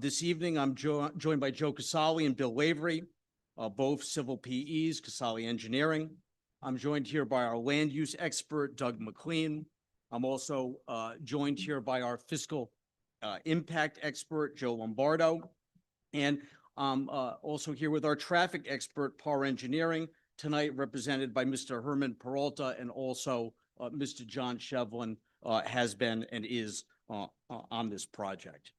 This evening, I'm joined by Joe Casali and Bill Lavery, both civil PEs, Casali Engineering. I'm joined here by our land use expert, Doug McLean. I'm also joined here by our fiscal impact expert, Joe Lombardo. And I'm also here with our traffic expert, PAR Engineering, tonight represented by Mr. Herman Peralta, and also Mr. John Shevlin has been and is on this project.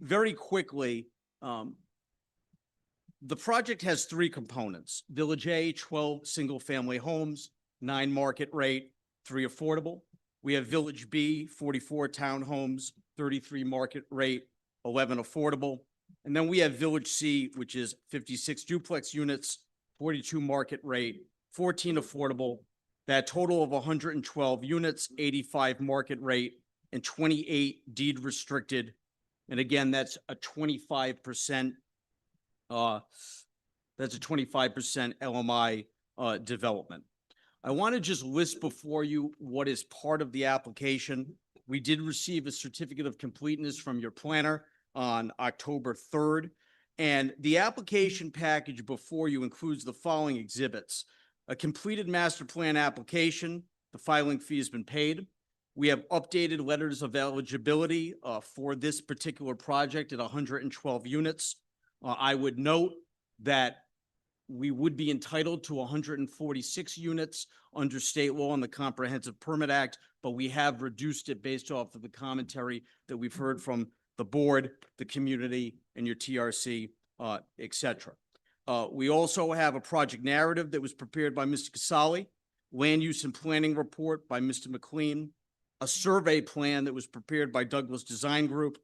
Very quickly, the project has three components. Village A, 12 single-family homes, 9 market rate, 3 affordable. We have Village B, 44 townhomes, 33 market rate, 11 affordable. And then we have Village C, which is 56 duplex units, 42 market rate, 14 affordable. That total of 112 units, 85 market rate, and 28 deed restricted. And again, that's a 25%. That's a 25% LMI development. I want to just list before you what is part of the application. We did receive a certificate of completeness from your planner on October 3rd. And the application package before you includes the following exhibits: a completed master plan application. The filing fee has been paid. We have updated letters of eligibility for this particular project at 112 units. I would note that we would be entitled to 146 units under state law and the Comprehensive Permit Act, but we have reduced it based off of the commentary that we've heard from the board, the community, and your TRC, et cetera. We also have a project narrative that was prepared by Mr. Casali, land use and planning report by Mr. McLean, a survey plan that was prepared by Douglas Design Group,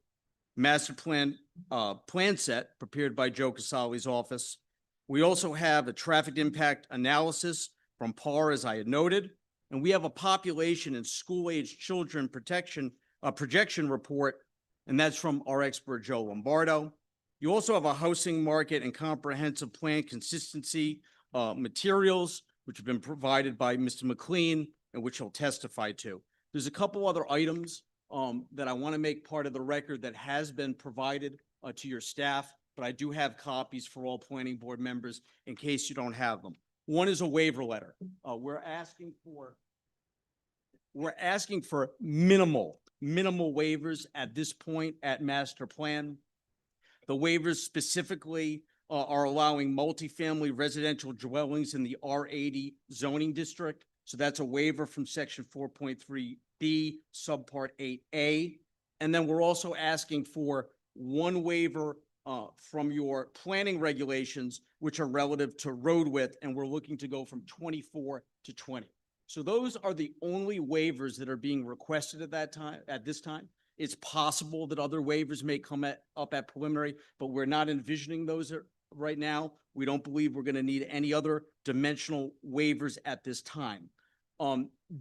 master plan plan set prepared by Joe Casali's office. We also have a traffic impact analysis from PAR, as I had noted, and we have a population and school-aged children projection report, and that's from our expert, Joe Lombardo. You also have a housing market and comprehensive plan consistency materials, which have been provided by Mr. McLean and which he'll testify to. There's a couple other items that I want to make part of the record that has been provided to your staff, but I do have copies for all planning board members in case you don't have them. One is a waiver letter. We're asking for minimal waivers at this point at master plan. The waivers specifically are allowing multifamily residential dwellings in the R80 zoning district. So that's a waiver from section 4.3B, subpart 8A. And then we're also asking for one waiver from your planning regulations, which are relative to road width, and we're looking to go from 24 to 20. So those are the only waivers that are being requested at this time. It's possible that other waivers may come up at preliminary, but we're not envisioning those right now. We don't believe we're going to need any other dimensional waivers at this time.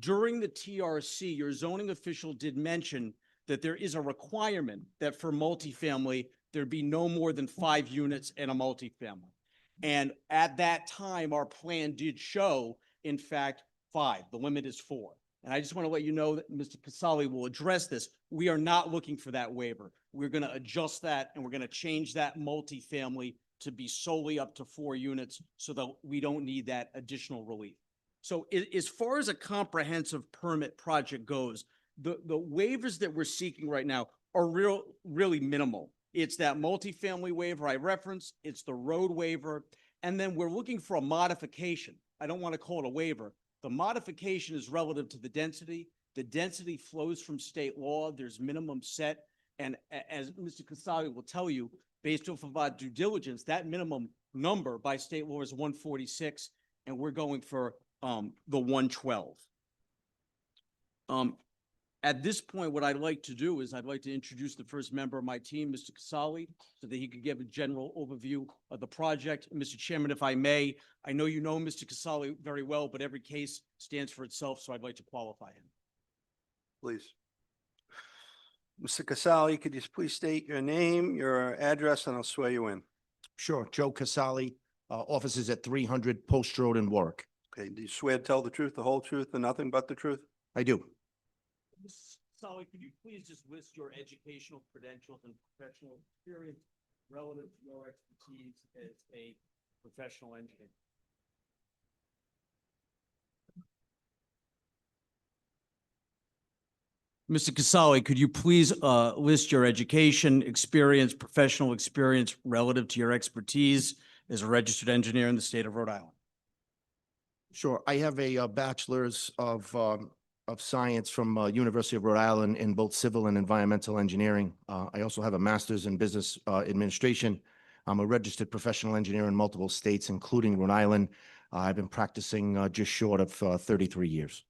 During the TRC, your zoning official did mention that there is a requirement that for multifamily, there be no more than 5 units in a multifamily. And at that time, our plan did show, in fact, 5. The limit is 4. And I just want to let you know that Mr. Casali will address this. We are not looking for that waiver. We're going to adjust that, and we're going to change that multifamily to be solely up to 4 units so that we don't need that additional relief. So as far as a comprehensive permit project goes, the waivers that we're seeking right now are really minimal. It's that multifamily waiver I referenced, it's the road waiver, and then we're looking for a modification. I don't want to call it a waiver. The modification is relative to the density. The density flows from state law. There's minimum set. And as Mr. Casali will tell you, based off of our due diligence, that minimum number by state law is 146, and we're going for the 112. At this point, what I'd like to do is I'd like to introduce the first member of my team, Mr. Casali, so that he could give a general overview of the project. Mr. Chairman, if I may, I know you know Mr. Casali very well, but every case stands for itself, so I'd like to qualify him. Please. Mr. Casali, could you please state your name, your address, and I'll swear you in. Sure. Joe Casali, offices at 300 Post Road in Warwick. Okay, do you swear to tell the truth, the whole truth, and nothing but the truth? I do. Casali, could you please just list your educational credentials and professional experience relative to your expertise as a professional engineer? Mr. Casali, could you please list your education, experience, professional experience relative to your expertise as a registered engineer in the state of Rhode Island? Sure. I have a bachelor's of science from University of Rhode Island in both civil and environmental engineering. I also have a master's in business administration. I'm a registered professional engineer in multiple states, including Rhode Island. I've been practicing just short of 33 years.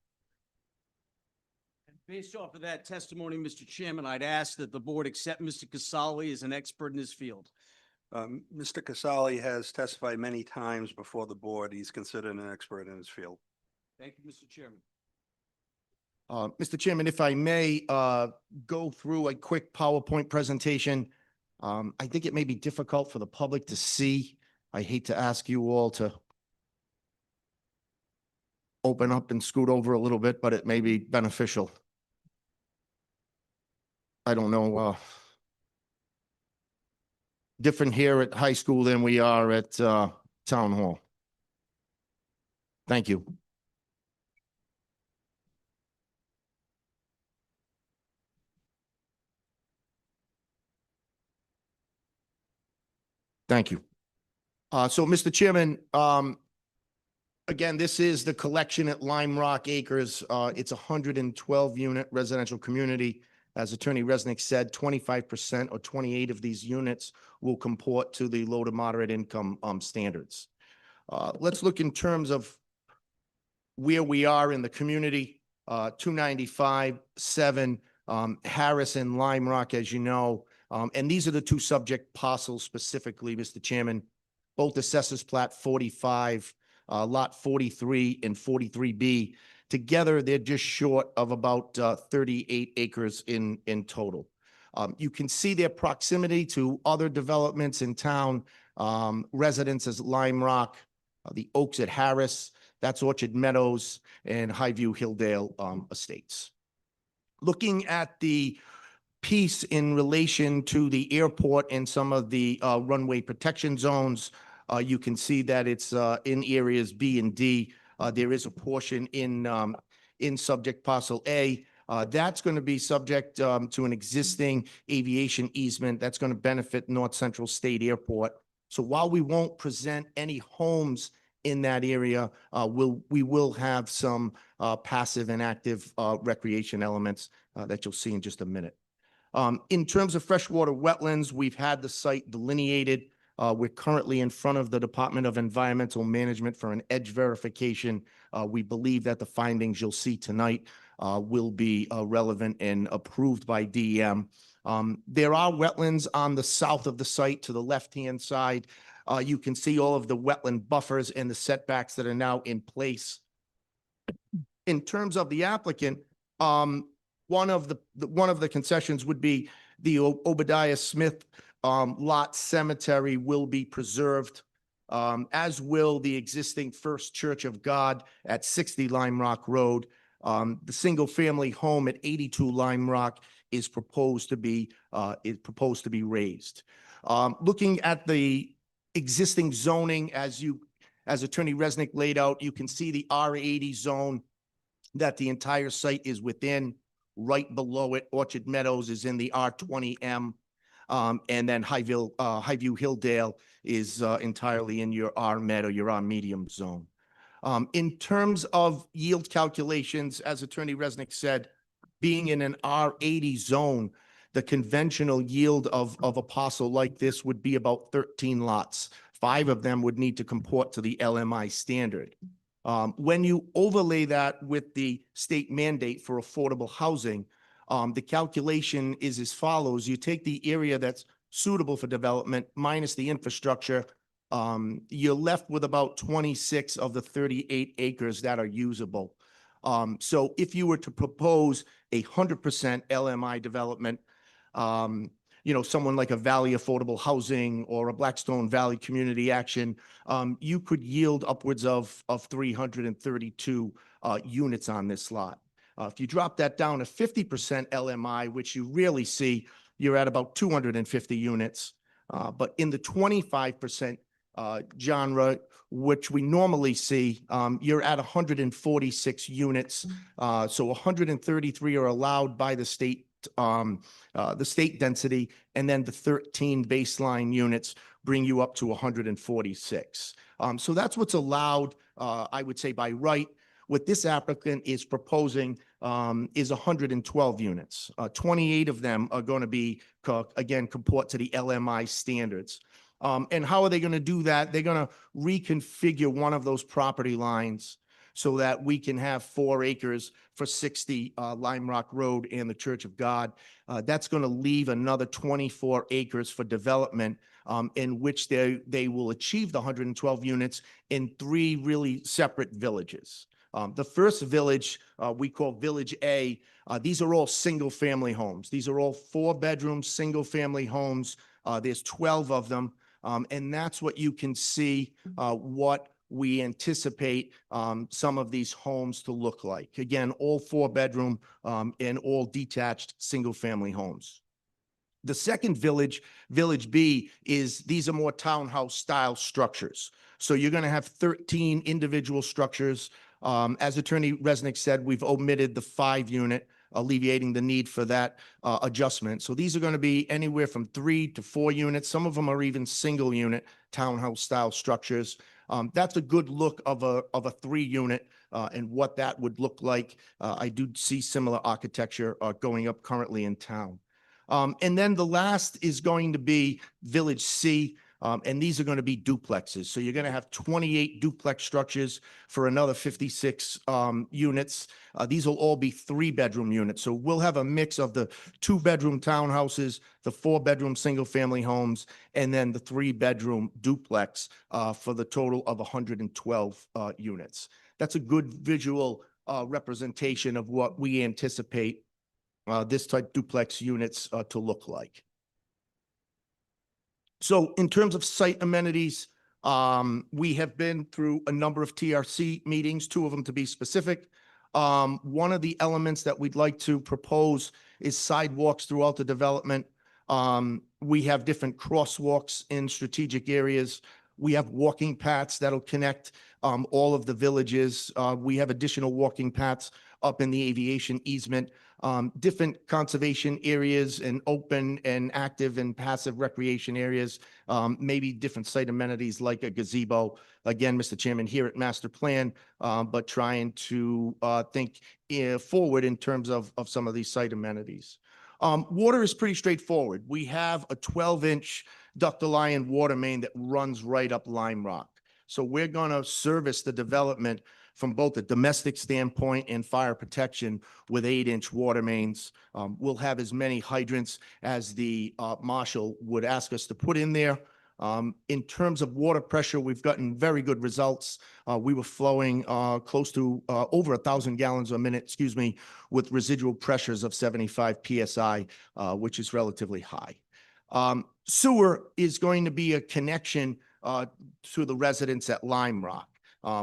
Based off of that testimony, Mr. Chairman, I'd ask that the board accept Mr. Casali as an expert in his field. Mr. Casali has testified many times before the board. He's considered an expert in his field. Thank you, Mr. Chairman. Mr. Chairman, if I may go through a quick PowerPoint presentation. I think it may be difficult for the public to see. I hate to ask you all to open up and scoot over a little bit, but it may be beneficial. I don't know. Different here at high school than we are at town hall. Thank you. Thank you. So, Mr. Chairman, again, this is the collection at Lime Rock Acres. It's a 112-unit residential community. As Attorney Resnick said, 25% or 28 of these units will comport to the low to moderate income standards. Let's look in terms of where we are in the community. 295, 7, Harris and Lime Rock, as you know. And these are the two subject parcels specifically, Mr. Chairman. Both Assessors Plat 45, Lot 43 and 43B. Together, they're just short of about 38 acres in total. You can see their proximity to other developments in town, residences at Lime Rock, the Oaks at Harris, that's Orchard Meadows, and Highview Hilldale Estates. Looking at the piece in relation to the airport and some of the runway protection zones, you can see that it's in areas B and D. There is a portion in subject parcel A. That's going to be subject to an existing aviation easement that's going to benefit North Central State Airport. So while we won't present any homes in that area, we will have some passive and active recreation elements that you'll see in just a minute. In terms of freshwater wetlands, we've had the site delineated. We're currently in front of the Department of Environmental Management for an edge verification. We believe that the findings you'll see tonight will be relevant and approved by DEM. There are wetlands on the south of the site to the left-hand side. You can see all of the wetland buffers and the setbacks that are now in place. In terms of the applicant, one of the concessions would be the Obadiah Smith lot cemetery will be preserved, as will the existing First Church of God at 60 Lime Rock Road. The single-family home at 82 Lime Rock is proposed to be raised. Looking at the existing zoning, as Attorney Resnick laid out, you can see the R80 zone that the entire site is within. Right below it, Orchard Meadows is in the R20M. And then Highview Hilldale is entirely in your R-Med or your R-Medium zone. In terms of yield calculations, as Attorney Resnick said, being in an R80 zone, the conventional yield of a parcel like this would be about 13 lots. 5 of them would need to comport to the LMI standard. When you overlay that with the state mandate for affordable housing, the calculation is as follows. You take the area that's suitable for development minus the infrastructure. You're left with about 26 of the 38 acres that are usable. So if you were to propose 100% LMI development, someone like a Valley Affordable Housing or a Blackstone Valley Community Action, you could yield upwards of 332 units on this lot. If you drop that down to 50% LMI, which you rarely see, you're at about 250 units. But in the 25% genre, which we normally see, you're at 146 units. So 133 are allowed by the state density, and then the 13 baseline units bring you up to 146. So that's what's allowed, I would say, by right. What this applicant is proposing is 112 units. 28 of them are going to be, again, comport to the LMI standards. And how are they going to do that? They're going to reconfigure one of those property lines so that we can have 4 acres for 60 Lime Rock Road and the Church of God. That's going to leave another 24 acres for development, in which they will achieve the 112 units in 3 really separate villages. The first village we call Village A. These are all single-family homes. These are all 4-bedroom, single-family homes. There's 12 of them, and that's what you can see what we anticipate some of these homes to look like. Again, all 4-bedroom and all detached single-family homes. The second village, Village B, these are more townhouse-style structures. So you're going to have 13 individual structures. As Attorney Resnick said, we've omitted the 5-unit, alleviating the need for that adjustment. So these are going to be anywhere from 3 to 4 units. Some of them are even single-unit townhouse-style structures. That's a good look of a 3-unit and what that would look like. I do see similar architecture going up currently in town. And then the last is going to be Village C. And these are going to be duplexes. So you're going to have 28 duplex structures for another 56 units. These will all be 3-bedroom units. So we'll have a mix of the 2-bedroom townhouses, the 4-bedroom single-family homes, and then the 3-bedroom duplex for the total of 112 units. That's a good visual representation of what we anticipate this type duplex units to look like. So in terms of site amenities, we have been through a number of TRC meetings, 2 of them to be specific. One of the elements that we'd like to propose is sidewalks throughout the development. We have different crosswalks in strategic areas. We have walking paths that'll connect all of the villages. We have additional walking paths up in the aviation easement. Different conservation areas and open and active and passive recreation areas, maybe different site amenities like a gazebo. Again, Mr. Chairman, here at Master Plan, but trying to think forward in terms of some of these site amenities. Water is pretty straightforward. We have a 12-inch ductile iron water main that runs right up Lime Rock. So we're going to service the development from both a domestic standpoint and fire protection with 8-inch water mains. We'll have as many hydrants as the marshal would ask us to put in there. In terms of water pressure, we've gotten very good results. We were flowing close to over 1,000 gallons a minute, with residual pressures of 75 PSI, which is relatively high. Sewer is going to be a connection to the residents at Lime Rock.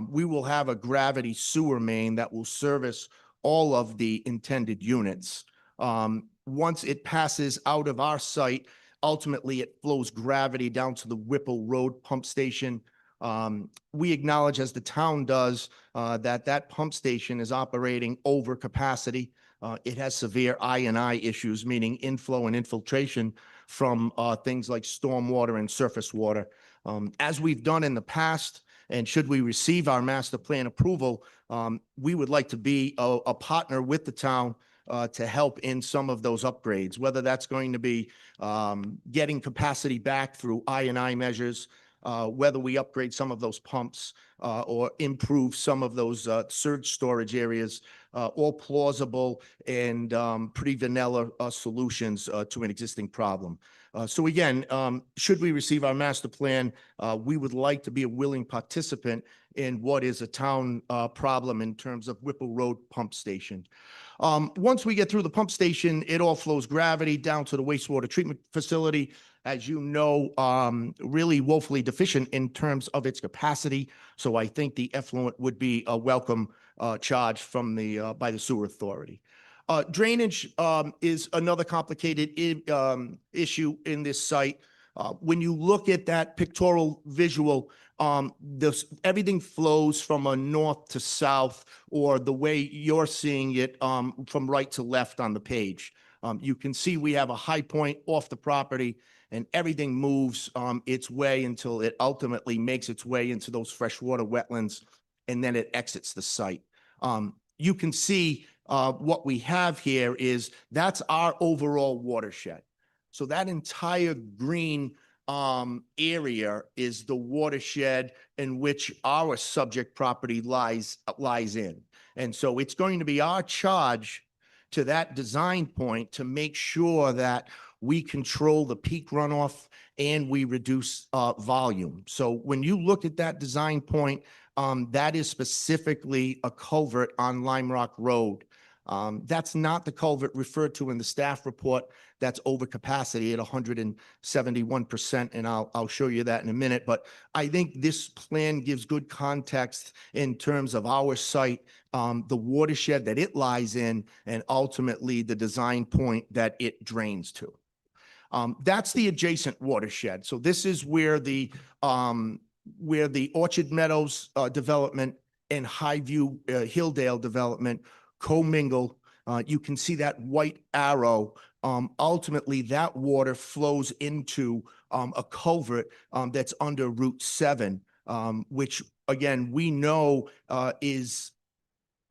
We will have a gravity sewer main that will service all of the intended units. Once it passes out of our site, ultimately it flows gravity down to the Whipple Road pump station. We acknowledge, as the town does, that pump station is operating over capacity. It has severe I&I issues, meaning inflow and infiltration from things like stormwater and surface water. As we've done in the past, and should we receive our master plan approval, we would like to be a partner with the town to help in some of those upgrades, whether that's going to be getting capacity back through I&I measures, whether we upgrade some of those pumps or improve some of those surge storage areas, all plausible and pretty vanilla solutions to an existing problem. So again, should we receive our master plan, we would like to be a willing participant in what is a town problem in terms of Whipple Road pump station. Once we get through the pump station, it all flows gravity down to the wastewater treatment facility. as you know, really woefully deficient in terms of its capacity. So I think the effluent would be a welcome charge from by the sewer authority. Drainage is another complicated issue in this site. When you look at that pictorial visual, everything flows from a north to south, or the way you're seeing it, from right to left on the page. You can see we have a high point off the property, and everything moves its way until it ultimately makes its way into those freshwater wetlands, and then it exits the site. You can see what we have here is that's our overall watershed. So that entire green area is the watershed in which our subject property lies in. And so it's going to be our charge to that design point to make sure that we control the peak runoff and we reduce volume. So when you look at that design point, that is specifically a culvert on Lime Rock Road. That's not the culvert referred to in the staff report. That's over capacity at 171%, and I'll show you that in a minute. But I think this plan gives good context in terms of our site, the watershed that it lies in, and ultimately the design point that it drains to. That's the adjacent watershed. So this is where the Orchard Meadows development and Highview Hilldale development commingle. You can see that white arrow. Ultimately, that water flows into a culvert that's under Route 7, which, again, we know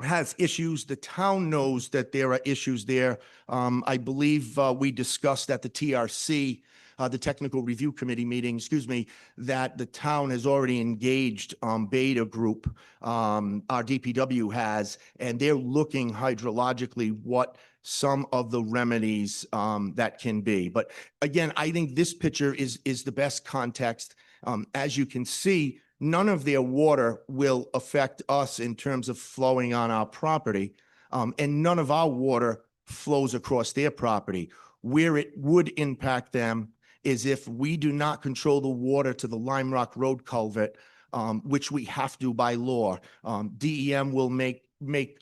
has issues. The town knows that there are issues there. I believe we discussed at the TRC, the Technical Review Committee meeting, that the town has already engaged Beta Group, our DPW has, and they're looking hydrologically what some of the remedies that can be. But again, I think this picture is the best context. As you can see, none of their water will affect us in terms of flowing on our property, and none of our water flows across their property. Where it would impact them is if we do not control the water to the Lime Rock Road culvert, which we have to by law. DEM will make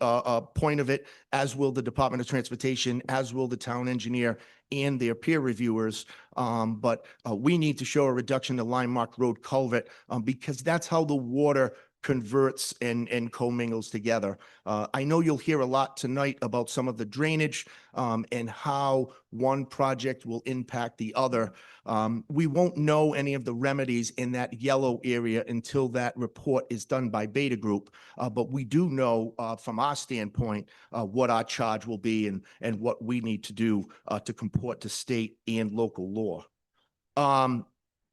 a point of it, as will the Department of Transportation, as will the town engineer and their peer reviewers. But we need to show a reduction to Lime Rock Road culvert because that's how the water converts and commingles together. I know you'll hear a lot tonight about some of the drainage and how one project will impact the other. We won't know any of the remedies in that yellow area until that report is done by Beta Group. But we do know from our standpoint what our charge will be and what we need to do to comport to state and local law.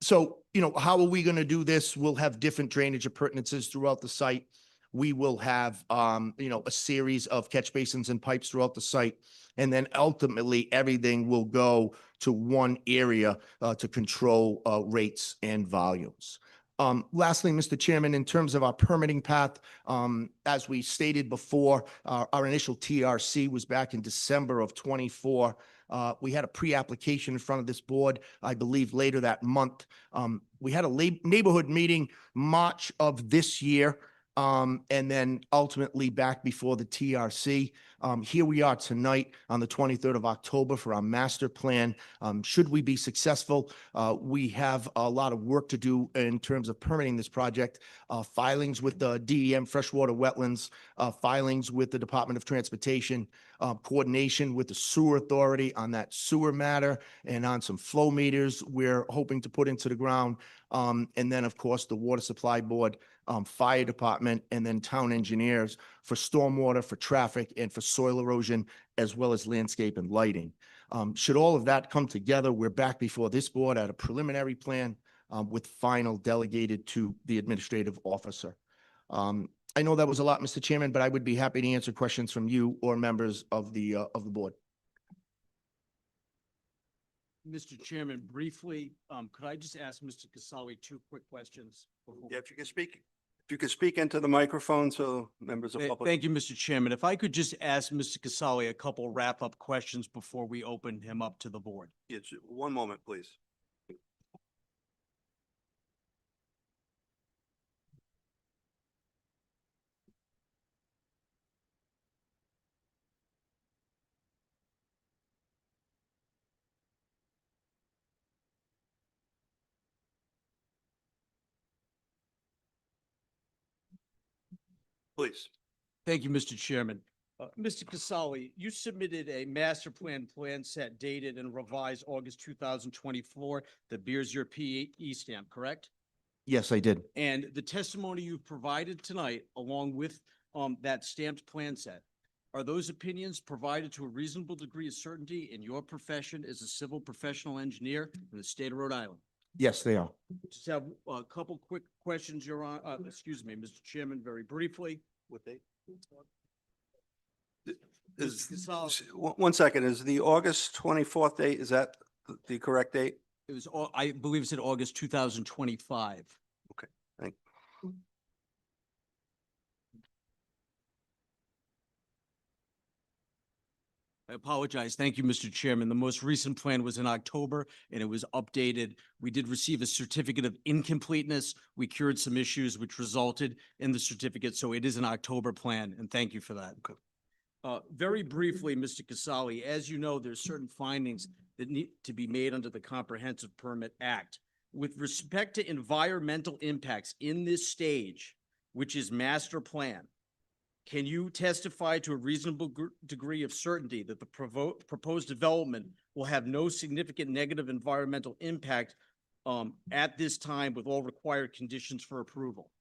So, how are we going to do this? We'll have different drainage appurtenances throughout the site. We will have, a series of catch basins and pipes throughout the site. And then ultimately, everything will go to one area to control rates and volumes. Lastly, Mr. Chairman, in terms of our permitting path, as we stated before, our initial TRC was back in December of 24. We had a pre-application in front of this board, I believe, later that month. We had a neighborhood meeting March of this year, and then ultimately back before the TRC. Here we are tonight on the 23rd of October for our master plan. Should we be successful, we have a lot of work to do in terms of permitting this project, filings with the DEM freshwater wetlands, filings with the Department of Transportation, coordination with the sewer authority on that sewer matter and on some flow meters we're hoping to put into the ground. And then, of course, the Water Supply Board, fire department, and then town engineers for stormwater, for traffic, and for soil erosion, as well as landscape and lighting. Should all of that come together, we're back before this board at a preliminary plan with final delegated to the administrative officer. I know that was a lot, Mr. Chairman, but I would be happy to answer questions from you or members of the board. Mr. Chairman, briefly, could I just ask Mr. Casali 2 quick questions? Yeah, if you could speak into the microphone so members of public. Thank you, Mr. Chairman. If I could just ask Mr. Casali a couple wrap-up questions before we open him up to the board. Yes, one moment, please. Please. Thank you, Mr. Chairman. Mr. Casali, you submitted a master plan set dated and revised August 2024 that bears your PE stamp, correct? Yes, I did. And the testimony you've provided tonight, along with that stamped plan set, are those opinions provided to a reasonable degree of certainty in your profession as a civil professional engineer in the state of Rhode Island? Yes, they are. Just have a couple quick questions, Your Honor, excuse me, Mr. Chairman, very briefly. What date? Mr. Is, Casali, one second, is the August 24th date, is that the correct date? it was, I believe it's in August 2025. Thank, I apologize. Thank you, Mr. Chairman. The most recent plan was in October and it was updated. We did receive a certificate of incompleteness. We cured some issues which resulted in the certificate. So it is an October plan and thank you for that. Very briefly, Mr. Casali, as you know, there's certain findings that need to be made under the Comprehensive Permit Act. With respect to environmental impacts in this stage, which is master plan, can you testify to a reasonable degree of certainty that the proposed development will have no significant negative environmental impact at this time with all required conditions for approval?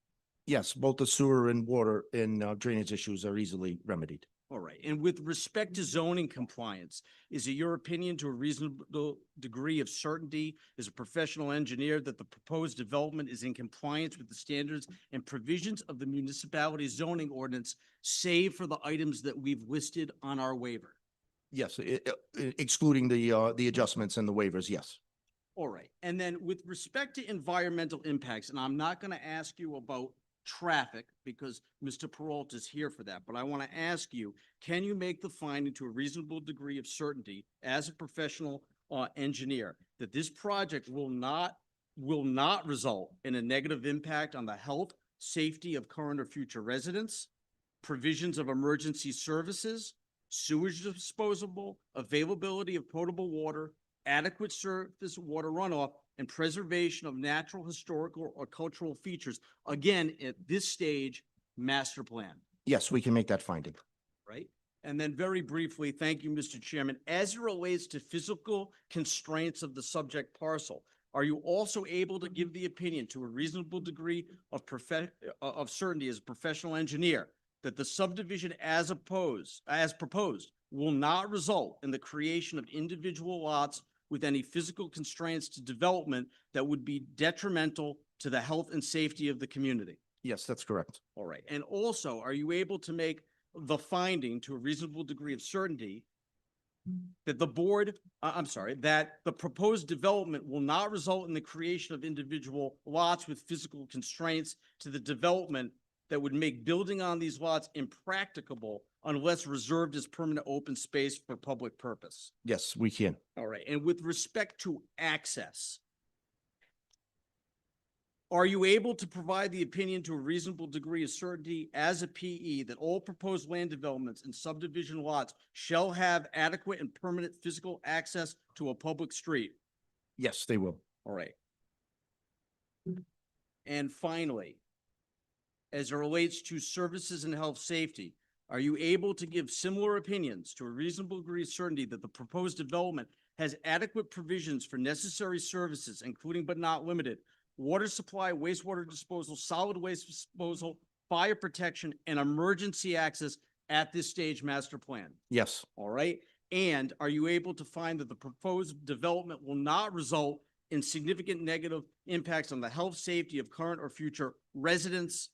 Yes, both the sewer and water and drainage issues are easily remedied. All right. And with respect to zoning compliance, is it your opinion to a reasonable degree of certainty as a professional engineer that the proposed development is in compliance with the standards and provisions of the municipality zoning ordinance, save for the items that we've listed on our waiver? Yes, excluding the adjustments and the waivers, yes. All right. And then with respect to environmental impacts, and I'm not going to ask you about traffic because Mr. Peralta is here for that, but I want to ask you, can you make the finding to a reasonable degree of certainty as a professional engineer that this project will not result in a negative impact on the health, safety of current or future residents, provisions of emergency services, sewage disposal, availability of potable water, adequate surface water runoff, and preservation of natural, historical, or cultural features, again, at this stage, master plan, Yes, we can make that finding. right? And then very briefly, thank you, Mr. Chairman, as it relates to physical constraints of the subject parcel, are you also able to give the opinion to a reasonable degree of certainty as a professional engineer that the subdivision as proposed will not result in the creation of individual lots with any physical constraints to development that would be detrimental to the health and safety of the community? Yes, that's correct. All right. And also, are you able to make the finding to a reasonable degree of certainty that that the proposed development will not result in the creation of individual lots with physical constraints to the development that would make building on these lots impracticable unless reserved as permanent open space for public purpose? Yes, we can. All right. And with respect to access, are you able to provide the opinion to a reasonable degree of certainty as a PE that all proposed land developments and subdivision lots shall have adequate and permanent physical access to a public street? Yes, they will. All right. And finally, as it relates to services and health safety, are you able to give similar opinions to a reasonable degree of certainty that the proposed development has adequate provisions for necessary services, including but not limited, water supply, wastewater disposal, solid waste disposal, fire protection, and emergency access at this stage master plan? Yes, All right. And are you able to find that the proposed development will not result in significant negative impacts on the health, safety of current or future residents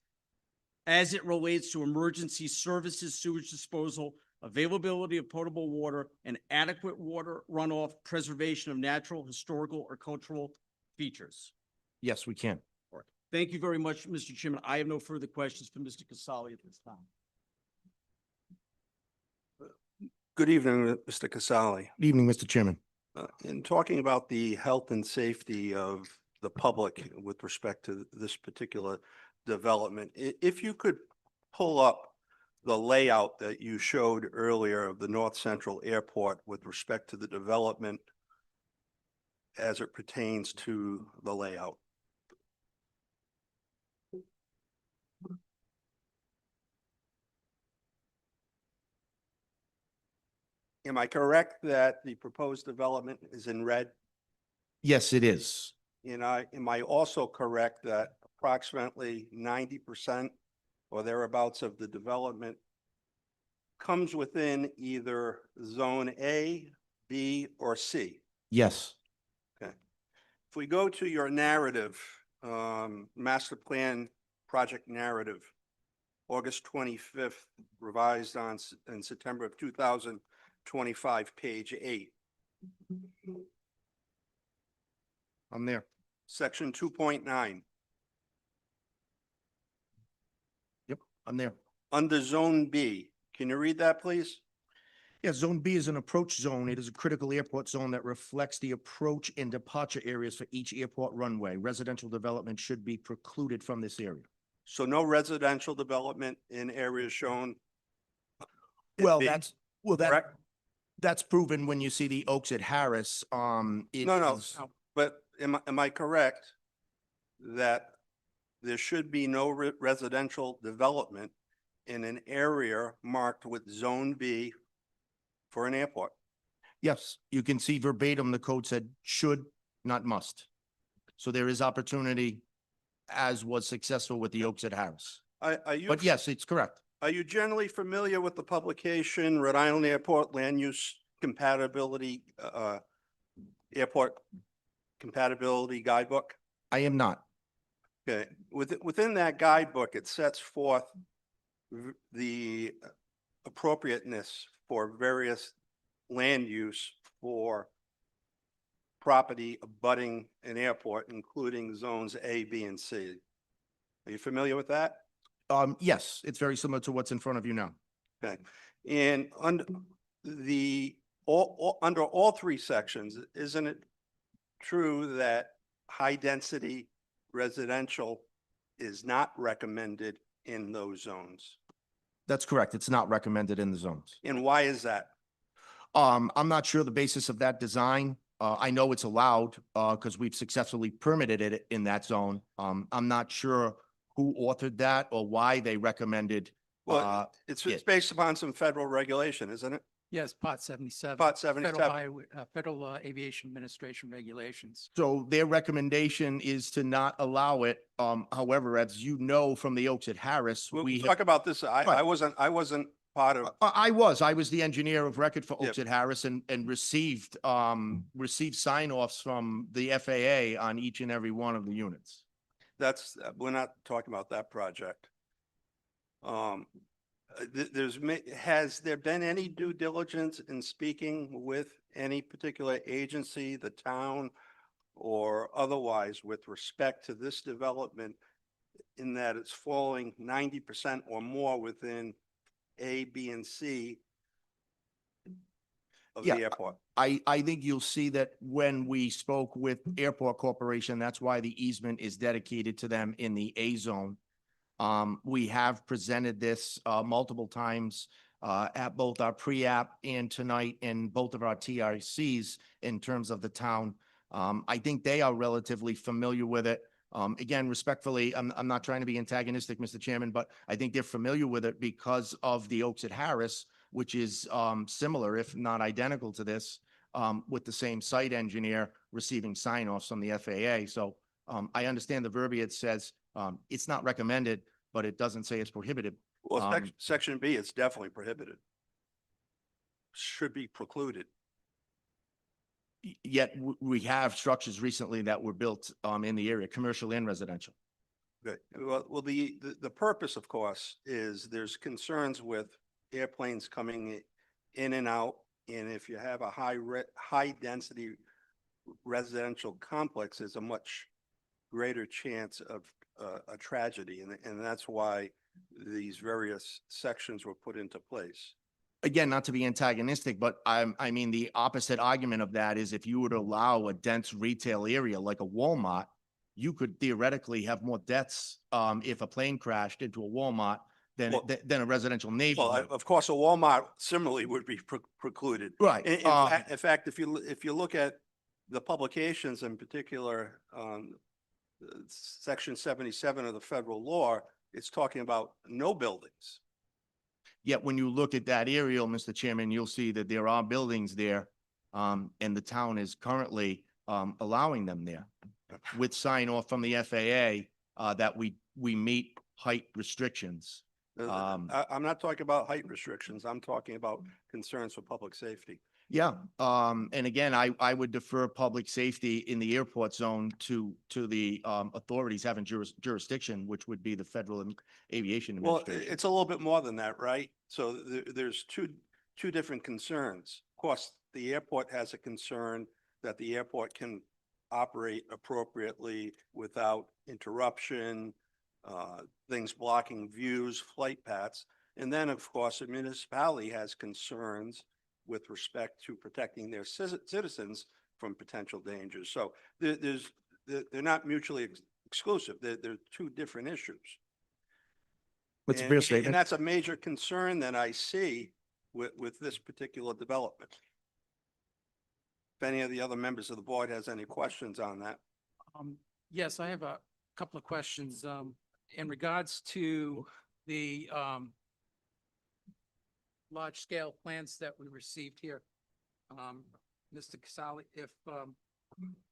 as it relates to emergency services, sewage disposal, availability of potable water, and adequate water runoff, preservation of natural, historical, or cultural features? yes, we can. All right. Thank you very much, Mr. Chairman. I have no further questions for Mr. Casali at this time. good evening, Mr. Casali. Good evening, Mr. Chairman. In talking about the health and safety of the public with respect to this particular development, if you could pull up the layout that you showed earlier of the North Central Airport with respect to the development as it pertains to the layout. Am I correct that the proposed development is in red? Yes, it is. And am I also correct that approximately 90% or thereabouts of the development comes within either Zone A, B, or C? Yes. Okay. If we go to your narrative, master plan project narrative, August 25th, revised in September of 2025, page 8, I'm there. section 2.9. Yep, I'm there. Under Zone B, can you read that, please? Yeah, Zone B is an approach zone. It is a critical airport zone that reflects the approach and departure areas for each airport runway. Residential development should be precluded from this area. So no residential development in areas shown. in Well, B, correct? that's proven when you see the Oaks at Harris. No, but am I correct that there should be no residential development in an area marked with Zone B for an airport? Yes, you can see verbatim, the code said should, not must. So there is opportunity, as was successful with the Oaks at Harris. Are you? But yes, it's correct. Are you generally familiar with the publication Rhode Island Airport Land Use Compatibility, Airport Compatibility Guidebook? I am not. Okay, within that guidebook, it sets forth the appropriateness for various land use for property abutting an airport, including zones A, B, and C. Are you familiar with that? Yes, it's very similar to what's in front of you now. Okay, and under under all three sections, isn't it true that high-density residential is not recommended in those zones? That's correct. It's not recommended in the zones. And why is that? I'm not sure the basis of that design. I know it's allowed, because we've successfully permitted it in that zone. I'm not sure who authored that or why they recommended. Well, it's based upon some federal regulation, isn't it? Yes, Part 77. Part Federal 77. Highway, Federal Aviation Administration regulations. So their recommendation is to not allow it. However, as you know, from the Oaks at Harris, We'll we have. talk about this. I Right. wasn't part of, I was the engineer of record for Oaks Yep. at Harris and received sign offs from the FAA on each and every one of the units. we're not talking about that project. Has there been any due diligence in speaking with any particular agency, the town, or otherwise with respect to this development in that it's falling 90% or more within A, B, and C of Yeah. the airport? I think you'll see that when we spoke with Airport Corporation, that's why the easement is dedicated to them in the A zone. We have presented this multiple times at both our pre-app and tonight in both of our TRCs in terms of the town. I think they are relatively familiar with it. Again, respectfully, I'm not trying to be antagonistic, Mr. Chairman, but I think they're familiar with it because of the Oaks at Harris, which is similar, if not identical to this, with the same site engineer receiving sign-offs from the FAA. So I understand the verbiage says it's not recommended, but it doesn't say it's prohibited. Well, section B, it's definitely prohibited. Should be precluded. Yet we have structures recently that were built in the area, commercial and residential. Good. Well, the purpose, of course, is there's concerns with airplanes coming in and out. And if you have a high density residential complex, there's a much greater chance of a tragedy. And that's why these various sections were put into place. Again, not to be antagonistic, but I mean, the opposite argument of that is if you were to allow a dense retail area like a Walmart, you could theoretically have more deaths if a plane crashed into a Walmart than a residential Well, neighborhood. of course, a Walmart similarly would be precluded. Right. In fact, if you look at the publications, in particular, Section 77 of the federal law, it's talking about no buildings. Yet when you look at that aerial, Mr. Chairman, you'll see that there are buildings there, and the town is currently allowing them there with sign off from the FAA that we meet height restrictions. I'm not talking about height restrictions. I'm talking about concerns for public safety. Yeah, and again, I would defer public safety in the airport zone to the authorities having jurisdiction, which would be the Federal Aviation Well, Administration. it's a little bit more than that, right? So there's two different concerns. Of course, the airport has a concern that the airport can operate appropriately without interruption, things blocking views, flight paths. And then, of course, a municipality has concerns with respect to protecting their citizens from potential dangers. So they're not mutually exclusive. They're two different issues. That's a And- fair And statement. that's a major concern that I see with this particular development. If any of the other members of the board has any questions on that. Yes, I have a couple of questions, in regards to the, large scale plans that we received here. Mr. Casali, if,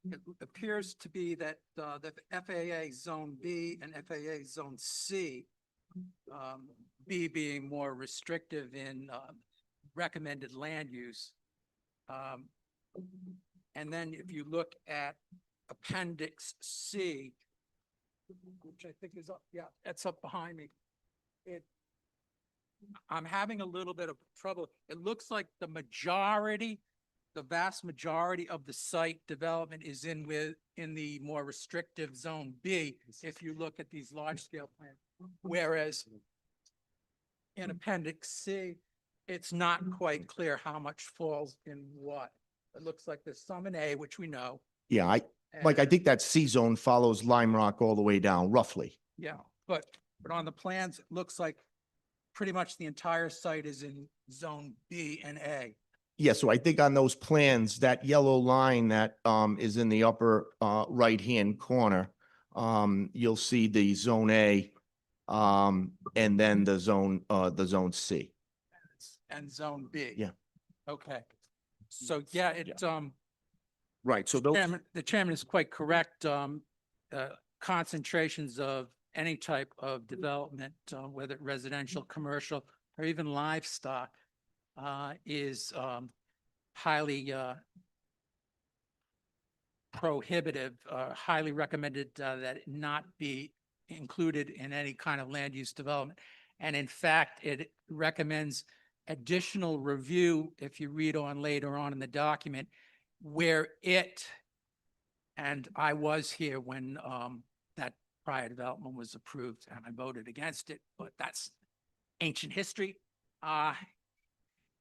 it appears to be that, the FAA Zone B and FAA Zone C, B being more restrictive in, recommended land use. And then if you look at Appendix C, which I think is up, yeah, that's up behind me. I'm having a little bit of trouble. It looks like the vast majority of the site development is in the more restrictive Zone B, if you look at these large scale plans. Whereas in Appendix C, it's not quite clear how much falls in what. It looks like there's some in A, which we know. Yeah, I and- think that C zone follows Lime Rock all the way down, roughly. Yeah, but on the plans, it looks like pretty much the entire site is in Zone B and A. Yeah, so I think on those plans, that yellow line that is in the upper right-hand corner, you'll see the Zone A, and then the Zone C. And Zone B. Yeah. Okay. So, yeah, Right, so those, the chairman is quite correct. Concentrations of any type of development, whether residential, commercial, or even livestock, is highly prohibitive, highly recommended that it not be included in any kind of land use development. And in fact, it recommends additional review, if you read on later on in the document, where and I was here when that prior development was approved and I voted against it, but that's ancient history.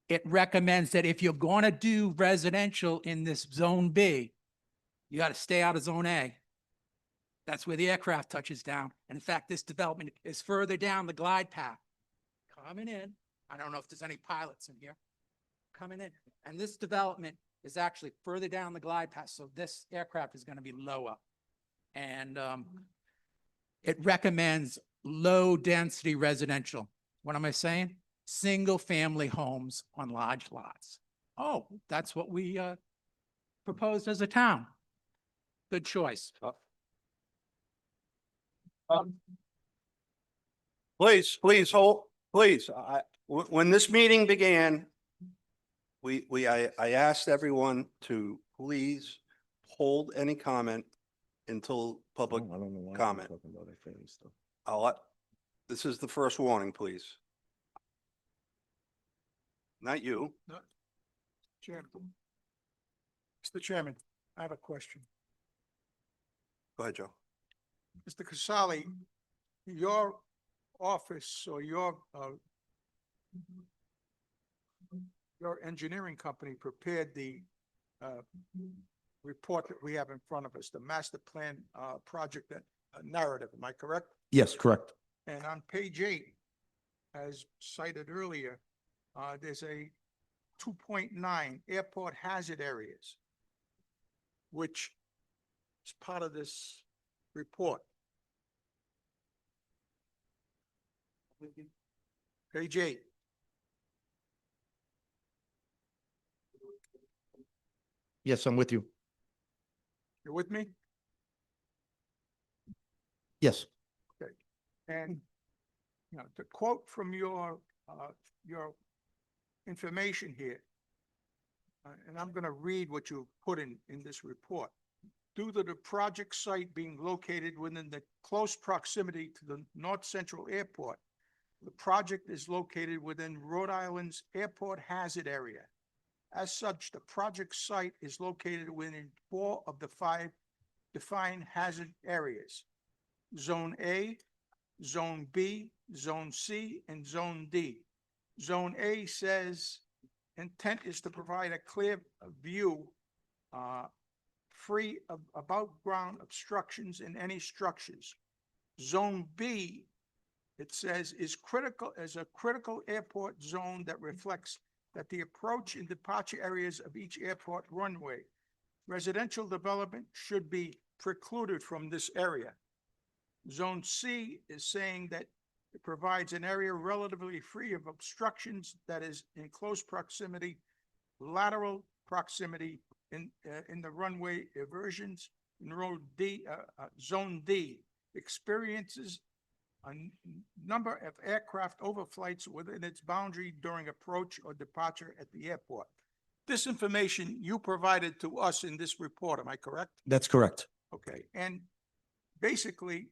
It recommends that if you're going to do residential in this Zone B, you got to stay out of Zone A. That's where the aircraft touches down. And in fact, this development is further down the glide path. Coming in, I don't know if there's any pilots in here, coming in. And this development is actually further down the glide path, so this aircraft is going to be lower. And it recommends low-density residential. What am I saying? Single-family homes on large lots. Oh, that's what we proposed as a town. Good choice. Please hold, please. When this meeting began, I asked everyone to please hold any comment until public I don't know why we're comment. talking about FAA stuff. This is the first warning, please. Not you. Chairman. Mr. Chairman, I have a question. Go ahead, Joe. Mr. Casali, your office or your engineering company prepared the report that we have in front of us, the master plan project narrative, am I correct? Yes, correct. And on page 8, as cited earlier, there's a 2.9 airport hazard areas, which is part of this report. Page 8, Yes, I'm with you. You're with me? Yes. And, you know, to quote from your information here, and I'm going to read what you put in this report. Due to the project site being located within the close proximity to the North Central Airport, the project is located within Rhode Island's airport hazard area. As such, the project site is located within 4 of the 5 defined hazard areas: Zone A, Zone B, Zone C, and Zone D. Zone A says intent is to provide a clear view, free of above-ground obstructions in any structures. Zone B, it says, is a critical airport zone that reflects that the approach and departure areas of each airport runway. Residential development should be precluded from this area. Zone C is saying that it provides an area relatively free of obstructions that is in close proximity, lateral proximity in the runway eversions. In road D, Zone D experiences a number of aircraft overflights within its boundary during approach or departure at the airport. This information you provided to us in this report, am I correct? That's correct. Okay, and basically,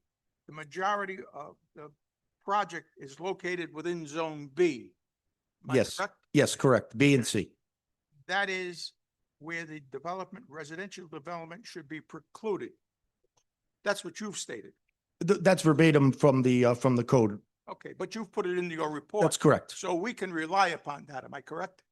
the majority of the project is located within Zone B. Am I Yes. correct? Yes, correct. B and C. That is where the residential development should be precluded. That's what you've stated. That's verbatim from the code. Okay, but you've put it in your report. That's correct. So we can rely upon that, am I correct?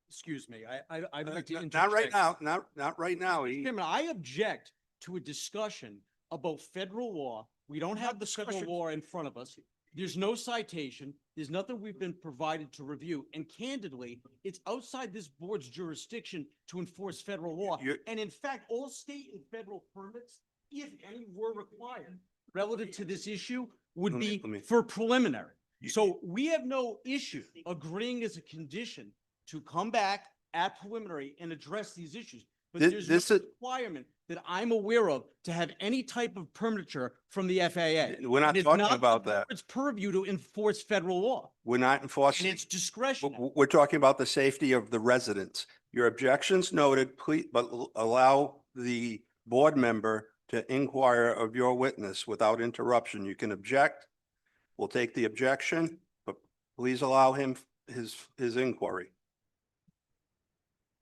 Excuse me, I'd like to Not right interject. now, not right now. Chairman, I object to a discussion about federal law. We don't have the federal discussion. law in front of us. There's no citation. There's nothing we've been provided to review. And candidly, it's outside this board's jurisdiction to enforce federal law. You're- And in fact, all state and federal permits, if any were required relative to this issue, would Let be me- for preliminary. You- So we have no issue agreeing as a condition to come back at preliminary and address these issues. But there's This no is, requirement that I'm aware of to have any type of permiture from the FAA. we're not And it's talking not about the that. board's purview to enforce federal law, We're not and enforcing. it's discretionary. We're talking about the safety of the residents. Your objections noted, please, but allow the board member to inquire of your witness without interruption. You can object. We'll take the objection, but please allow him his inquiry.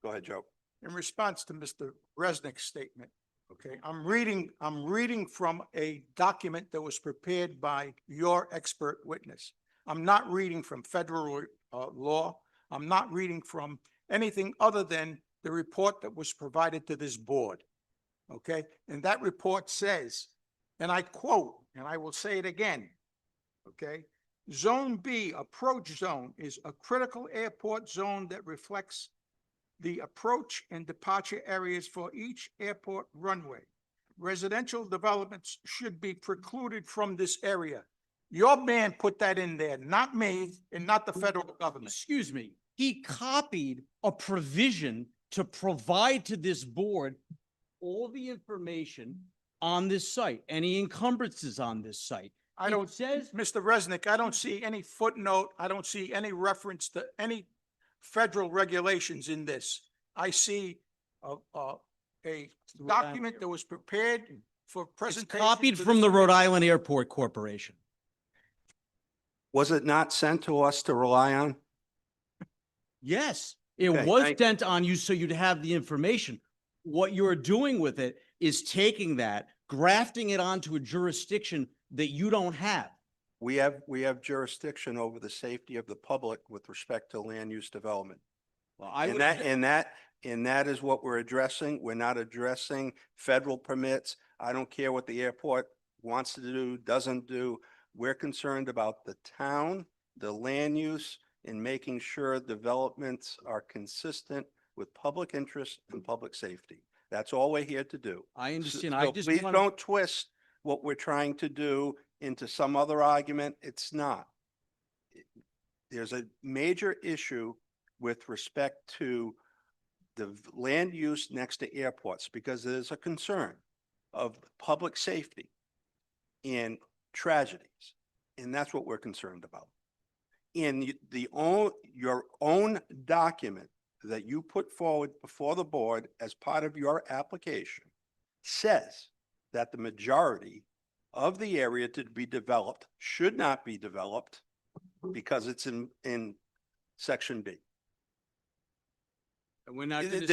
Go ahead, Joe. In response to Mr. Resnick's statement, okay, I'm reading from a document that was prepared by your expert witness. I'm not reading from federal law. I'm not reading from anything other than the report that was provided to this board. Okay, and that report says, and I quote, and I will say it again, okay? Zone B, approach zone, is a critical airport zone that reflects the approach and departure areas for each airport runway. Residential developments should be precluded from this area. Your man put that in there, not me and not the federal government. Excuse me, he copied a provision to provide to this board all the information on this site, any encumbrances on this site. I It don't, says, Mr. Resnick, I don't see any footnote. I don't see any reference to any federal regulations in this. I see a document that was prepared for it's presentation. copied to from this the Rhode committee. Island Airport Corporation. Was it not sent to us to rely on? Yes, it Okay, was thank you. sent on you so you'd have the information. What you're doing with it is taking that, grafting it onto a jurisdiction that you don't have. We have jurisdiction over the safety of the public with respect to land use development. Well, I And would, that is what we're addressing. We're not addressing federal permits. I don't care what the airport wants to do, doesn't do. We're concerned about the town, the land use, and making sure developments are consistent with public interest and public safety. That's all we're here to do. I understand. So I just please want to, don't twist what we're trying to do into some other argument. It's not. There's a major issue with respect to land use next to airports because there's a concern of public safety and tragedies. And that's what we're concerned about. In your own document that you put forward before the board as part of your application says that the majority of the area to be developed should not be developed because it's in section B. And we're not gonna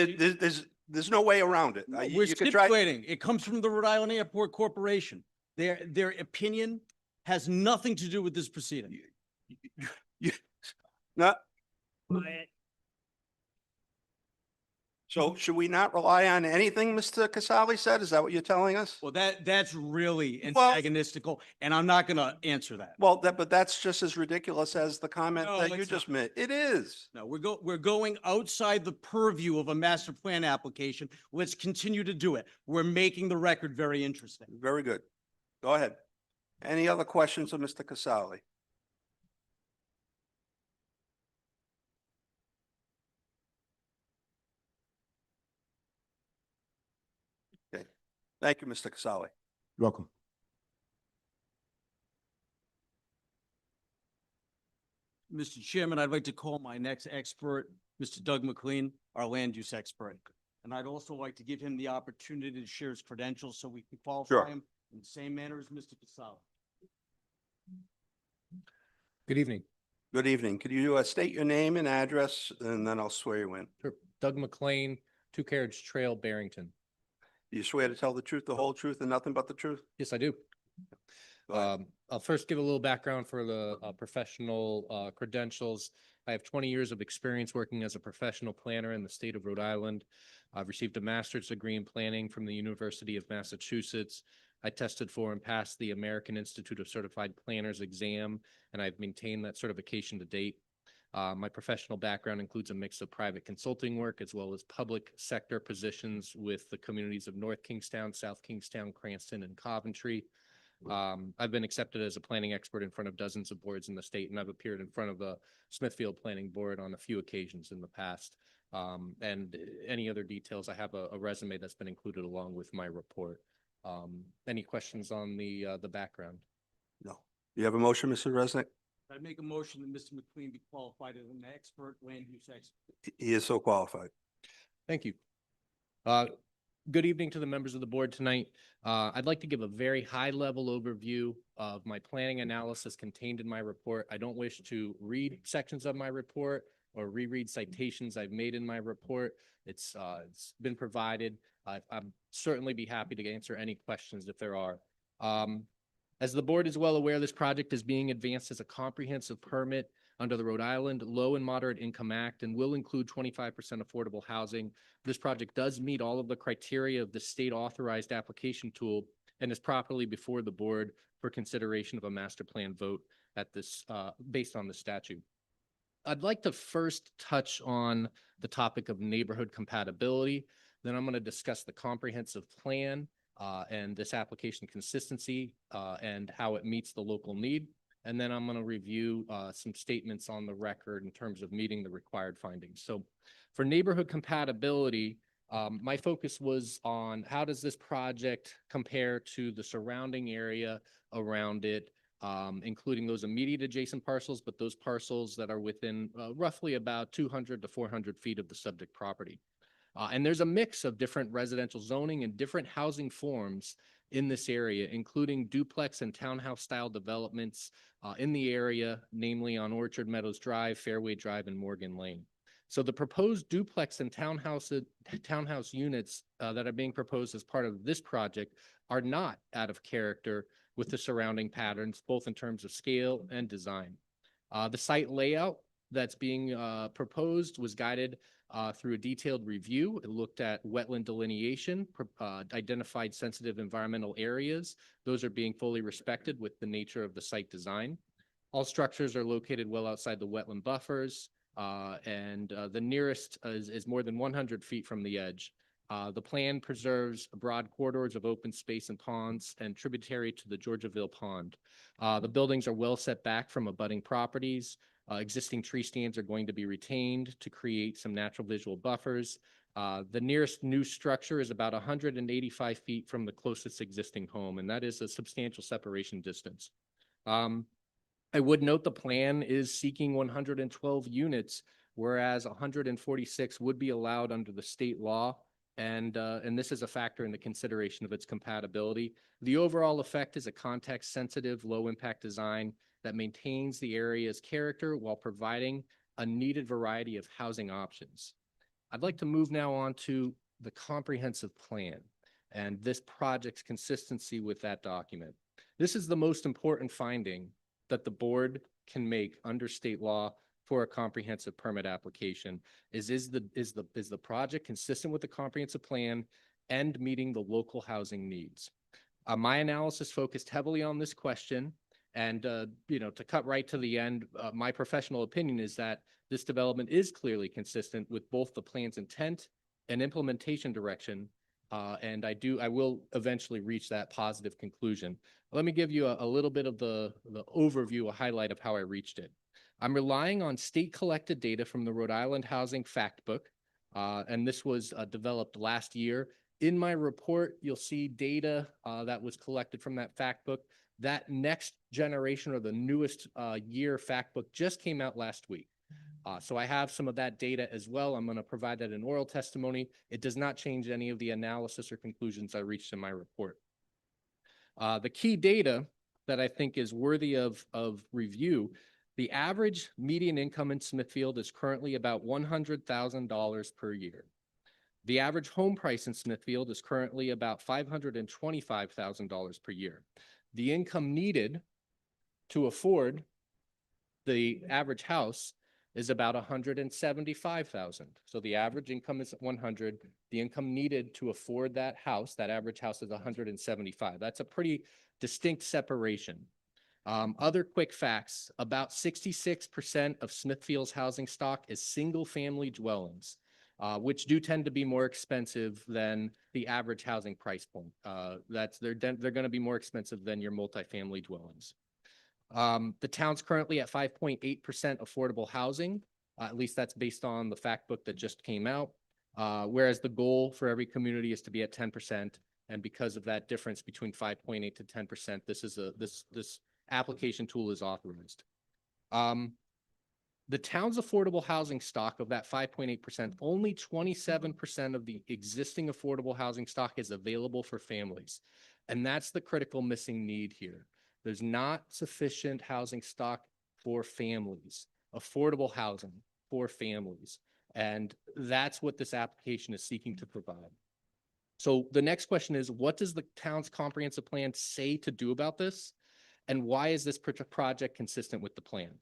There's no way around it. We're You could try. stipulating, it comes from the Rhode Island Airport Corporation. Their opinion has nothing to do with this proceeding. No. So should we not rely on anything Mr. Casali said? Is that what you're telling us? Well, that's really Well- antagonistical, and I'm not gonna answer that. Well, but that's just as ridiculous as the comment No, that you it's just not. made. It is. No, we're going outside the purview of a master plan application. Let's continue to do it. We're making the record very interesting. Very good. Go ahead. Any other questions of Mr. Casali? Okay. Thank you, Mr. Casali. You're welcome. Mr. Chairman, I'd like to call my next expert, Mr. Doug McLean, our land use expert. And I'd also like to give him the opportunity to share his credentials so we can Sure. qualify him in the same manner as Mr. Casali. Good evening. Good evening. Could you state your name and address, and then I'll swear you in? Sure. Doug McLean, Two Carriage Trail, Barrington. Do you swear to tell the truth, the whole truth, and nothing but the truth? Yes, I do. Go ahead. I'll first give a little background for the professional credentials. I have 20 years of experience working as a professional planner in the state of Rhode Island. I've received a master's degree in planning from the University of Massachusetts. I tested for and passed the American Institute of Certified Planners exam, and I've maintained that certification to date. My professional background includes a mix of private consulting work as well as public sector positions with the communities of North Kingstown, South Kingstown, Cranston, and Coventry. I've been accepted as a planning expert in front of dozens of boards in the state, and I've appeared in front of the Smithfield Planning Board on a few occasions in the past. And any other details, I have a resume that's been included along with my report. Any questions on the background? No. You have a motion, Mr. Resnick? I'd make a motion that Mr. McLean be qualified as an expert, land use expert. He is so qualified. Thank you. Good evening to the members of the board tonight. I'd like to give a very high-level overview of my planning analysis contained in my report. I don't wish to read sections of my report or reread citations I've made in my report. It's been provided. I'd certainly be happy to answer any questions if there are. As the board is well aware, this project is being advanced as a comprehensive permit under the Rhode Island Low and Moderate Income Act and will include 25% affordable housing. This project does meet all of the criteria of the state authorized application tool and is properly before the board for consideration of a master plan vote at this, based on the statute. I'd like to first touch on the topic of neighborhood compatibility. Then I'm going to discuss the comprehensive plan and this application consistency and how it meets the local need. And then I'm going to review some statements on the record in terms of meeting the required findings. So for neighborhood compatibility, my focus was on how does this project compare to the surrounding area around it, including those immediate adjacent parcels, but those parcels that are within roughly about 200 to 400 feet of the subject property. And there's a mix of different residential zoning and different housing forms in this area, including duplex and townhouse style developments in the area, namely on Orchard Meadows Drive, Fairway Drive, and Morgan Lane. So the proposed duplex and townhouse units that are being proposed as part of this project are not out of character with the surrounding patterns, both in terms of scale and design. The site layout that's being proposed was guided through a detailed review. It looked at wetland delineation, identified sensitive environmental areas. Those are being fully respected with the nature of the site design. All structures are located well outside the wetland buffers, and the nearest is more than 100 feet from the edge. The plan preserves broad corridors of open space and ponds and tributary to the Georgiaville Pond. The buildings are well set back from abutting properties. Existing tree stands are going to be retained to create some natural visual buffers. The nearest new structure is about 185 feet from the closest existing home, and that is a substantial separation distance. I would note the plan is seeking 112 units, whereas 146 would be allowed under the state law. And this is a factor in the consideration of its compatibility. The overall effect is a context-sensitive, low-impact design that maintains the area's character while providing a needed variety of housing options. I'd like to move now on to the comprehensive plan and this project's consistency with that document. This is the most important finding that the board can make under state law for a comprehensive permit application is the project consistent with the comprehensive plan and meeting the local housing needs? My analysis focused heavily on this question, and to cut right to the end, my professional opinion is that this development is clearly consistent with both the plan's intent and implementation direction, and I will eventually reach that positive conclusion. Let me give you a little bit of the overview, a highlight of how I reached it. I'm relying on state collected data from the Rhode Island Housing Fact Book, and this was developed last year. In my report, you'll see data that was collected from that fact book. That next generation or the newest year fact book just came out last week. So I have some of that data as well. I'm going to provide that in oral testimony. It does not change any of the analysis or conclusions I reached in my report. The key data that I think is worthy of review: the average median income in Smithfield is currently about $100,000 per year. The average home price in Smithfield is currently about $525,000 per year. The income needed to afford the average house is about $175,000. So the average income is 100. The income needed to afford that house, that average house, is 175. That's a pretty distinct separation. Other quick facts: about 66% of Smithfield's housing stock is single-family dwellings, which do tend to be more expensive than the average housing price point. They're going to be more expensive than your multifamily dwellings. The town's currently at 5.8% affordable housing. At least that's based on the fact book that just came out. Whereas the goal for every community is to be at 10%. And because of that difference between 5.8 to 10%, this application tool is authorized. The town's affordable housing stock of that 5.8%, only 27% of the existing affordable housing stock is available for families. And that's the critical missing need here. There's not sufficient housing stock for families, affordable housing for families. And that's what this application is seeking to provide. So the next question is, what does the town's comprehensive plan say to do about this? And why is this project consistent with the plan?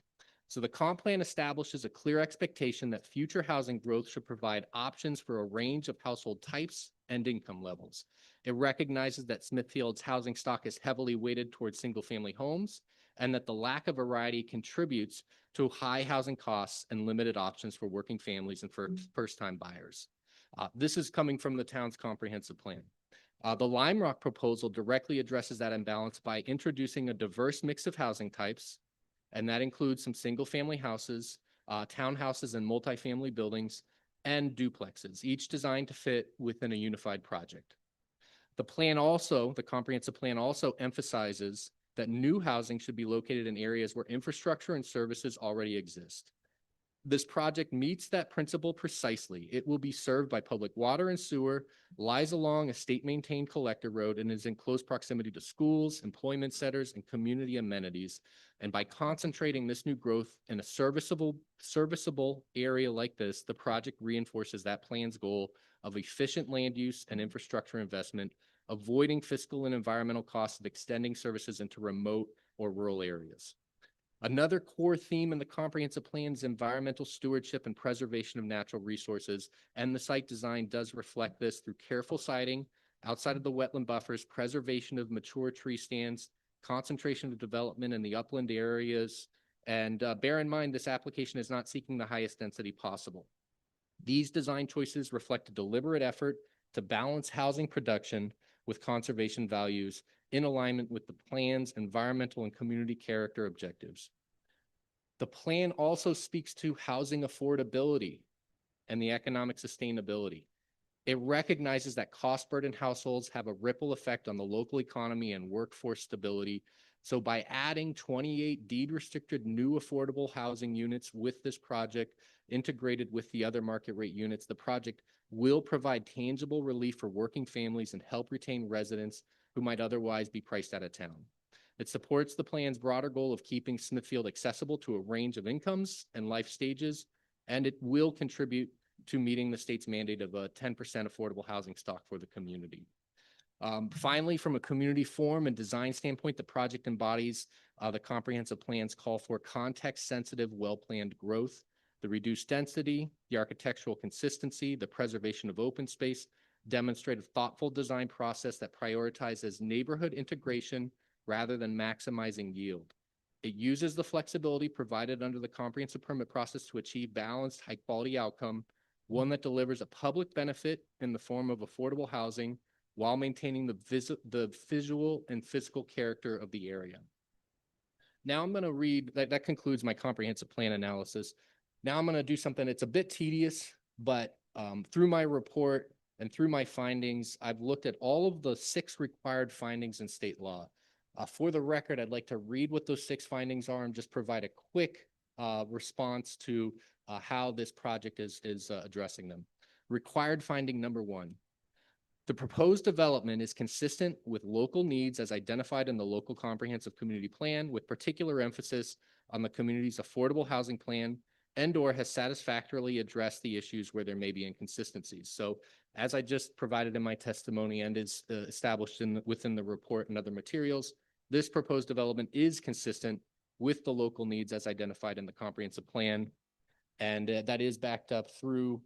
So the comp plan establishes a clear expectation that future housing growth should provide options for a range of household types and income levels. It recognizes that Smithfield's housing stock is heavily weighted towards single-family homes, and that the lack of variety contributes to high housing costs and limited options for working families and for first-time buyers. This is coming from the town's comprehensive plan. The Lime Rock proposal directly addresses that imbalance by introducing a diverse mix of housing types, and that includes some single-family houses, townhouses and multifamily buildings, and duplexes, each designed to fit within a unified project. The comprehensive plan also emphasizes that new housing should be located in areas where infrastructure and services already exist. This project meets that principle precisely. It will be served by public water and sewer, lies along a state-maintained collector road, and is in close proximity to schools, employment centers, and community amenities. And by concentrating this new growth in a serviceable area like this, the project reinforces that plan's goal of efficient land use and infrastructure investment, avoiding fiscal and environmental costs of extending services into remote or rural areas. Another core theme in the comprehensive plan is environmental stewardship and preservation of natural resources, and the site design does reflect this through careful siting outside of the wetland buffers, preservation of mature tree stands, concentration of development in the upland areas, and bear in mind this application is not seeking the highest density possible. These design choices reflect a deliberate effort to balance housing production with conservation values in alignment with the plan's environmental and community character objectives. The plan also speaks to housing affordability and the economic sustainability. It recognizes that cost-burdened households have a ripple effect on the local economy and workforce stability. So by adding 28 deed-restricted new affordable housing units with this project, integrated with the other market rate units, the project will provide tangible relief for working families and help retain residents who might otherwise be priced out of town. It supports the plan's broader goal of keeping Smithfield accessible to a range of incomes and life stages, and it will contribute to meeting the state's mandate of a 10% affordable housing stock for the community. Finally, from a community form and design standpoint, the project embodies the comprehensive plan's call for context-sensitive, well-planned growth, the reduced density, the architectural consistency, the preservation of open space, demonstrate a thoughtful design process that prioritizes neighborhood integration rather than maximizing yield. It uses the flexibility provided under the comprehensive permit process to achieve balanced, high-quality outcome, one that delivers a public benefit in the form of affordable housing while maintaining the visual and physical character of the area. Now I'm going to read, that concludes my comprehensive plan analysis. Now I'm going to do something that's a bit tedious, but through my report and through my findings, I've looked at all of the 6 required findings in state law. For the record, I'd like to read what those 6 findings are and just provide a quick response to how this project is addressing them. Required finding number 1. The proposed development is consistent with local needs as identified in the local comprehensive community plan, with particular emphasis on the community's affordable housing plan, and/or has satisfactorily addressed the issues where there may be inconsistencies. So as I just provided in my testimony and is established within the report and other materials, this proposed development is consistent with the local needs as identified in the comprehensive plan. And that is backed up through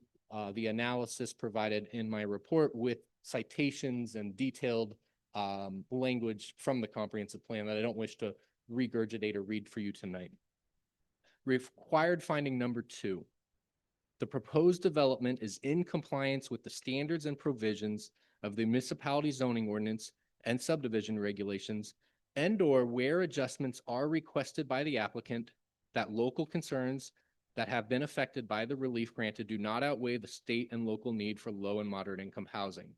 the analysis provided in my report with citations and detailed language from the comprehensive plan that I don't wish to regurgitate or read for you tonight. Required finding number 2. The proposed development is in compliance with the standards and provisions of the municipality zoning ordinance and subdivision regulations, and/or where adjustments are requested by the applicant, that local concerns that have been affected by the relief granted do not outweigh the state and local need for low and moderate income housing.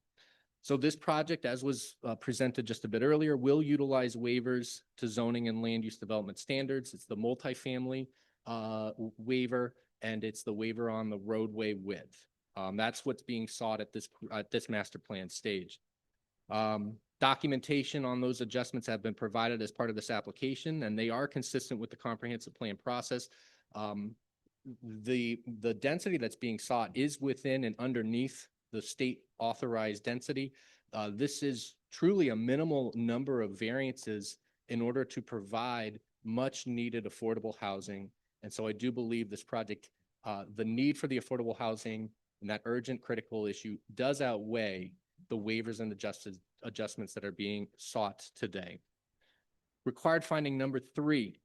So this project, as was presented just a bit earlier, will utilize waivers to zoning and land use development standards. It's the multifamily waiver, and it's the waiver on the roadway width. That's what's being sought at this master plan stage. Documentation on those adjustments have been provided as part of this application, and they are consistent with the comprehensive plan process. The density that's being sought is within and underneath the state authorized density. This is truly a minimal number of variances in order to provide much needed affordable housing. And so I do believe this project, the need for the affordable housing and that urgent critical issue does outweigh the waivers and adjustments that are being sought today. Required finding number 3,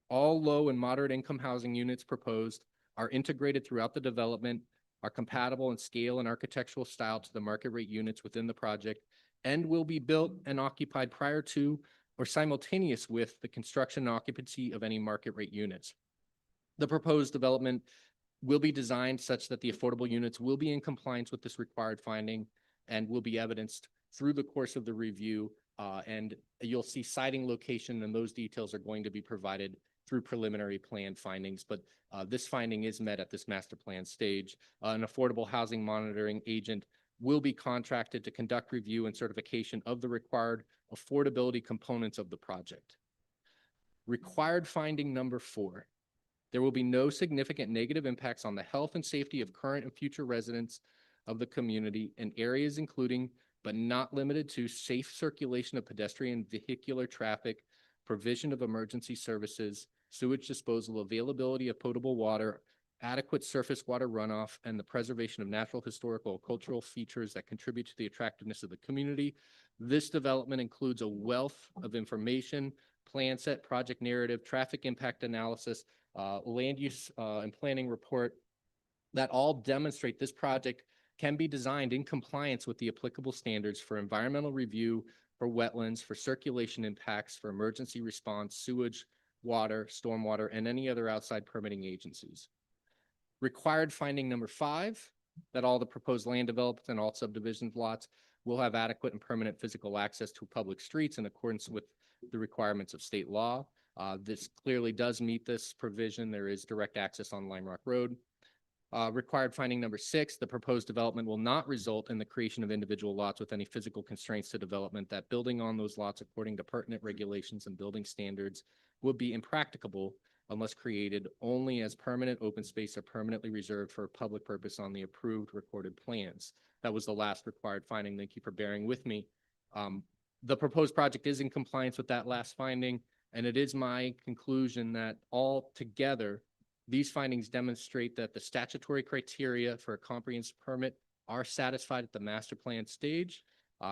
all low and moderate income housing units proposed are integrated throughout the development, are compatible in scale and architectural style to the market rate units within the project, and will be built and occupied prior to or simultaneous with the construction and occupancy of any market rate units. The proposed development will be designed such that the affordable units will be in compliance with this required finding and will be evidenced through the course of the review. And you'll see siting location, and those details are going to be provided through preliminary plan findings, but this finding is met at this master plan stage. An affordable housing monitoring agent will be contracted to conduct review and certification of the required affordability components of the project. Required finding number 4. There will be no significant negative impacts on the health and safety of current and future residents of the community in areas including, but not limited to, safe circulation of pedestrian and vehicular traffic, provision of emergency services, sewage disposal, availability of potable water, adequate surface water runoff, and the preservation of natural, historical, cultural features that contribute to the attractiveness of the community. This development includes a wealth of information, plan set, project narrative, traffic impact analysis, land use and planning report that all demonstrate this project can be designed in compliance with the applicable standards for environmental review, for wetlands, for circulation impacts, for emergency response, sewage, water, stormwater, and any other outside permitting agencies. Required finding number 5, that all the proposed land developments and all subdivision lots will have adequate and permanent physical access to public streets in accordance with the requirements of state law. This clearly does meet this provision. There is direct access on Lime Rock Road. Required finding number 6, the proposed development will not result in the creation of individual lots with any physical constraints to development. That building on those lots according to pertinent regulations and building standards would be impracticable unless created only as permanent open space or permanently reserved for a public purpose on the approved recorded plans. That was the last required finding. Thank you for bearing with me. The proposed project is in compliance with that last finding, and it is my conclusion that altogether, these findings demonstrate that the statutory criteria for a comprehensive permit are satisfied at the master plan stage.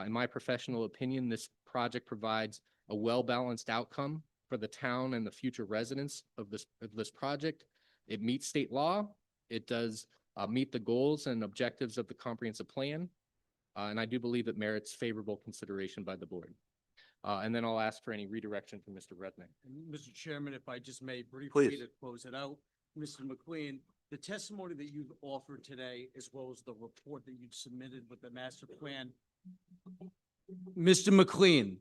In my professional opinion, this project provides a well-balanced outcome for the town and the future residents of this project. It meets state law. It does meet the goals and objectives of the comprehensive plan. And I do believe it merits favorable consideration by the board. And then I'll ask for any redirection from Mr. Rednick. And Mr. Chairman, if I just may briefly Please. to close it out, Mr. McLean, the testimony that you've offered today, as well as the report that you've submitted with the master plan. Mr. McLean,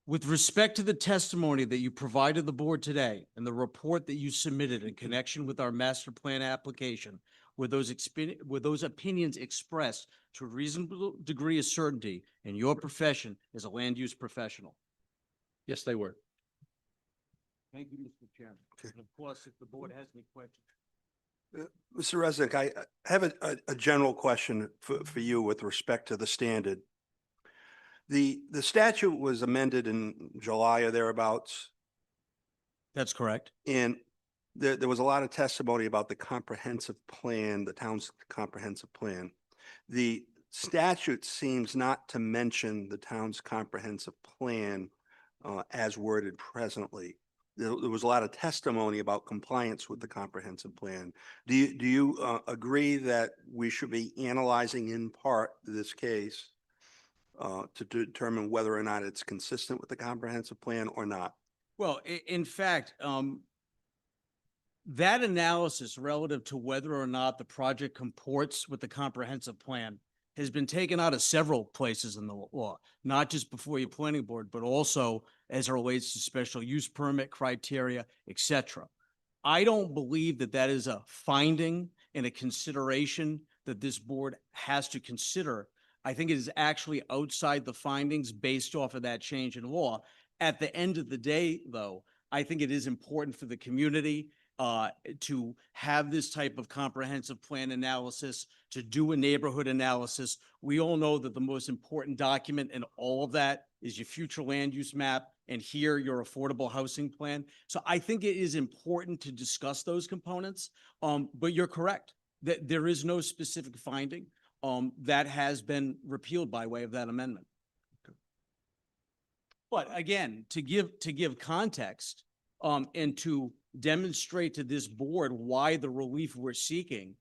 with respect to the testimony that you provided the board today and the report that you submitted in connection with our master plan application, were those opinions expressed to a reasonable degree of certainty in your profession as a land use professional? Yes, they were. Thank you, Mr. Chairman. Okay. And of course, if the board has any questions. Mr. Resnick, I have a general question for you with respect to the standard. The statute was amended in July or thereabouts, That's correct. and there was a lot of testimony about the comprehensive plan, the town's comprehensive plan. The statute seems not to mention the town's comprehensive plan as worded presently. There was a lot of testimony about compliance with the comprehensive plan. Do you agree that we should be analyzing in part this case to determine whether or not it's consistent with the comprehensive plan or not? Well, in fact, that analysis relative to whether or not the project comports with the comprehensive plan has been taken out of several places in the law, not just before your planning board, but also as it relates to special use permit criteria, et cetera. I don't believe that that is a finding and a consideration that this board has to consider. I think it is actually outside the findings based off of that change in law. At the end of the day, though, I think it is important for the community to have this type of comprehensive plan analysis, to do a neighborhood analysis. We all know that the most important document in all of that is your future land use map and here your affordable housing plan. So I think it is important to discuss those components. But you're correct that there is no specific finding that has been repealed by way of that amendment. But again, to give context and to demonstrate to this board why the relief we're seeking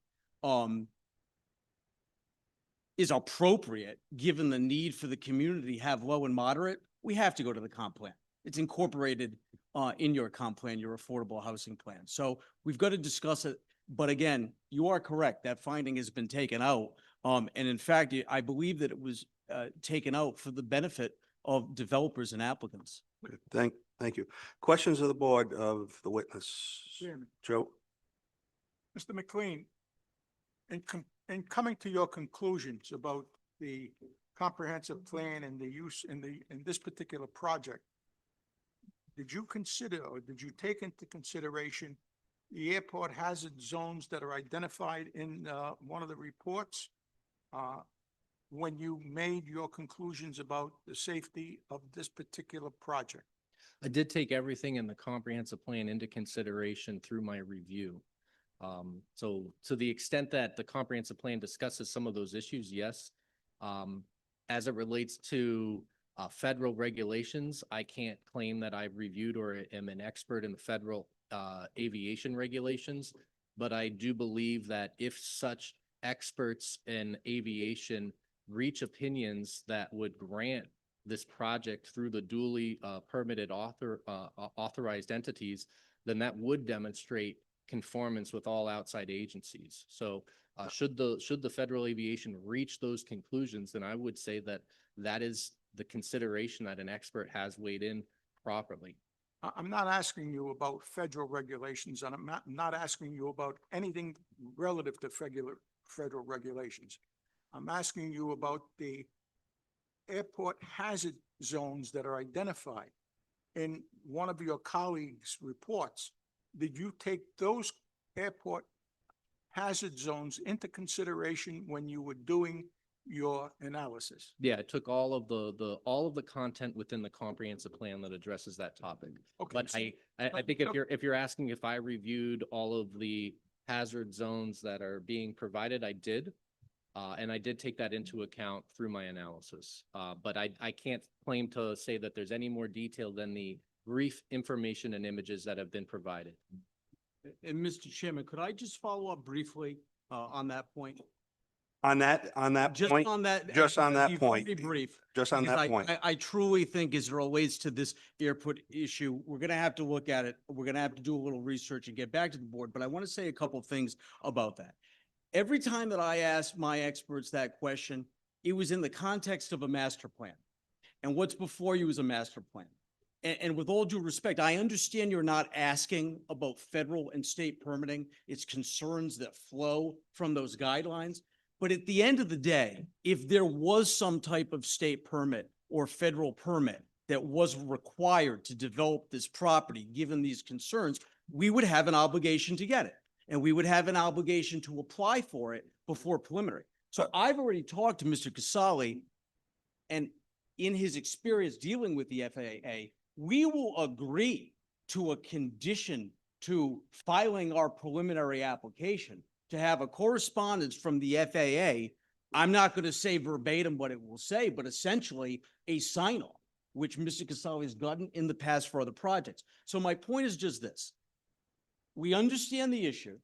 is appropriate, given the need for the community to have low and moderate, we have to go to the comp plan. It's incorporated in your comp plan, your affordable housing plan. So we've got to discuss it. But again, you are correct. That finding has been taken out. And in fact, I believe that it was taken out for the benefit of developers and applicants. Good. Thank you. Questions of the board of the witness? Chairman. Joe? Mr. McLean, in coming to your conclusions about the comprehensive plan and the use in this particular project, did you consider or did you take into consideration the airport hazard zones that are identified in one of the reports when you made your conclusions about the safety of this particular project? I did take everything in the comprehensive plan into consideration through my review. So to the extent that the comprehensive plan discusses some of those issues, yes. As it relates to federal regulations, I can't claim that I've reviewed or am an expert in the federal aviation regulations, but I do believe that if such experts in aviation reach opinions that would grant this project through the duly permitted authorized entities, then that would demonstrate conformance with all outside agencies. So should the Federal Aviation reach those conclusions, then I would say that that is the consideration that an expert has weighed in properly. I'm not asking you about federal regulations, and I'm not asking you about anything relative to federal regulations. I'm asking you about the airport hazard zones that are identified in one of your colleagues' reports. Did you take those airport hazard zones into consideration when you were doing your analysis? Yeah, it took all of the content within the comprehensive plan that addresses that topic. Okay, But so- I think if you're asking if I reviewed all of the hazard zones that are being provided, I did. And I did take that into account through my analysis. But I can't claim to say that there's any more detail than the brief information and images that have been provided. And Mr. Chairman, could I just follow up briefly on that point? On that Just point, on that. just on that be point, very brief. just on because that point. I truly think as it relates to this airport issue, we're gonna have to look at it. We're gonna have to do a little research and get back to the board, but I want to say a couple of things about that. Every time that I asked my experts that question, it was in the context of a master plan. And what's before you is a master plan. And with all due respect, I understand you're not asking about federal and state permitting. It's concerns that flow from those guidelines. But at the end of the day, if there was some type of state permit or federal permit that was required to develop this property, given these concerns, we would have an obligation to get it. And we would have an obligation to apply for it before preliminary. So I've already talked to Mr. Casali, and in his experience dealing with the FAA, we will agree to a condition to filing our preliminary application to have a correspondence from the FAA. I'm not going to say verbatim what it will say, but essentially a sign-off, which Mr. Casali has gotten in the past for other projects. So my point is just this. We understand the issue.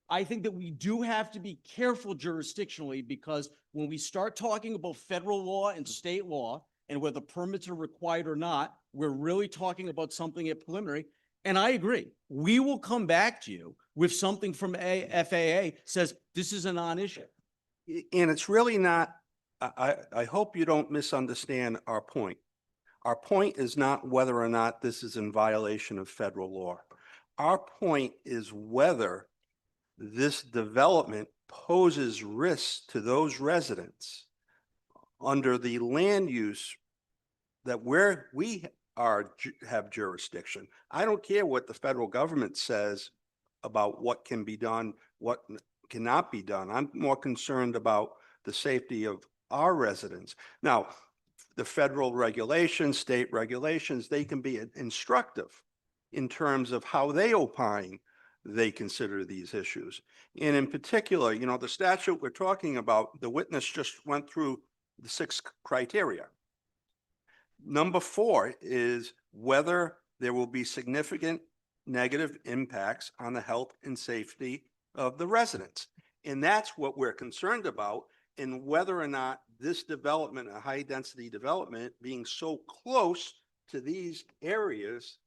I think that we do have to be careful jurisdictionally, because when we start talking about federal law and state law and whether permits are required or not, we're really talking about something at preliminary. And I agree, we will come back to you with something from FAA says this is a non-issue. And it's really not, I hope you don't misunderstand our point. Our point is not whether or not this is in violation of federal law. Our point is whether this development poses risks to those residents under the land use that we have jurisdiction. I don't care what the federal government says about what can be done, what cannot be done. I'm more concerned about the safety of our residents. Now, the federal regulations, state regulations, they can be instructive in terms of how they opine they consider these issues. And in particular, you know, the statute we're talking about, the witness just went through the 6 criteria. Number 4 is whether there will be significant negative impacts on the health and safety of the residents. And that's what we're concerned about, and whether or not this development, a high density development, being so close to these areas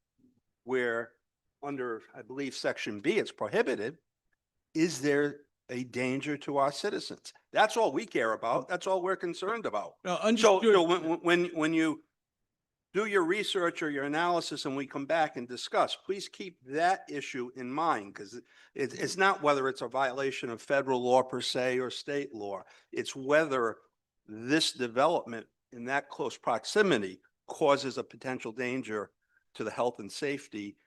where under, I believe, Section B, it's prohibited, is there a danger to our citizens? That's all we care about. That's all we're concerned about. So Understood. when you do your research or your analysis and we come back and discuss, please keep that issue in mind, because it's not whether it's a violation of federal law per se or state law. It's whether this development in that close proximity causes a potential danger to the health and safety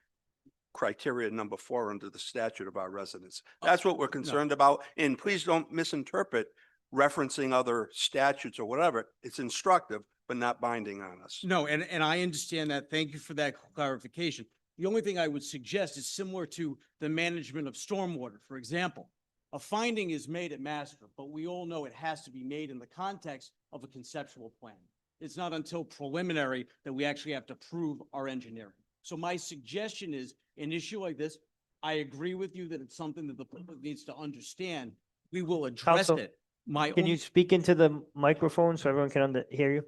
criteria number 4 under the statute of our residents. That's what we're concerned about. And please don't misinterpret referencing other statutes or whatever. It's instructive, but not binding on us. No, and I understand that. Thank you for that clarification. The only thing I would suggest is similar to the management of stormwater. For example, a finding is made at master, but we all know it has to be made in the context of a conceptual plan. It's not until preliminary that we actually have to prove our engineering. So my suggestion is, an issue like this, I agree with you that it's something that the public needs to understand. We will address Counsel, it. My Can you speak into the microphone so everyone can hear you?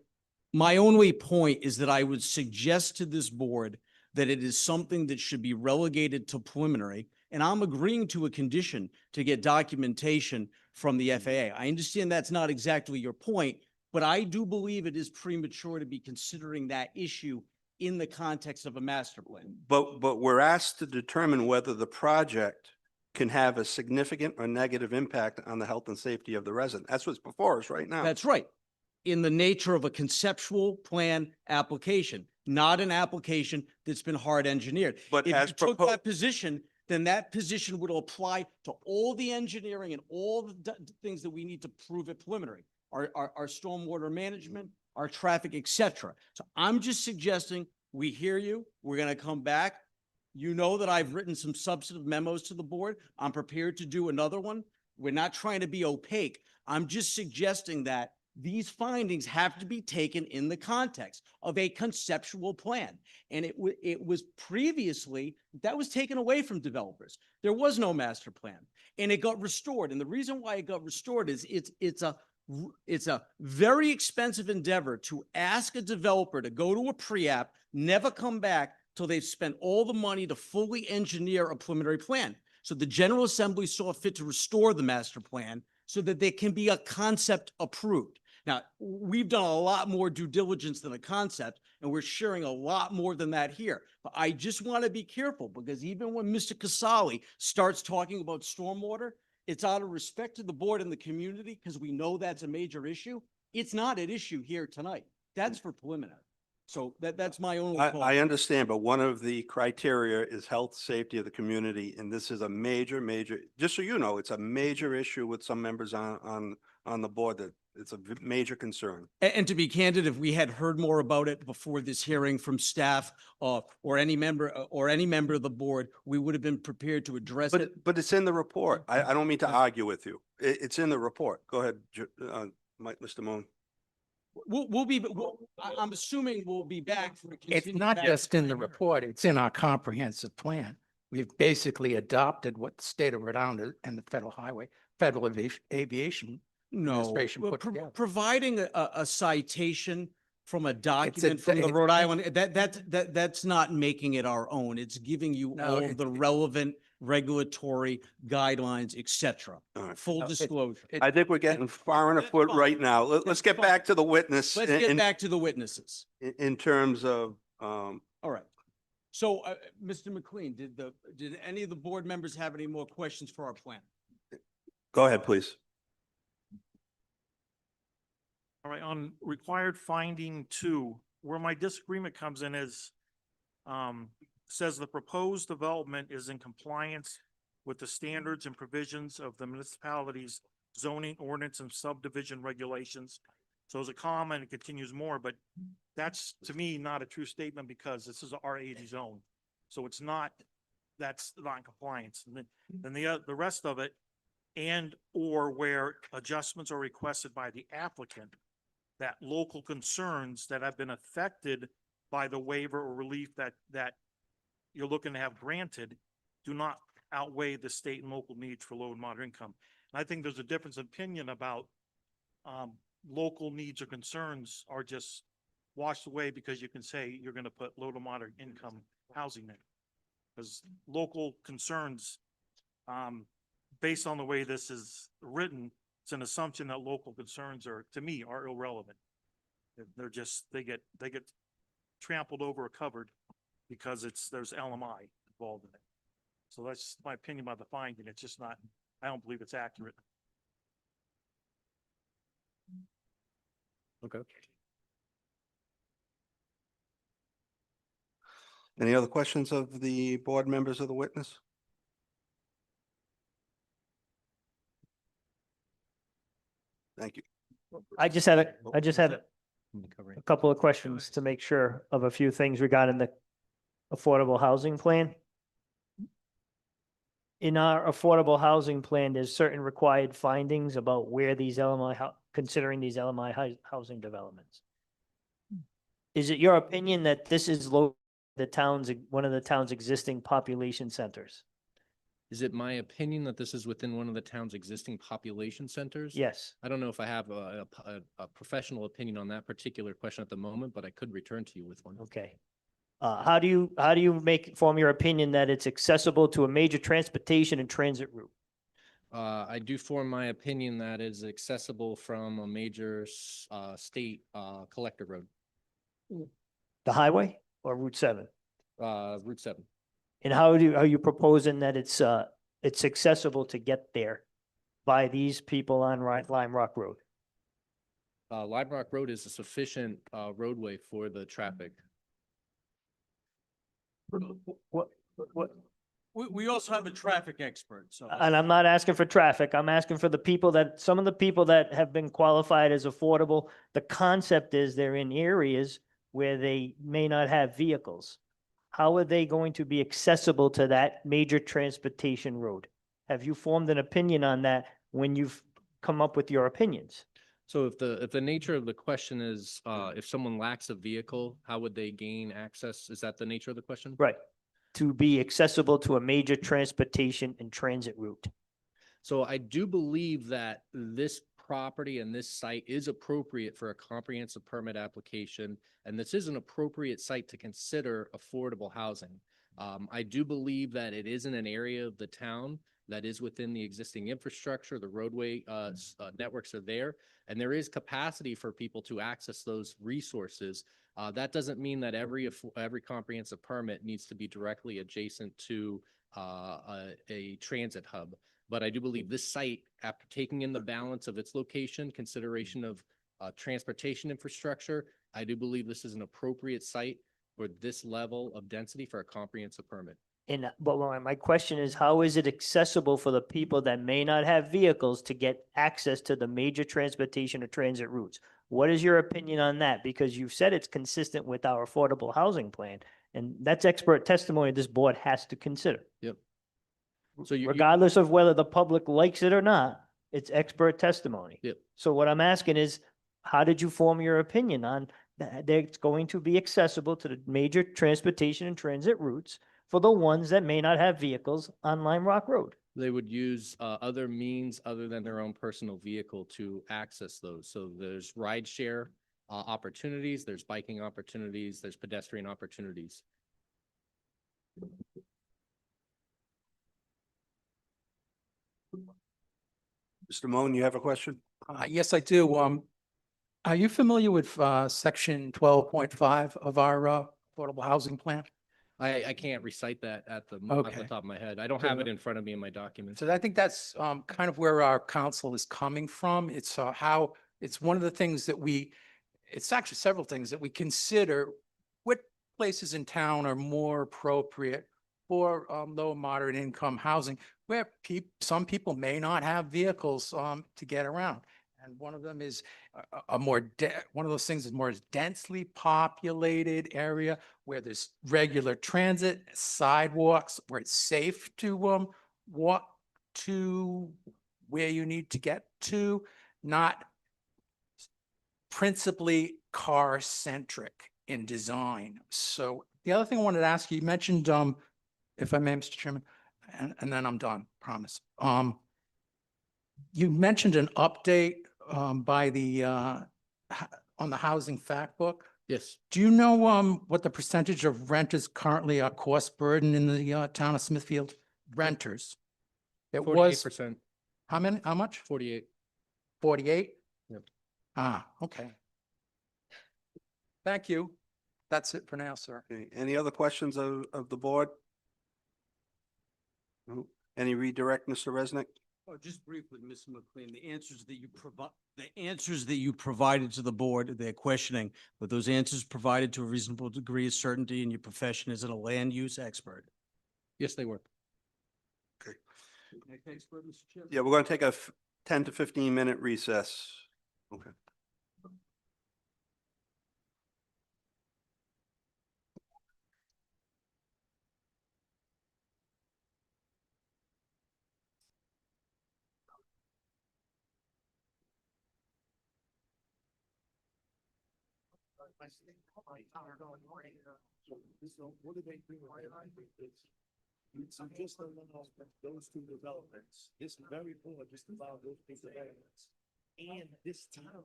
My only point is that I would suggest to this board that it is something that should be relegated to preliminary. And I'm agreeing to a condition to get documentation from the FAA. I understand that's not exactly your point, but I do believe it is premature to be considering that issue in the context of a master plan. But we're asked to determine whether the project can have a significant or negative impact on the health and safety of the resident. That's what's before us right now. That's right. In the nature of a conceptual plan application, not an application that's been hard engineered. But If as you took propo- that position, then that position would apply to all the engineering and all the things that we need to prove at preliminary, our stormwater management, our traffic, et cetera. So I'm just suggesting, we hear you, we're gonna come back. You know that I've written some substantive memos to the board. I'm prepared to do another one. We're not trying to be opaque. I'm just suggesting that these findings have to be taken in the context of a conceptual plan. And it was previously, that was taken away from developers. There was no master plan and it got restored. And the reason why it got restored is it's a very expensive endeavor to ask a developer to go to a pre-app, never come back till they've spent all the money to fully engineer a preliminary plan. So the General Assembly saw fit to restore the master plan so that there can be a concept approved. Now, we've done a lot more due diligence than a concept, and we're sharing a lot more than that here. But I just want to be careful, because even when Mr. Casali starts talking about stormwater, it's out of respect to the board and the community, because we know that's a major issue. It's not at issue here tonight. That's for preliminary. So that's my only call. I understand, but one of the criteria is health, safety of the community, and this is a major, just so you know, it's a major issue with some members on the board, that it's a major concern. And to be candid, if we had heard more about it before this hearing from staff or any member of the board, we would have been prepared to address it. But it's in the report. I don't mean to argue with you. It's in the report. Go ahead, Mr. Moon. I'm assuming we'll be back for a It's continued not master just in the plan. report, it's in our comprehensive plan. We've basically adopted what the state of Rhode Island and the Federal Aviation No, administration well, put together. providing a citation from a document a- from the it- Rhode Island, that's not making it our own. It's giving you No, all of the relevant regulatory guidelines, et cetera. All right. Full No, disclosure. I think we're getting far on a That's foot fine. right now. Let's That's get fine. back to the witness Let's get back to the witnesses. in terms of, All right. So, Mr. McLean, did any of the board members have any more questions for our plan? go ahead, please. All right, on required finding 2, where my disagreement comes in is, says the proposed development is in compliance with the standards and provisions of the municipality's zoning ordinance and subdivision regulations. So as a comma, and it continues more, but that's to me not a true statement, because this is a R80 zone. So it's not, that's non-compliance. And then the rest of it, and or where adjustments are requested by the applicant, that local concerns that have been affected by the waiver or relief that you're looking to have granted do not outweigh the state and local needs for low and moderate income. And I think there's a difference of opinion about local needs or concerns are just washed away because you can say you're going to put low to moderate income housing in. Because local concerns, based on the way this is written, it's an assumption that local concerns are, to me, are irrelevant. They're just, they get trampled over or covered because there's LMI involved in it. So that's my opinion about the finding. It's just not, I don't believe it's accurate. Okay. Any other questions of the board members of the witness? Thank you. I just had a couple of questions to make sure of a few things regarding the affordable housing plan. In our affordable housing plan, there's certain required findings about where these considering these LMI housing developments. Is it your opinion that this is one of the town's existing population centers? Is it my opinion that this is within one of the town's existing population centers? Yes. I don't know if I have a professional opinion on that particular question at the moment, but I could return to you with one. Okay. How do you form your opinion that it's accessible to a major transportation and transit route? I do form my opinion that is accessible from a major, state, collector road, The highway or Route 7? Route 7. And are you proposing that it's accessible to get there by these people on Lime Rock Road? Lime Rock Road is a sufficient, roadway for the traffic. What, We also have a traffic expert, so. and I'm not asking for traffic, I'm asking for the people some of the people that have been qualified as affordable. The concept is they're in areas where they may not have vehicles. How are they going to be accessible to that major transportation road? Have you formed an opinion on that when you've come up with your opinions? So if the nature of the question is, if someone lacks a vehicle, how would they gain access? Is that the nature of the question? Right. To be accessible to a major transportation and transit route. So I do believe that this property and this site is appropriate for a comprehensive permit application, and this is an appropriate site to consider affordable housing. I do believe that it is in an area of the town that is within the existing infrastructure. The roadway networks are there, and there is capacity for people to access those resources. That doesn't mean that every comprehensive permit needs to be directly adjacent to a transit hub. But I do believe this site, after taking in the balance of its location, consideration of transportation infrastructure, I do believe this is an appropriate site for this level of density for a comprehensive permit. But my question is, how is it accessible for the people that may not have vehicles to get access to the major transportation or transit routes? What is your opinion on that? Because you've said it's consistent with our affordable housing plan, and that's expert testimony this board has to consider. Yep. So Regardless of whether the public likes it or not, it's expert testimony. Yep. So what I'm asking is, how did you form your opinion on that it's going to be accessible to the major transportation and transit routes for the ones that may not have vehicles on Lime Rock Road? They would use other means other than their own personal vehicle to access those. So there's rideshare opportunities, there's biking opportunities, there's pedestrian opportunities. Mr. Moan, you have a question? Yes, I do. Are you familiar with section 12.5 of our affordable housing plan? I can't recite that off the Okay. top of my head. I don't have it in front of me in my documents. So I think that's kind of where our council is coming from. It's it's one of the things that it's actually several things that we consider what places in town are more appropriate for low and moderate income housing, where some people may not have vehicles to get around. And one of them is one of those things is more densely populated area where there's regular transit, sidewalks, where it's safe to walk to where you need to get to, not principally car centric in design. So the other thing I wanted to ask you mentioned, if I may, Mr. Chairman, and then I'm done, promise. You mentioned an update by the on the housing fact book. Yes, Do you know what the percentage of renters currently are cost burden in the town of Smithfield? Renters. It was 48%, how many? How much? 48. 48? Yep. Ah, okay. Thank you. That's it for now, sir. Okay, any other questions of the board? No? Any redirect, Mr. Resnick? Oh, just briefly, Mr. McLean, the answers that you provided to the board, they're questioning, but those answers provided to a reasonable degree of certainty in your profession as a land use expert. Yes, they were. Next expert, Mr. Chairman? Yeah, we're going to take a 10 to 15-minute recess. Okay. So just allow those two developments, this very board just allow those two developments. And this town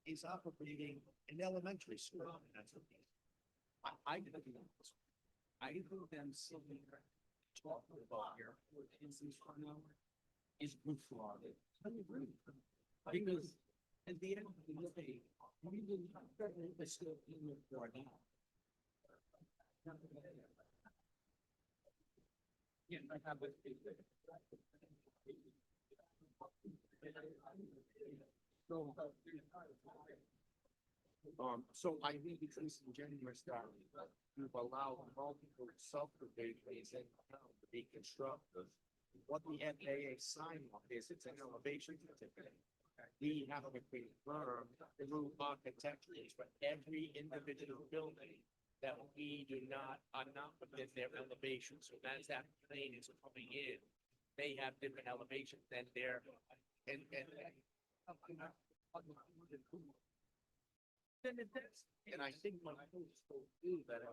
is operating an elementary school. I think them sitting there talking about here, what is this for now, is good for all this. Because at the end of the day, we didn't, they're still in the for now. Yeah, I have it. So I think it's disingenuous that you've allowed multiple subdivisions in town to be constructed. What the FAA sign off is, it's an elevation certificate. We have to confirm through architecturally for every individual building that we do not, are not within their elevation. So as that plane is coming in, they have different elevations than their, and. And I think my folks will do that.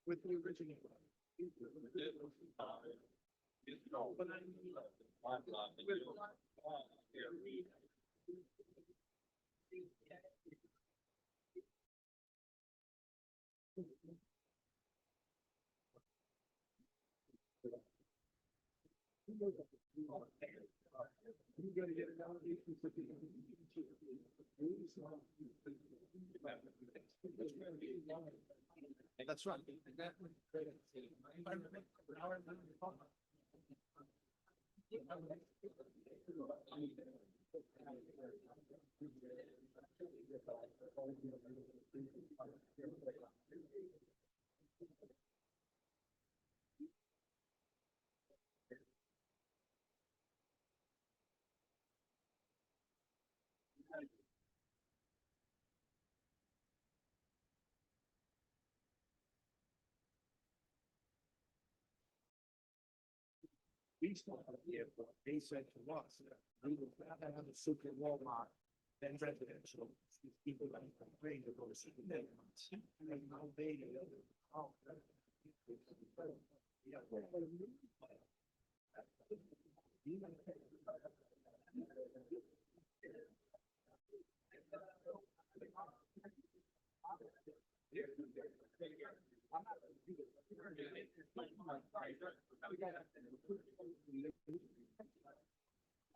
With the original. That's right. We started here, but they said to us, we would rather have a super Walmart than residential. People like complain to go to super Walmarts. And now they. Oh.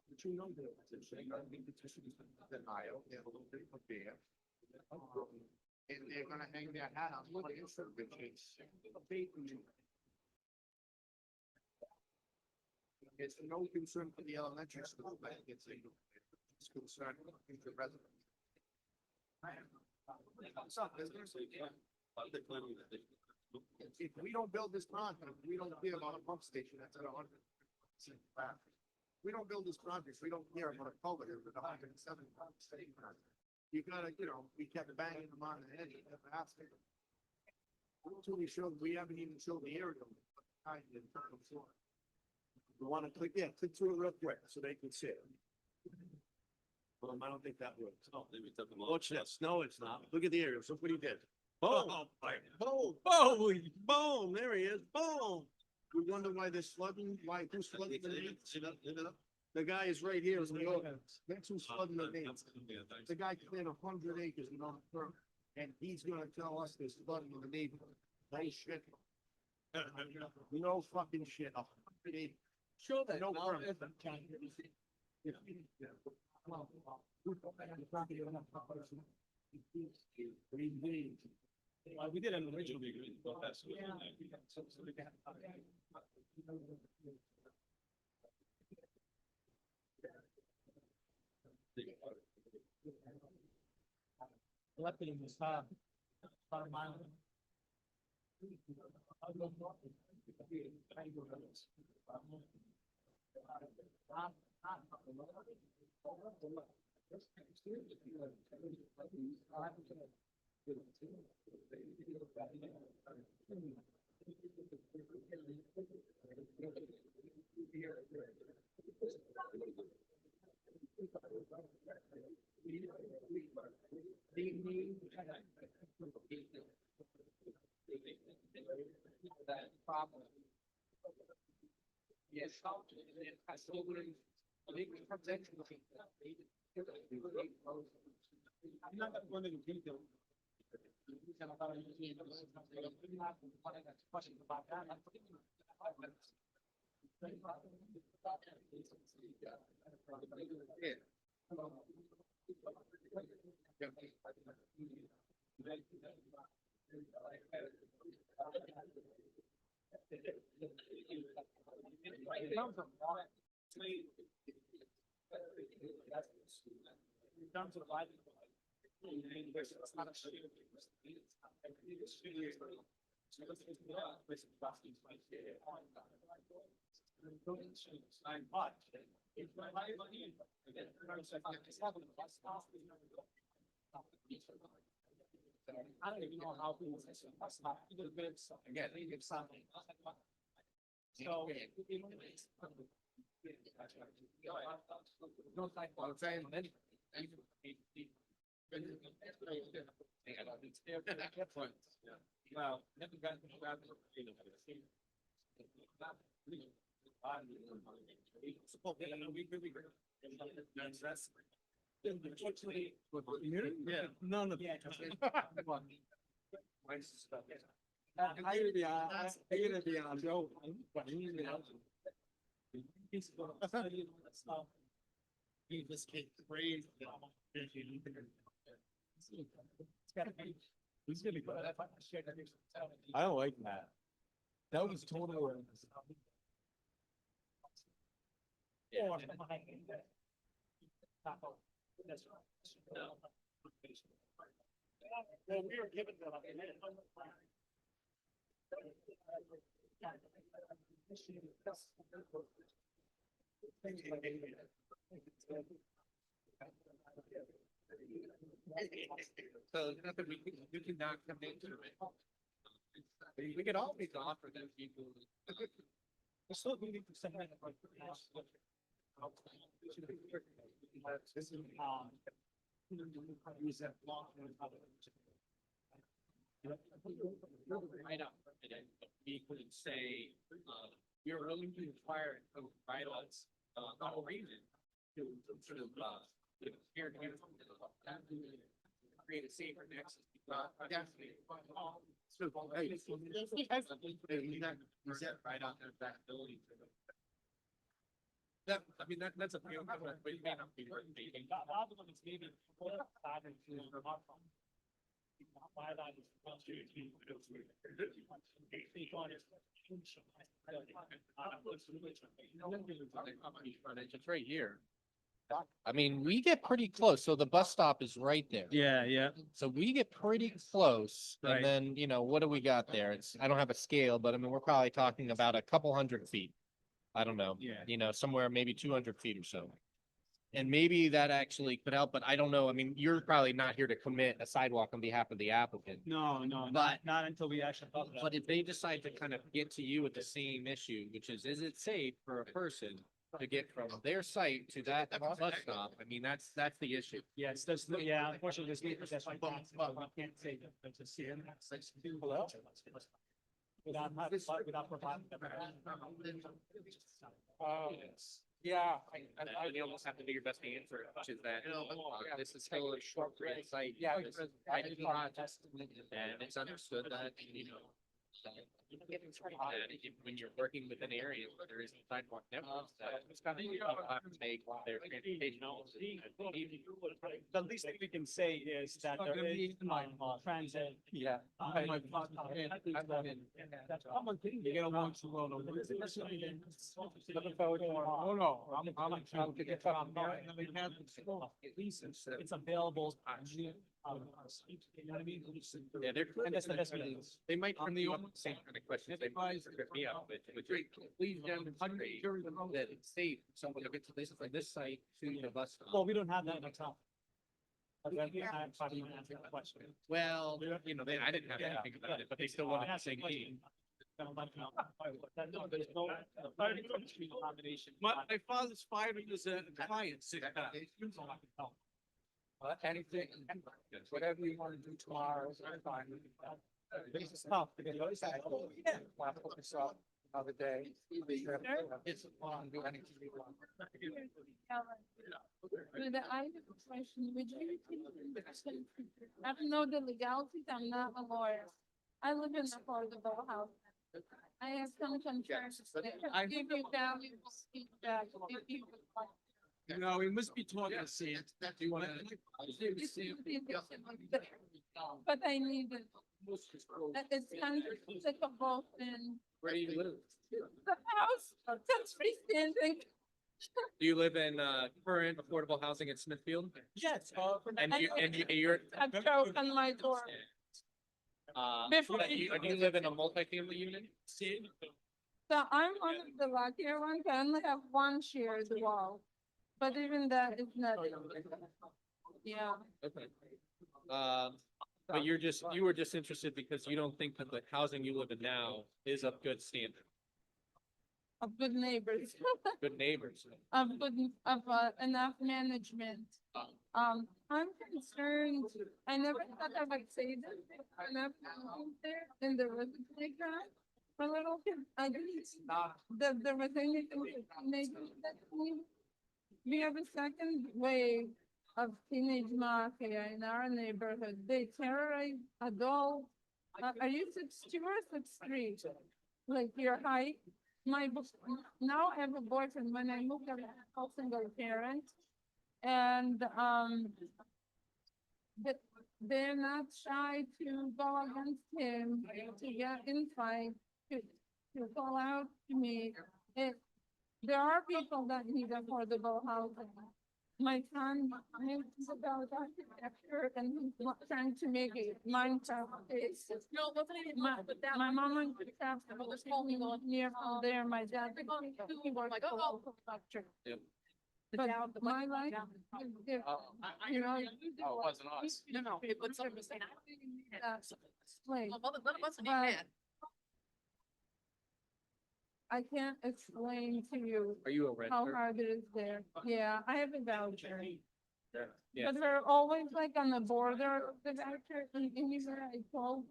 But you know the petition, I think petition is denial, they have a little bit of a bear. And they're gonna hang their hat on what is the case. It's no concern for the elementary school, but it's concern for the residents. If we don't build this project, we don't care about a pump station that's at 100. We don't build this project, we don't care about a culvert at 107. You gotta, we kept banging them on the head, you never asked it. Until we showed, we haven't even showed the aerial. You wanna click through it real quick so they can see it. I don't think that works. Watch this. No, it's not. Look at the aerials. Look what he did. Boom, boom, boom, there he is, boom. We wonder why they're flooding, who's flooding the main? The guy is right here, that's who's flooding the main. The guy cleared 100 acres in on the And he's gonna tell us there's flooding in the neighborhood. Bullshit. No fucking shit. Sure that. No now- permit. We did an original agreement, but that's. Left it in this about a mile. Yes. I'm not gonna go into detail. Questions about that. I don't even know how people. Again, it's something. So. No, I'm saying. Well, never got to grab it. That's. Unfortunately. Yeah. None of. Yeah. I gotta be on, Joe. He just can't raise. He's gonna go. I don't like that. That was total. Yeah. Well, we were given that. So nothing we cannot come into it. We could always offer them people. We're still needing to send that. This is, use that block. Right up, and then we could say, you're willing to require write-offs, no reason to sort of, create a safer nexus. Definitely. So, hey, is that right on that ability to. That, I mean, that's a. But it may not be worth making. It's right here. I mean, we get pretty close. So the bus stop is right there. Yeah, yeah. So we get pretty close. Right. And then, you know, what do we got there? It's, I don't have a scale, but I mean, we're probably talking about a couple hundred feet. I don't know. Yeah. You know, somewhere maybe 200 feet or so. And maybe that actually could help, but I don't know. I mean, you're probably not here to commit a sidewalk on behalf of the applicant. No, not until we actually. talk about it. But if they decide to kind of get to you with the same issue, which is it safe for a person to get from their site to that bus stop? I mean, that's the issue. Yes, that's, yeah, unfortunately, that's like, we can't say that, but to see it. Hello? Without providing. Yeah. You almost have to do your best to answer it, which is that, this is still a short grid site. Yeah. There's private projects, and it's understood that, you know, that when you're working within areas where there isn't sidewalk networks, that it's kind of, have to make their transportation. The least thing we can say is that there is transit. Yeah. That's common thing. You get along too well. Looking forward to tomorrow. Oh, no, it's available. You know what I mean? Yeah, they're. And that's the best way. They might turn the same kind of questions. They might trip me up, but please demonstrate that it's safe. for Someone to get to places like this site to the bus stop. Well, we don't have that in our town. Question. Well, you know, I didn't have anything about it, but they still wanted to say key. My father's fired as a client. Anything, whatever you want to do tomorrow, is fine. This is tough because you always have, want to focus on another day. It's fun, do anything you want. But I have a question, would you, I don't know the legalities, I'm not a lawyer. I live in affordable house. I have some concerns, I give you valuable feedback if you would like. No, we must be talking to Sam. Do you want But I need it. It's kind of applicable in Where do you live? the house, that's freestanding. Do you live in, current affordable housing in Smithfield? Yes. And you're, I've chosen my door. Before- do you live in a multi-family unit? So I'm one of the luckier ones, I only have one shared wall. But even that is not. Yeah, Okay. But you were just interested because you don't think that the housing you live in now is of good standard, of good neighbors, good neighbors. of good, of enough management. I'm concerned, I never thought I would say this, when I moved there and there was a playground. For little kids, I didn't, that there was anything that made that me. We have a second wave of teenage mafia in our neighborhood. They terrorize adults. Are you 6'2" or 6'3"? Like your height? Now I have a boyfriend. When I moved, I was a single parent. And, but they're not shy to go against him, to get in fight, to call out to me. There are people that need affordable housing. My son is about architecture and he's trying to make it Minecraft. No, my mom went to craft near from there, my dad. He worked for local structure. Yep. But my life, is different, you know. Oh, it wasn't us. No, it was something. Wait, None of us are but I can't explain to you Are you a how renter? hard it is there. Yeah, I have a voucher. Yeah. But we're always like on the border of the voucher and anywhere I told,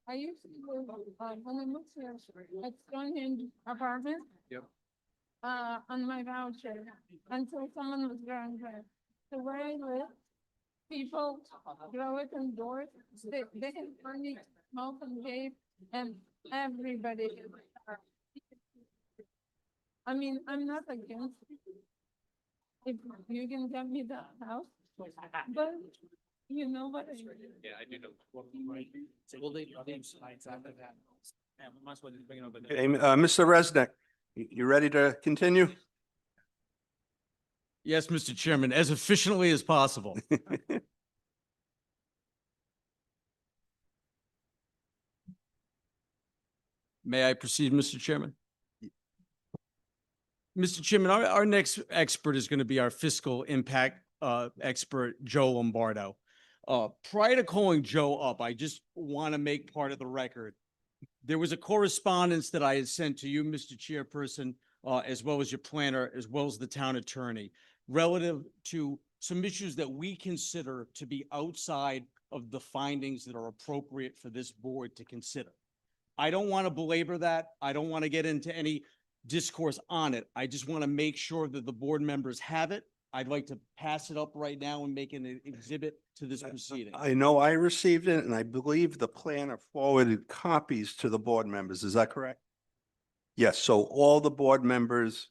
I used to live, when I moved here, at Stonehenge apartment. Yep. On my voucher, until someone was wearing that. So where I live, people throw it indoors, they can only smoke and vape, and everybody. I mean, I'm not against it. If you can get me that house, but you know what I mean. Yeah, I do know. Well, they slides after that. And we might as well just bring it over. Okay, Mr. Resnick, you ready to continue? Yes, Mr. Chairman, as efficiently as possible. May I proceed, Mr. Chairman? Mr. Chairman, our next expert is going to be our fiscal impact expert, Joe Lombardo. Prior to calling Joe up, I just want to make part of the record. There was a correspondence that I had sent to you, Mr. Chairperson, as well as your planner, as well as the town attorney, relative to some issues that we consider to be outside of the findings that are appropriate for this board to consider. I don't want to belabor that. I don't want to get into any discourse on it. I just want to make sure that the board members have it. I'd like to pass it up right now and make an exhibit to this proceeding. I know I received it, and I believe the planner forwarded copies to the board members. Is that correct? Yes, so all the board members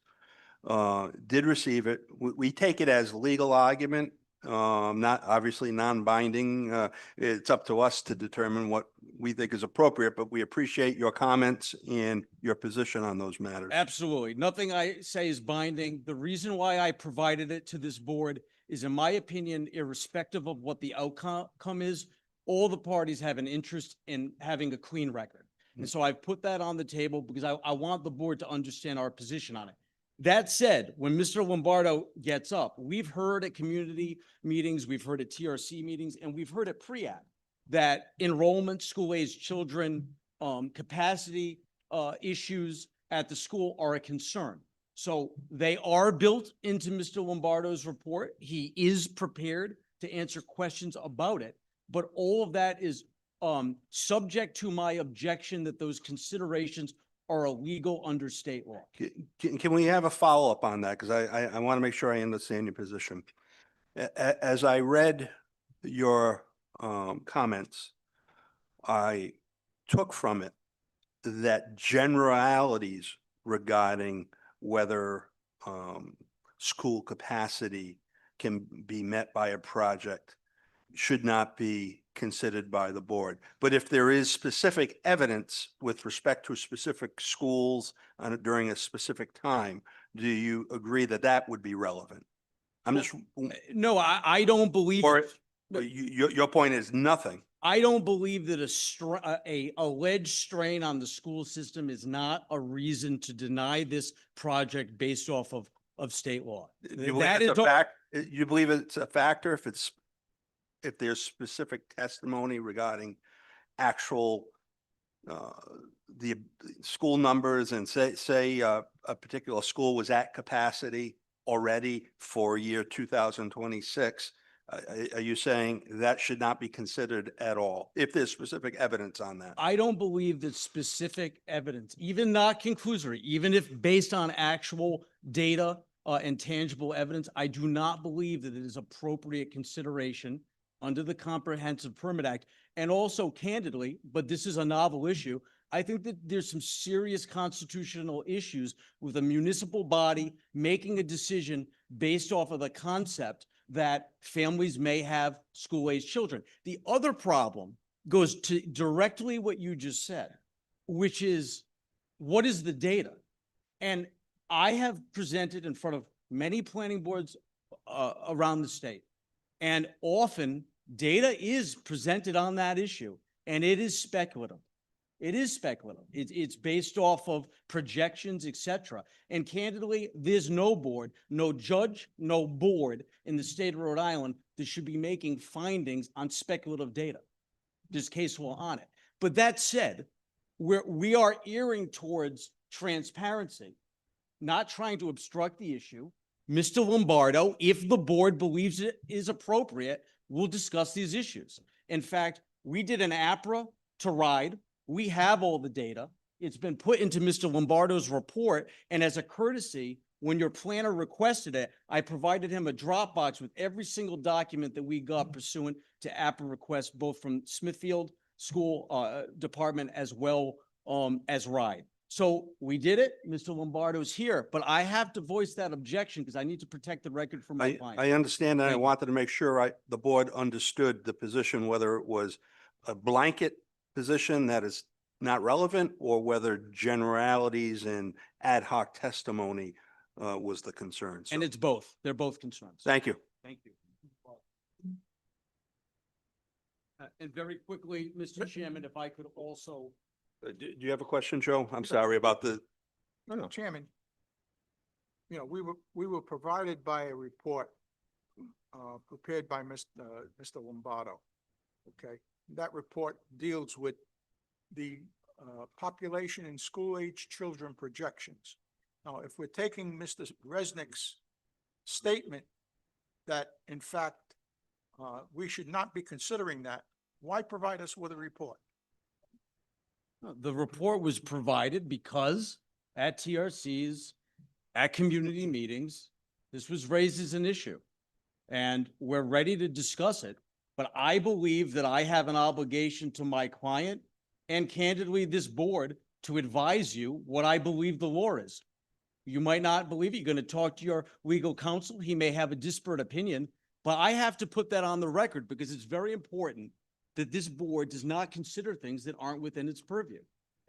did receive it. We take it as legal argument, not obviously non-binding. It's up to us to determine what we think is appropriate, but we appreciate your comments and your position on those matters. Absolutely. Nothing I say is binding. The reason why I provided it to this board is, in my opinion, irrespective of what the outcome is, all the parties have an interest in having a clean record. And so I've put that on the table because I want the board to understand our position on it. That said, when Mr. Lombardo gets up, we've heard at community meetings, we've heard at TRC meetings, and we've heard at pre-app that enrollment, school-aged children, capacity issues at the school are a concern. So they are built into Mr. Lombardo's report. He is prepared to answer questions about it, but all of that is subject to my objection that those considerations are illegal under state law. Can we have a follow-up on that? Because I want to make sure I understand your position. As I read your comments, I took from it that generalities regarding whether school capacity can be met by a project should not be considered by the board. But if there is specific evidence with respect to specific schools during a specific time, do you agree that that would be relevant? I'm just, No, I don't believe. or your point is nothing. I don't believe that a alleged strain on the school system is not a reason to deny this project based off of state law. You believe That it's is a all- fact? You believe it's a factor if there's specific testimony regarding actual the school numbers, and say a particular school was at capacity already for year 2026, are you saying that should not be considered at all if there's specific evidence on that? I don't believe that specific evidence, even not conclusory, even if based on actual data and tangible evidence, I do not believe that it is appropriate consideration under the Comprehensive Permit Act. And also candidly, but this is a novel issue, I think that there's some serious constitutional issues with a municipal body making a decision based off of the concept that families may have school-aged children. The other problem goes to directly what you just said, which is, what is the data? And I have presented in front of many planning boards around the state. And often data is presented on that issue, and it is speculative. It is speculative. It's based off of projections, et cetera. And candidly, there's no board, no judge, no board in the state of Rhode Island that should be making findings on speculative data. There's case law on it. But that said, we are erring towards transparency, not trying to obstruct the issue. Mr. Lombardo, if the board believes it is appropriate, we'll discuss these issues. In fact, we did an APRA to RIDE. We have all the data. It's been put into Mr. Lombardo's report. And as a courtesy, when your planner requested it, I provided him a Dropbox with every single document that we got pursuant to APRA requests, both from Smithfield School Department as well as RIDE. So we did it. Mr. Lombardo's here, but I have to voice that objection because I need to protect the record for my client. I understand, and I Thank you. wanted to make sure the board understood the position, whether it was a blanket position that is not relevant or whether generalities and ad hoc testimony was the concern. And So, it's both. They're both concerns. thank you. Thank you. And very quickly, Mr. Chairman, if I could also. Do you have a question, Joe? I'm sorry about the. No, Chairman, you know, we were provided by a report prepared by Mr. Lombardo. Okay, that report deals with the population and school-age children projections. Now, if we're taking Mr. Resnick's statement that in fact we should not be considering that, why provide us with a report? The report was provided because, at TRCs, at community meetings. This was raised as an issue. And we're ready to discuss it. But I believe that I have an obligation to my client and candidly this board to advise you what I believe the law is. You might not believe it. You're going to talk to your legal counsel. He may have a disparate opinion, but I have to put that on the record because it's very important that this board does not consider things that aren't within its purview.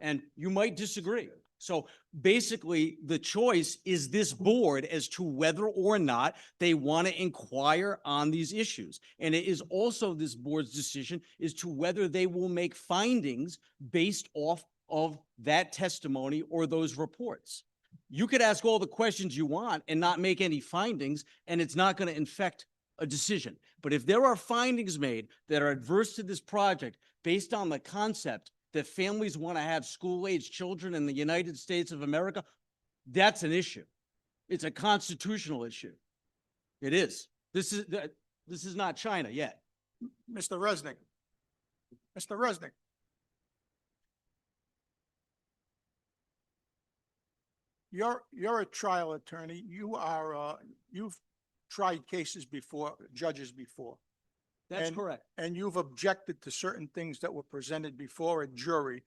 And you might disagree. So basically, the choice is this board as to whether or not they want to inquire on these issues. And it is also this board's decision as to whether they will make findings based off of that testimony or those reports. You could ask all the questions you want and not make any findings, and it's not going to infect a decision. But if there are findings made that are adverse to this project based on the concept that families want to have school-aged children in the United States of America, that's an issue. It's a constitutional issue. It is. This is not China yet. Mr. Resnick. Mr. Resnick. You're a trial attorney. You are, you've tried cases before, judges before. That's And- correct. And you've objected to certain things that were presented before a jury,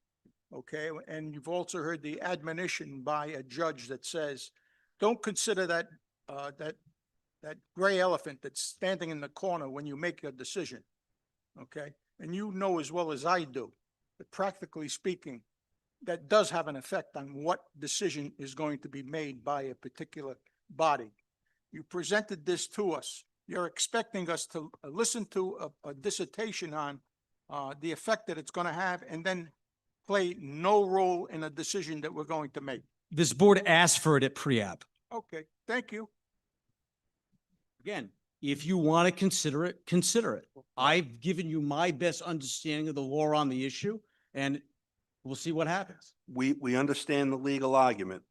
okay? And you've also heard the admonition by a judge that says, don't consider that gray elephant that's standing in the corner when you make your decision, okay? And you know as well as I do, that practically speaking, that does have an effect on what decision is going to be made by a particular body. You presented this to us. You're expecting us to listen to a dissertation on the effect that it's going to have and then play no role in a decision that we're going to make. This board asked for it at pre-app. Okay, thank you. Again, if you want to consider it, consider it. I've given you my best understanding of the law on the issue, and we'll see what happens. We understand the legal argument.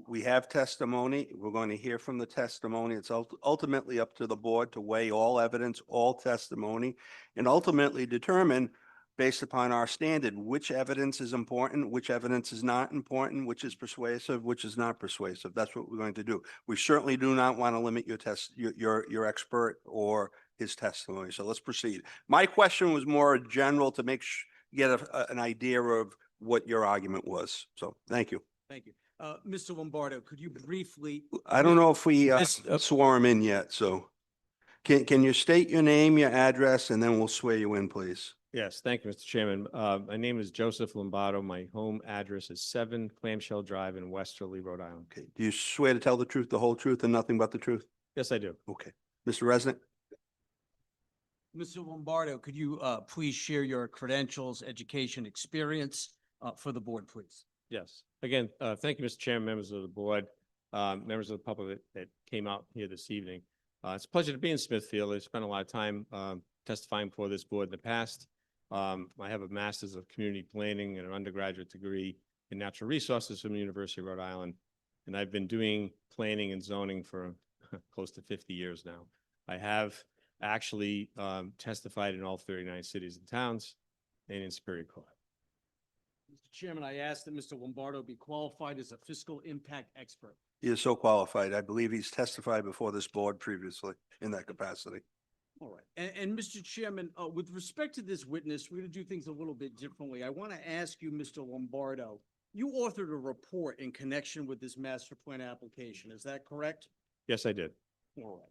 We have testimony. We're going to hear from the testimony. It's ultimately up to the board to weigh all evidence, all testimony, and ultimately determine, based upon our standard, which evidence is important, which evidence is not important, which is persuasive, which is not persuasive. That's what we're going to do. We certainly do not want to limit your expert or his testimony. So let's proceed. My question was more general to get an idea of what your argument was. So thank you. Thank you. Mr. Lombardo, could you briefly? I don't know if we Miss- swore him in yet, so can you state your name, your address, and then we'll swear you in, please? Yes, thank you, Mr. Chairman. My name is Joseph Lombardo. My home address is 7 Clamshell Drive in Westerly, Rhode Island. Okay. Do you swear to tell the truth, the whole truth, and nothing but the truth? Yes, I do. Okay. Mr. Resnick? Mr. Lombardo, could you please share your credentials, education, experience for the board, please? Yes. Again, thank you, Mr. Chairman, members of the board, members of the public that came out here this evening. It's a pleasure to be in Smithfield. I spent a lot of time testifying before this board in the past. I have a master's of community planning and an undergraduate degree in natural resources from the University of Rhode Island. And I've been doing planning and zoning for close to 50 years now. I have actually testified in all 39 cities and towns and in Superior Court. Mr. Chairman, I ask that Mr. Lombardo be qualified as a fiscal impact expert. He is so qualified. I believe he's testified before this board previously in that capacity. All right. And Mr. Chairman, with respect to this witness, we're going to do things a little bit differently. I want to ask you, Mr. Lombardo, you authored a report in connection with this master plan application. Is that correct? Yes, I did. All right.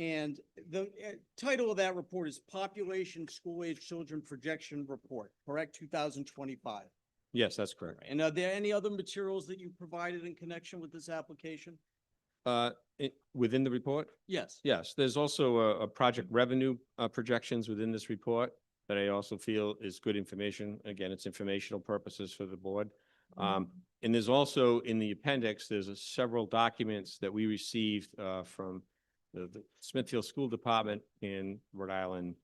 And the title of that report is Population School-Age Children Projection Report, correct? 2025. Yes, that's correct. And are there any other materials that you provided in connection with this application? Within the report? Yes. Yes, there's also a project revenue projections within this report that I also feel is good information. Again, it's informational purposes for the board. And there's also in the appendix, there's several documents that we received from the Smithfield School Department in Rhode Island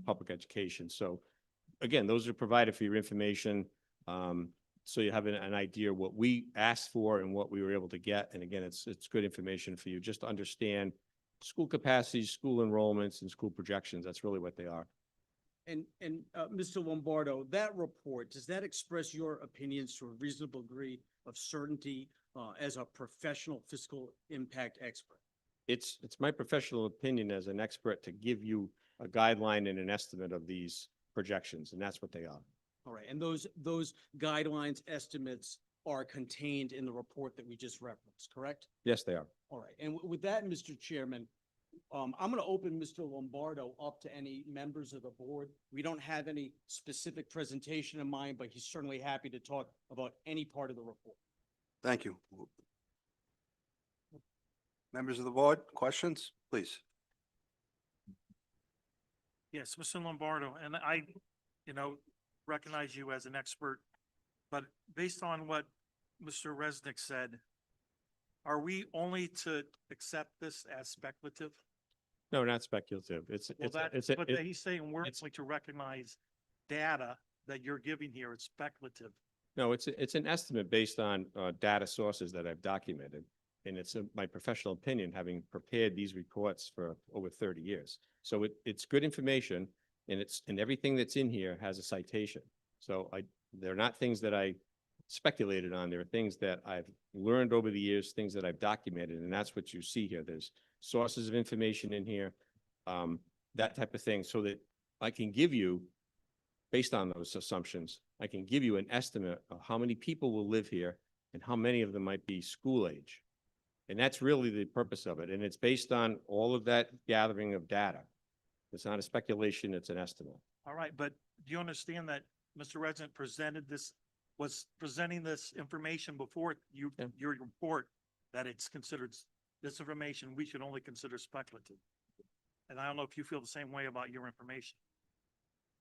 Public Education. So again, those are provided for your information. So you have an idea what we asked for and what we were able to get. And again, it's good information for you just to understand school capacities, school enrollments, and school projections. That's really what they are. Mr. Lombardo, that report, does that express your opinions to a reasonable degree of certainty as a professional fiscal impact expert? It's my professional opinion as an expert to give you a guideline and an estimate of these projections, and that's what they are. All right, and those guidelines, estimates are contained in the report that we just referenced, correct? Yes, they are. All right, and with that, Mr. Chairman, I'm going to open Mr. Lombardo up to any members of the board. We don't have any specific presentation in mind, but he's certainly happy to talk about any part of the report. Thank you. Members of the board, questions, please? Yes, Mr. Lombardo, and I, recognize you as an expert, but based on what Mr. Resnick said, are we only to accept this as speculative? No, not speculative. Well, but he's saying we're it's- like to recognize data that you're giving here. It's speculative. No, it's an estimate based on data sources that I've documented. And it's my professional opinion, having prepared these reports for over 30 years. So it's good information, and everything that's in here has a citation. So they're not things that I speculated on. There are things that I've learned over the years, things that I've documented, and that's what you see here. There's sources of information in here, that type of thing, so that I can give you, based on those assumptions, I can give you an estimate of how many people will live here and how many of them might be school age. And that's really the purpose of it. And it's based on all of that gathering of data. It's not a speculation, it's an estimate. All right, but do you understand that Mr. Resnick was presenting this information before you, Yeah. your report, that it's considered, this information we should only consider speculative? And I don't know if you feel the same way about your information.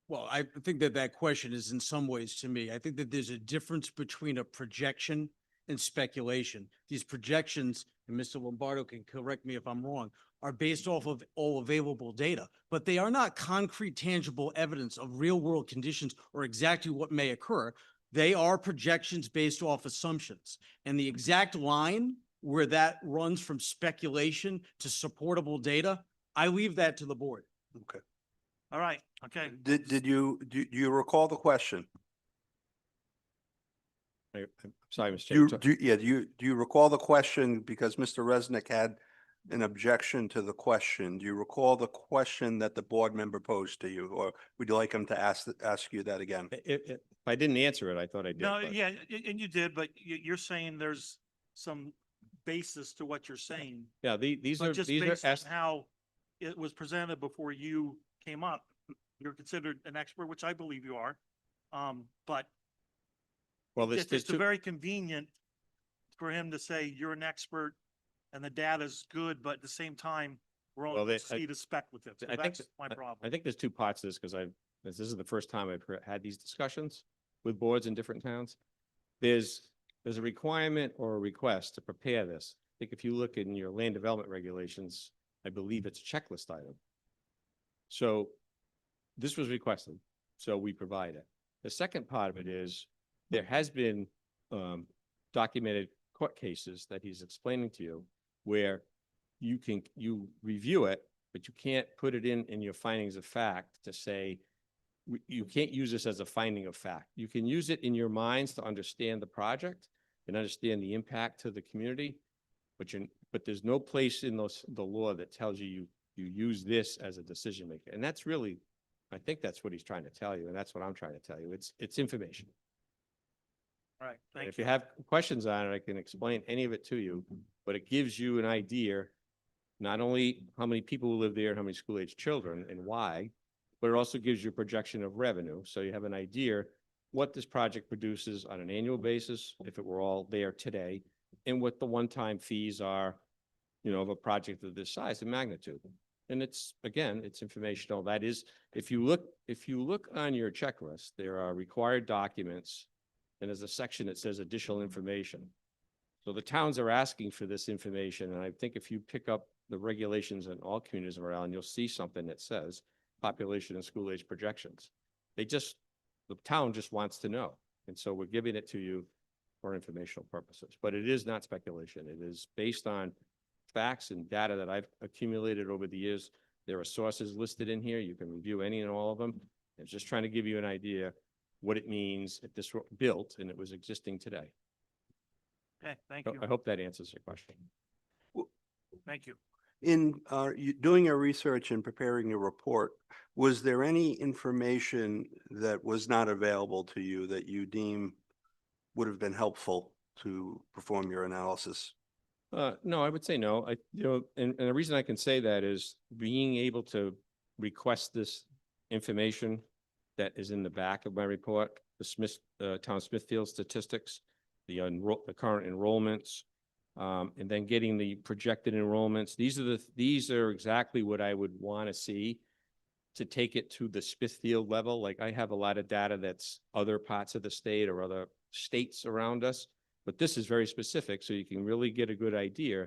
Well, I think that question is in some ways to me. I think that there's a difference between a projection and speculation. These projections, and Mr. Lombardo can correct me if I'm wrong, are based off of all available data, but they are not concrete, tangible evidence of real world conditions or exactly what may occur. They are projections based off assumptions. And the exact line where that runs from speculation to supportable data, I leave that to the board. Okay. All right, okay. Do you recall the question? I'm sorry, Mr. Chairman. Do you recall the question? Because Mr. Resnick had an objection to the question. Do you recall the question that the board member posed to you, or would you like him to ask you that again? If I didn't answer it, I thought I did. No, but- yeah, and you did, but you're saying there's some basis to what you're saying. Yeah, these But are, just these based are, on how it was presented before you came up, you're considered an expert, which I believe you are. But well, there's it's two, very convenient for him to say you're an expert and the data's good, but at the same time, we're Well, only they- see it as speculative. So I think that's that- my problem. I think there's two parts to this, because this is the first time I've had these discussions with boards in different towns. There's a requirement or a request to prepare this. I think if you look in your land development regulations, I believe it's a checklist item. So this was requested, so we provide it. The second part of it is, there has been documented court cases that he's explaining to you, where you review it, but you can't put it in your findings of fact to say, you can't use this as a finding of fact. You can use it in your minds to understand the project and understand the impact to the community, but there's no place in the law that tells you use this as a decision maker. And that's really, I think that's what he's trying to tell you, and that's what I'm trying to tell you. It's information. All right, And thank if you you. have questions on it, I can explain any of it to you, but it gives you an idea, not only how many people will live there and how many school-age children and why, but it also gives you a projection of revenue. So you have an idea what this project produces on an annual basis, if it were all there today, and what the one-time fees are, of a project of this size and magnitude. And it's, again, it's informational. That is, if you look on your checklist, there are required documents, and there's a section that says additional information. So the towns are asking for this information, and I think if you pick up the regulations in all communities around, you'll see something that says population and school age projections. The town just wants to know, and so we're giving it to you for informational purposes. But it is not speculation. It is based on facts and data that I've accumulated over the years. There are sources listed in here. You can review any and all of them. It's just trying to give you an idea what it means if this were built and it was existing today. Okay, thank So you. I hope that answers your question. Thank you. In you doing your research and preparing your report, was there any information that was not available to you that you deem would have been helpful to perform your analysis? No, I would say no. And the reason I can say that is being able to request this information that is in the back of my report, the Town of Smithfield statistics, the current enrollments, and then getting the projected enrollments. These are exactly what I would want to see to take it to the Smithfield level. Like I have a lot of data that's other parts of the state or other states around us, but this is very specific, so you can really get a good idea.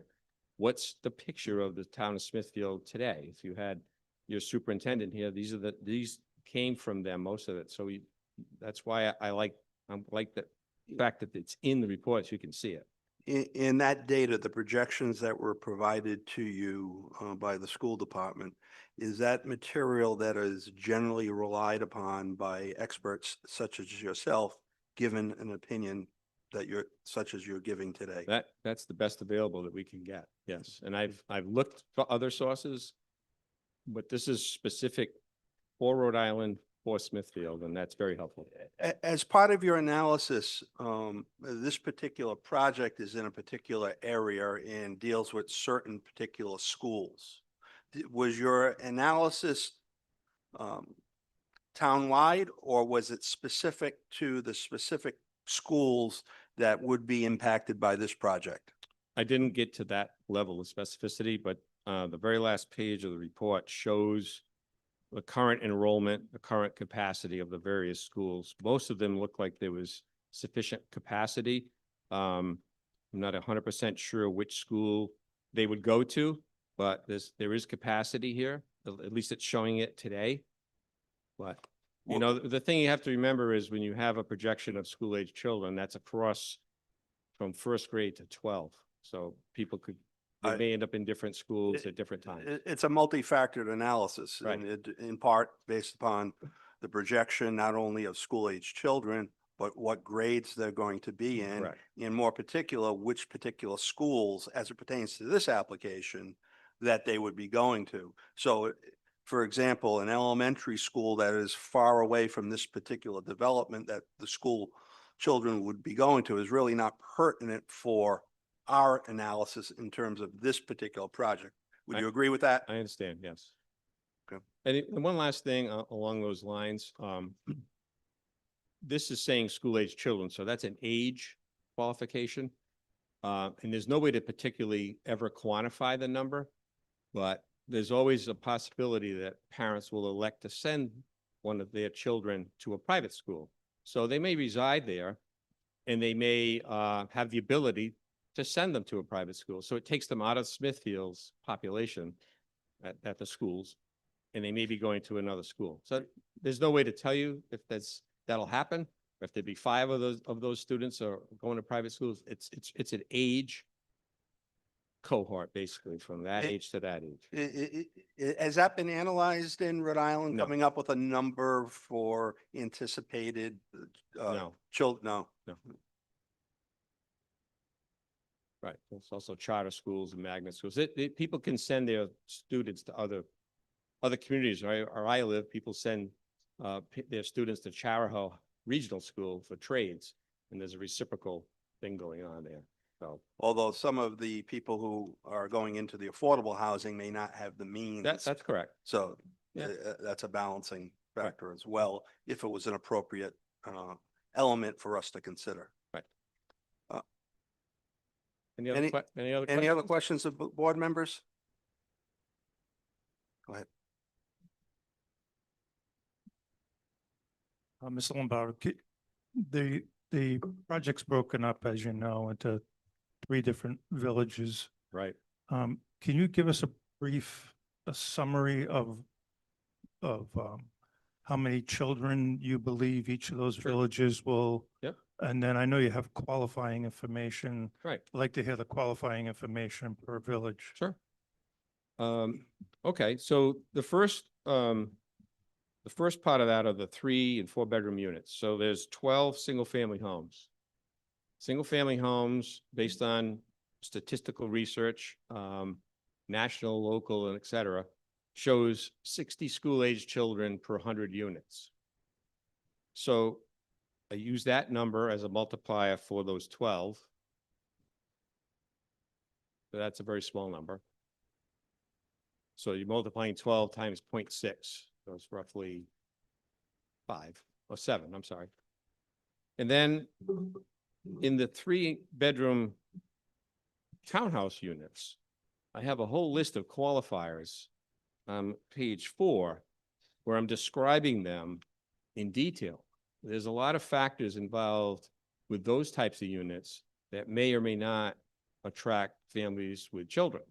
What's the picture of the town of Smithfield today? If you had your superintendent here, these came from them, most of it. So that's why I like the fact that it's in the report so you can see it. In that data, the projections that were provided to you by the school department, is that material that is generally relied upon by experts such as yourself, given an opinion that such as you're giving today? That's the best available that we can get. Yes. And I've looked for other sources, but this is specific for Rhode Island, for Smithfield, and that's very helpful. As part of your analysis, this particular project is in a particular area and deals with certain particular schools. Was your analysis townwide, or was it specific to the specific schools that would be impacted by this project? I didn't get to that level of specificity, but the very last page of the report shows the current enrollment, the current capacity of the various schools. Most of them look like there was sufficient capacity. I'm not 100% sure which school they would go to, but there is capacity here. At least it's showing it today. But, you know, the thing you have to remember is when you have a projection of school-age children, that's across from first grade to 12. So people they may end up in different schools at different times. It's a multi-factored analysis, Right. and it, in part based upon the projection not only of school-age children, but what grades they're going to be in. Correct. In more particular, which particular schools, as it pertains to this application, that they would be going to. So, for example, an elementary school that is far away from this particular development that the school children would be going to is really not pertinent for our analysis in terms of this particular project. Would you agree with that? I understand, yes. Okay. And one last thing along those lines, this is saying school-age children, so that's an age qualification. And there's no way to particularly ever quantify the number, but there's always a possibility that parents will elect to send one of their children to a private school. So they may reside there and they may have the ability to send them to a private school. So it takes them out of Smithfield's population at the schools, and they may be going to another school. So there's no way to tell you if that'll happen, or if there'd be 5 of those students are going to private schools. It's an age cohort, basically, from that age to that age. Has that been analyzed in Rhode Island, No. coming up with a number for anticipated No. children? No. No. Right. There's also charter schools and magnet schools. People can send their students to other communities. Where I live, people send their students to Charahoe Regional School for trades, and there's a reciprocal thing going on there. So Although some of the people who are going into the affordable housing may not have the means. that's correct. So Yeah. that's a balancing factor as well, if it was an appropriate element for us to consider. Any other Any questions? other questions of board members? Go ahead. Mr. Lombardo, the project's broken up, as you know, into 3 different villages. Right. Can you give us a summary of how many children you believe each of those villages will? Yep. And then I know you have qualifying information. Right. I'd like to hear the qualifying information per village. Sure. Okay, so the first The first part of that are the 3 and 4 bedroom units. So there's 12 single-family homes. Single-family homes, based on statistical research, national, local, and et cetera, shows 60 school-aged children per 100 units. So I use that number as a multiplier for those 12. So that's a very small number. So you're multiplying 12 times 0.6. So it's roughly 5 or 7, I'm sorry. And then in the 3-bedroom townhouse units, I have a whole list of qualifiers on page 4 where I'm describing them in detail. There's a lot of factors involved with those types of units that may or may not attract families with children.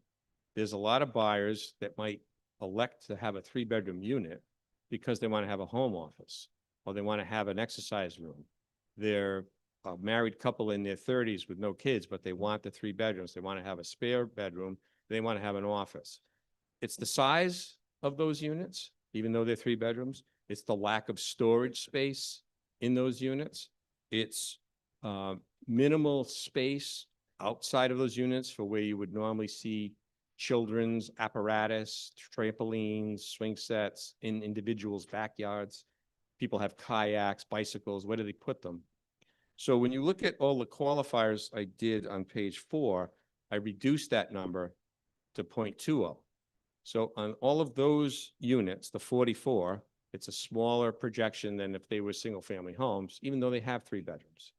There's a lot of buyers that might elect to have a 3-bedroom unit because they want to have a home office or they want to have an exercise room. They're a married couple in their 30s with no kids, but they want the 3 bedrooms. They want to have a spare bedroom. They want to have an office. It's the size of those units, even though they're 3 bedrooms. It's the lack of storage space in those units. It's minimal space outside of those units for where you would normally see children's apparatus, trampolines, swing sets in individuals' backyards. People have kayaks, bicycles. Where do they put them? So when you look at all the qualifiers I did on page 4, I reduced that number to 0.20. So on all of those units, the 44, it's a smaller projection than if they were single-family homes, even though they have 3 bedrooms.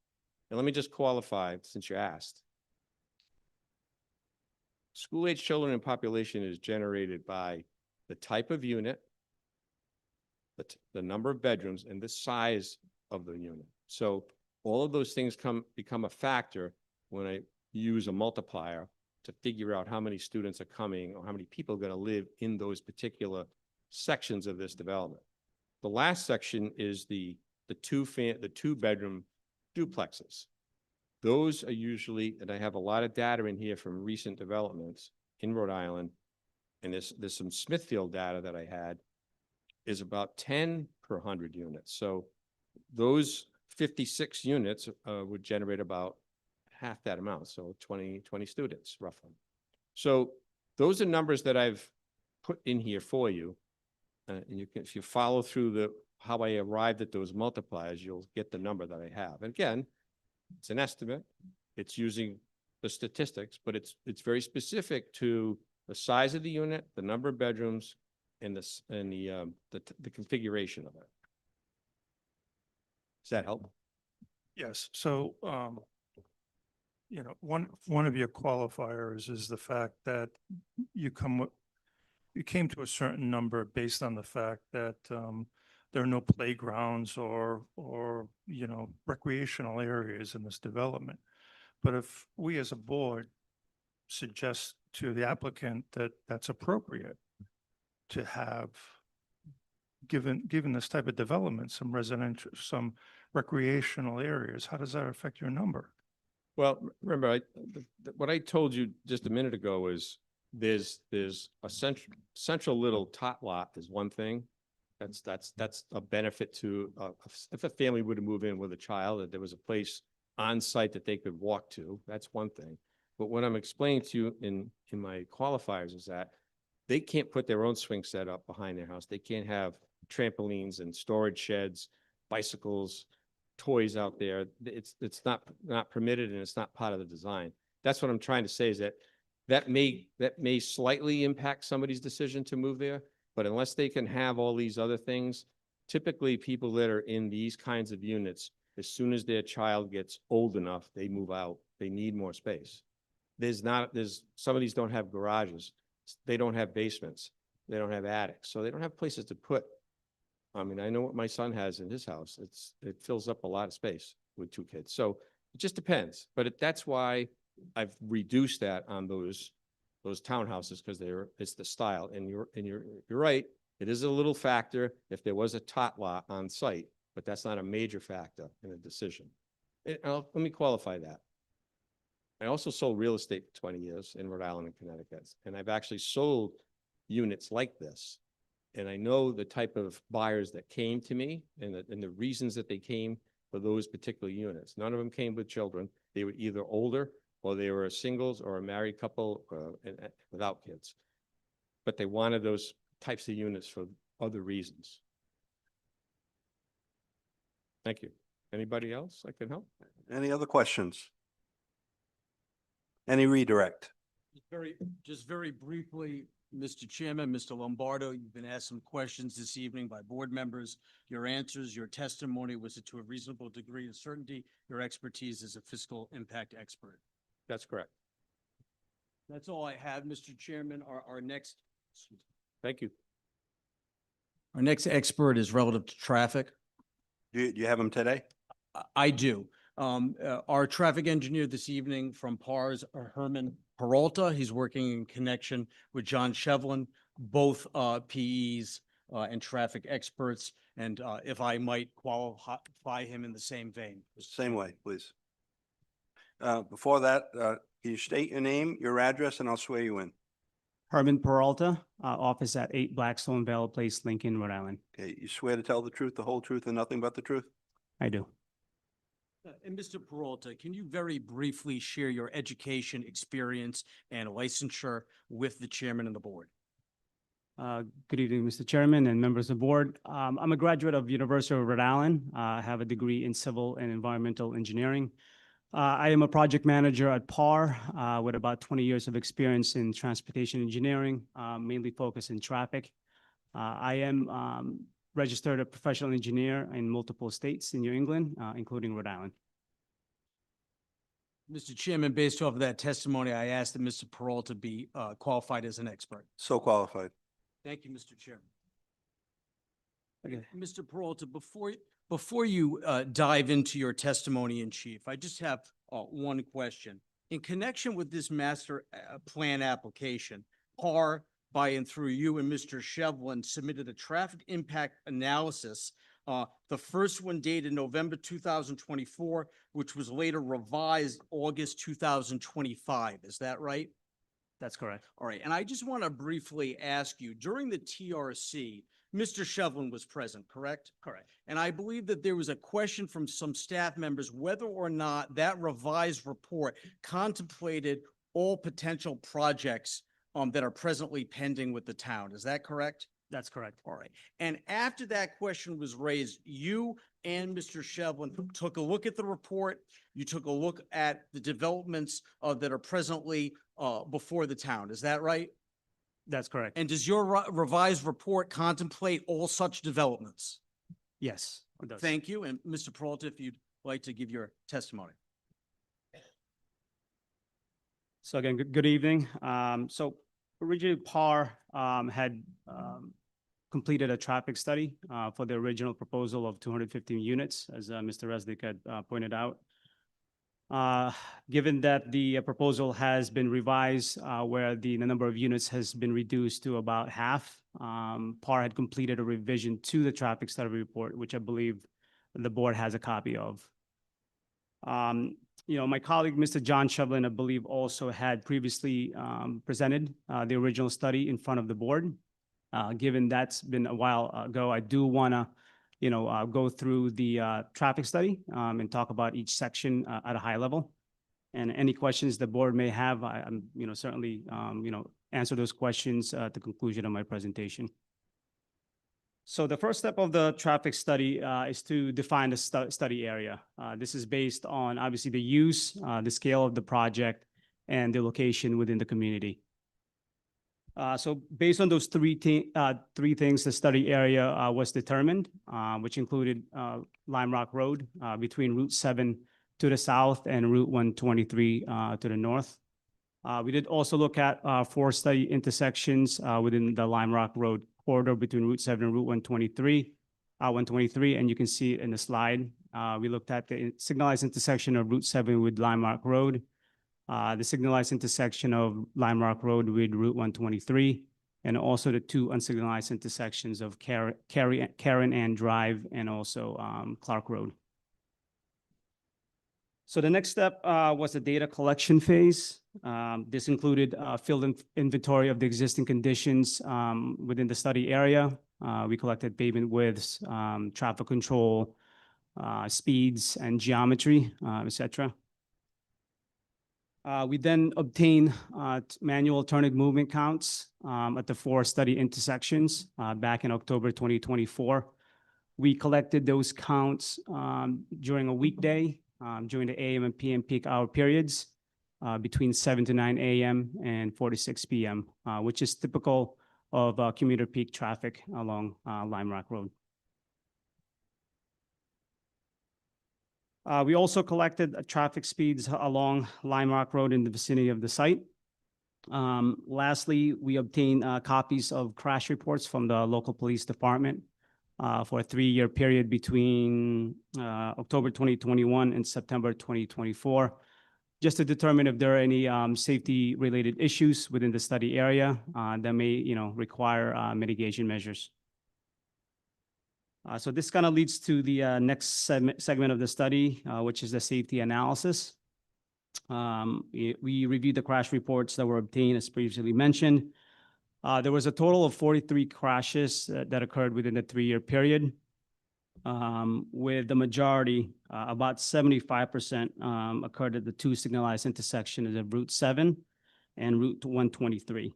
And let me just qualify, since you asked. School-age children and population is generated by the type of unit, the number of bedrooms, and the size of the unit. So all of those things become a factor when I use a multiplier to figure out how many students are coming or how many people are going to live in those particular sections of this development. The last section is the 2-bedroom duplexes. Those are usually, and I have a lot of data in here from recent developments in Rhode Island, and there's some Smithfield data that I had, is about 10 per 100 units. So those 56 units would generate about half that amount, so 20 students roughly. So those are numbers that I've put in here for you. And you can, if you follow through how I arrived at those multipliers, you'll get the number that I have. And again, it's an estimate. It's using the statistics, but it's very specific to the size of the unit, the number of bedrooms, and the configuration of it. Does that help? Yes, so, one of your qualifiers is the fact that you came to a certain number based on the fact that, there are no playgrounds or, recreational areas in this development. But if we as a board suggest to the applicant that that's appropriate to have, given this type of development, some residential, some recreational areas, how does that affect your number? Well, remember, what I told you just a minute ago is there's a central little tot lot is one thing. That's a benefit to, if a family were to move in with a child, that there was a place on site that they could walk to, that's one thing. But what I'm explaining to you in my qualifiers is that they can't put their own swing set up behind their house. They can't have trampolines and storage sheds, bicycles, toys out there. It's not permitted, and it's not part of the design. That's what I'm trying to say, is that may slightly impact somebody's decision to move there, but unless they can have all these other things, typically people that are in these kinds of units, as soon as their child gets old enough, they move out. They need more space. Some of these don't have garages. They don't have basements. They don't have attics. So they don't have places to put. I mean, I know what my son has in his house. It fills up a lot of space with 2 kids. So it just depends. But that's why I've reduced that on those townhouses, because it's the style. And you're right. It is a little factor if there was a tot lot on site, but that's not a major factor in a decision. Let me qualify that. I also sold real estate for 20 years in Rhode Island and Connecticut, and I've actually sold units like this And I know the type of buyers that came to me and the reasons that they came for those particular units. None of them came with children. They were either older or they were singles or a married couple without kids. But they wanted those types of units for other reasons. Thank you. Anybody else I can help? Any other questions? Any redirect? Just very briefly, Mr. Chairman, Mr. Lombardo, you've been asked some questions this evening by board members. Your answers, your testimony was to a reasonable degree of certainty. Your expertise as a fiscal impact expert. That's correct. That's all I have, Mr. Chairman. Thank you. Our next expert is relative to traffic. Do you have them today? I do. Our traffic engineer this evening from PARS, Herman Peralta. He's working in connection with John Shevlin, both PEs and traffic experts. And if I might qualify him in the same vein. Same way, please. Before that, can you state your name, your address, and I'll swear you in. Herman Peralta, office at 8 Blackstone Vale Place, Lincoln, Rhode Island. Okay, you swear to tell the truth, the whole truth, and nothing but the truth? I do. And Mr. Peralta, can you very briefly share your education, experience, and licensure with the chairman and the board? Good evening, Mr. Chairman and members of the board. I'm a graduate of University of Rhode Island. I have a degree in civil and environmental engineering. I am a project manager at PAR with about 20 years of experience in transportation engineering, mainly focused in traffic. I am registered a professional engineer in multiple states in New England, including Rhode Island. Mr. Chairman, based off of that testimony, I asked that Mr. Peralta be qualified as an expert. So qualified. Thank you, Mr. Chairman. Okay, Mr. Peralta, before you dive into your testimony in chief, I just have one question. In connection with this master plan application, PAR, by and through you and Mr. Shevlin, submitted a traffic impact analysis. The first one dated November 2024, which was later revised August 2025. Is that right? That's correct. All right. And I just want to briefly ask you, during the TRC, Mr. Shevlin was present, correct? Correct. And I believe that there was a question from some staff members whether or not that revised report contemplated all potential projects that are presently pending with the town. Is that correct? That's correct. All right. And after that question was raised, you and Mr. Shevlin took a look at the report. You took a look at the developments that are presently before the town. Is that right? That's correct. And does your revised report contemplate all such developments? Yes, it does. Thank you. And Mr. Peralta, if you'd like to give your testimony. So again, good evening. So originally PAR had completed a traffic study for the original proposal of 215 units, as Mr. Resnick had pointed out. Given that the proposal has been revised where the number of units has been reduced to about half, PAR had completed a revision to the traffic study report, which I believe the board has a copy of. My colleague, Mr. John Shevlin, I believe also had previously presented the original study in front of the board. Given that's been a while ago, I do want to go through the traffic study and talk about each section at a high level. And any questions the board may have, I'm certainly answer those questions at the conclusion of my presentation. So the first step of the traffic study is to define the study area. This is based on obviously the use, the scale of the project, and the location within the community. So based on those three things, the study area was determined, which included Lime Rock Road between Route 7 to the south and Route 123 to the north. We did also look at 4 study intersections within the Lime Rock Road corridor between Route 7 and Route 123, and you can see it in the slide. We looked at the signalized intersection of Route 7 with Lime Rock Road, the signalized intersection of Lime Rock Road with Route 123, and also the 2 unsignalized intersections of Karen Ann Drive and also Clark Road. So the next step was the data collection phase. This included field inventory of the existing conditions within the study area. We collected pavement widths, traffic control, speeds and geometry, etc. We then obtained manual turning movement counts at the 4 study intersections back in October 2024. We collected those counts during a weekday, during the AM and PM peak hour periods between 7 to 9 AM and 4 to 6 PM, which is typical of commuter peak traffic along Lime Rock Road. We also collected traffic speeds along Lime Rock Road in the vicinity of the site. Lastly, we obtained copies of crash reports from the local police department for a 3-year period between October 2021 and September 2024, just to determine if there are any safety-related issues within the study area that may, require mitigation measures. So this kind of leads to the next segment of the study, which is the safety analysis. We reviewed the crash reports that were obtained, as previously mentioned. There was a total of 43 crashes that occurred within the 3-year period, with the majority, about 75%, occurred at the 2 signalized intersections of Route 7 and Route 123.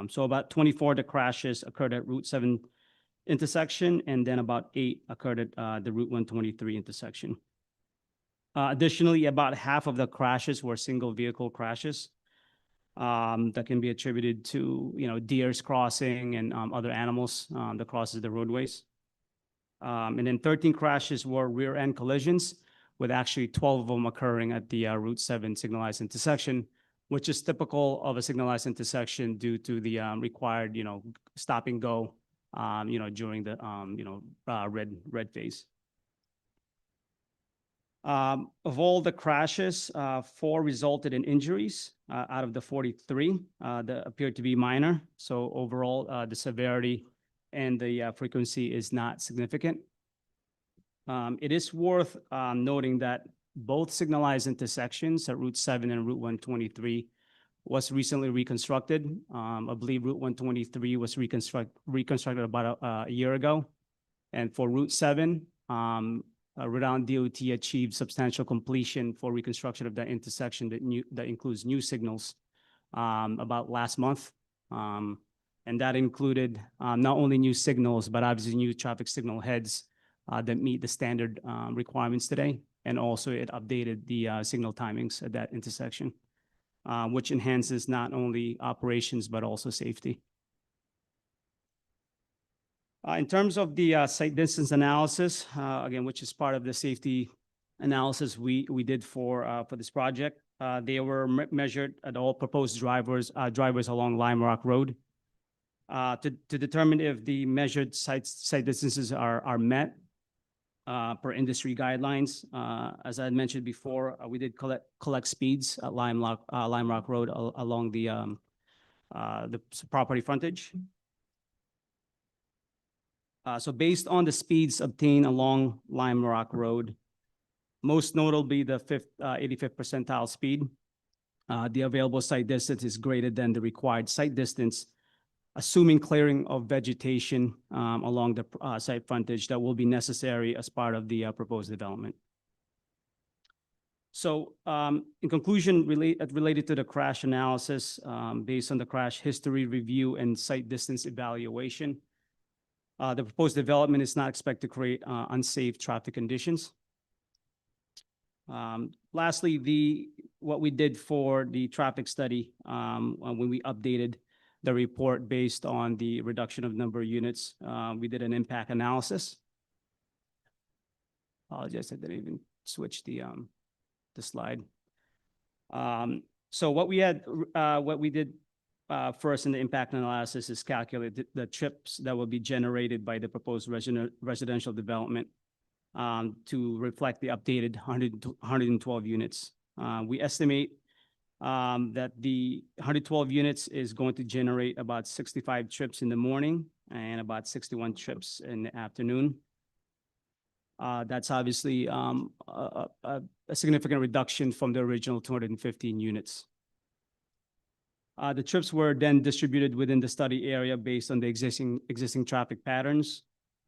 So about 24 of the crashes occurred at Route 7 intersection, and then about 8 occurred at the Route 123 intersection. Additionally, about half of the crashes were single vehicle crashes that can be attributed to, deers crossing and other animals that crosses the roadways. And then 13 crashes were rear end collisions, with actually 12 of them occurring at the Route 7 signalized intersection, which is typical of a signalized intersection due to the required, stop and go, during the, red phase. Of all the crashes, 4 resulted in injuries out of the 43 that appeared to be minor. So overall, the severity and the frequency is not significant. It is worth noting that both signalized intersections at Route 7 and Route 123 was recently reconstructed. I believe Route 123 was reconstructed about a year ago. And for Route 7, Rhode Island DOT achieved substantial completion for reconstruction of that intersection that includes new signals about last month. And that included not only new signals, but obviously new traffic signal heads that meet the standard requirements today. And also it updated the signal timings at that intersection, which enhances not only operations, but also safety. In terms of the site distance analysis, again, which is part of the safety analysis we did for this project, they were measured at all proposed drivers along Lime Rock Road to determine if the measured site distances are met per industry guidelines. As I had mentioned before, we did collect speeds at Lime Rock Road along the property frontage. So based on the speeds obtained along Lime Rock Road, most notably the 85th percentile speed, the available site distance is greater than the required site distance, assuming clearing of vegetation along the site frontage that will be necessary as part of the proposed development. So in conclusion, related to the crash analysis, based on the crash history review and site distance evaluation, the proposed development is not expected to create unsafe traffic conditions. Lastly, what we did for the traffic study, when we updated the report based on the reduction of number of units, we did an impact analysis. Apologize, I didn't even switch the slide. So what we did first in the impact analysis is calculate the trips that will be generated by the proposed residential development to reflect the updated 112 units. We estimate that the 112 units is going to generate about 65 trips in the morning and about 61 trips in the afternoon. That's obviously a a significant reduction from the original 215 units. The trips were then distributed within the study area based on the existing traffic patterns.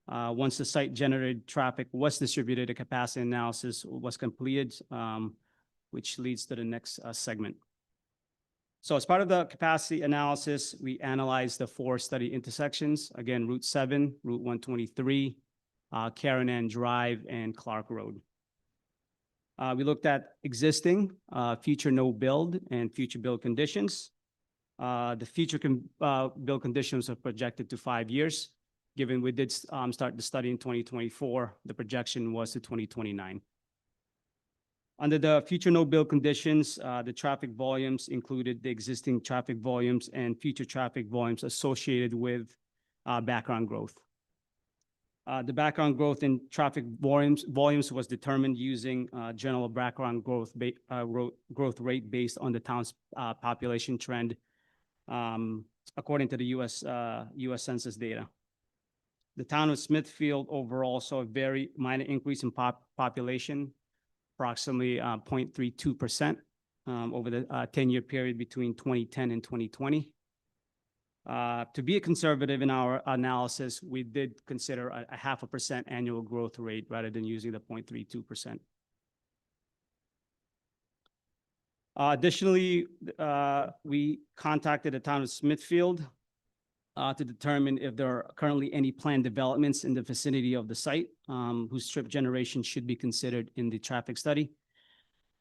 Once the site-generated traffic was distributed, a capacity analysis was completed, which leads to the next segment. So as part of the capacity analysis, we analyzed the 4 study intersections, again, Route 7, Route 123, Karen Ann Drive, and Clark Road. We looked at existing, future no build, and future build conditions. The future build conditions are projected to 5 years. Given we did start the study in 2024, the projection was to 2029. Under the future no build conditions, the traffic volumes included the existing traffic volumes and future traffic volumes associated with background growth. The background growth in traffic volumes was determined using general background growth rate based on the town's population trend, according to the U.S. Census data. The town of Smithfield overall saw a very minor increase in population, approximately 0.32% over the 10-year period between 2010 and 2020. To be conservative in our analysis, we did consider a 0.5% annual growth rate rather than using the 0.32%. Additionally, we contacted the town of Smithfield to determine if there are currently any planned developments in the vicinity of the site whose trip generation should be considered in the traffic study.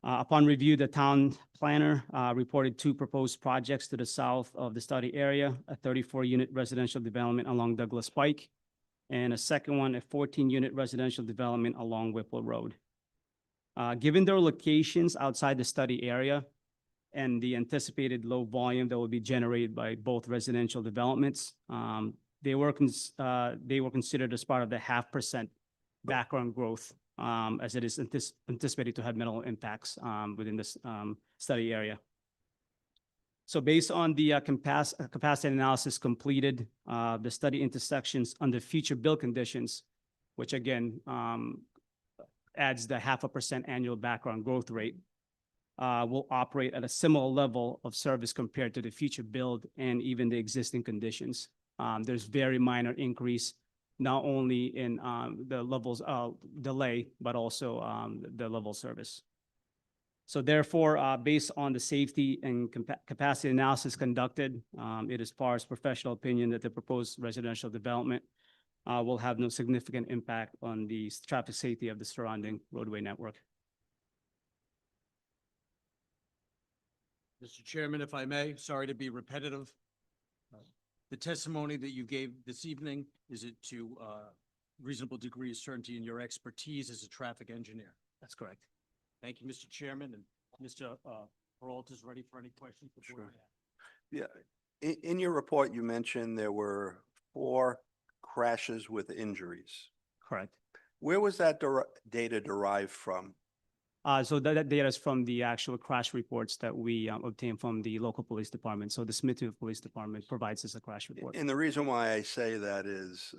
Upon review, the town planner reported 2 proposed projects to the south of the study area, a 34-unit residential development along Douglas Pike, and a second one, a 14-unit residential development along Whipple Road. Given their locations outside the study area and the anticipated low volume that will be generated by both residential developments, they were considered as part of the 0.5% background growth, as it is anticipated to have minimal impacts within this study area. So based on the capacity analysis completed, the study intersections under future build conditions, which again adds the 0.5% annual background growth rate, will operate at a similar level of service compared to the future build and even the existing conditions. There's very minor increase, not only in the levels of delay, but also the level of service. So therefore, based on the safety and capacity analysis conducted, it is PAR's professional opinion that the proposed residential development will have no significant impact on the traffic safety of the surrounding roadway network. Mr. Chairman, if I may, sorry to be repetitive. The testimony that you gave this evening, is it to reasonable degree of certainty in your expertise as a traffic engineer? That's correct. Thank you, Mr. Chairman, and Mr. Peralta is ready for any questions. the board may have. Yeah. In your report, you mentioned there were 4 crashes with injuries. Correct. Where was that data derived from? So that data is from the actual crash reports that we obtained from the local police department. So the Smithfield Police Department provides us a crash report. And the reason why I say that is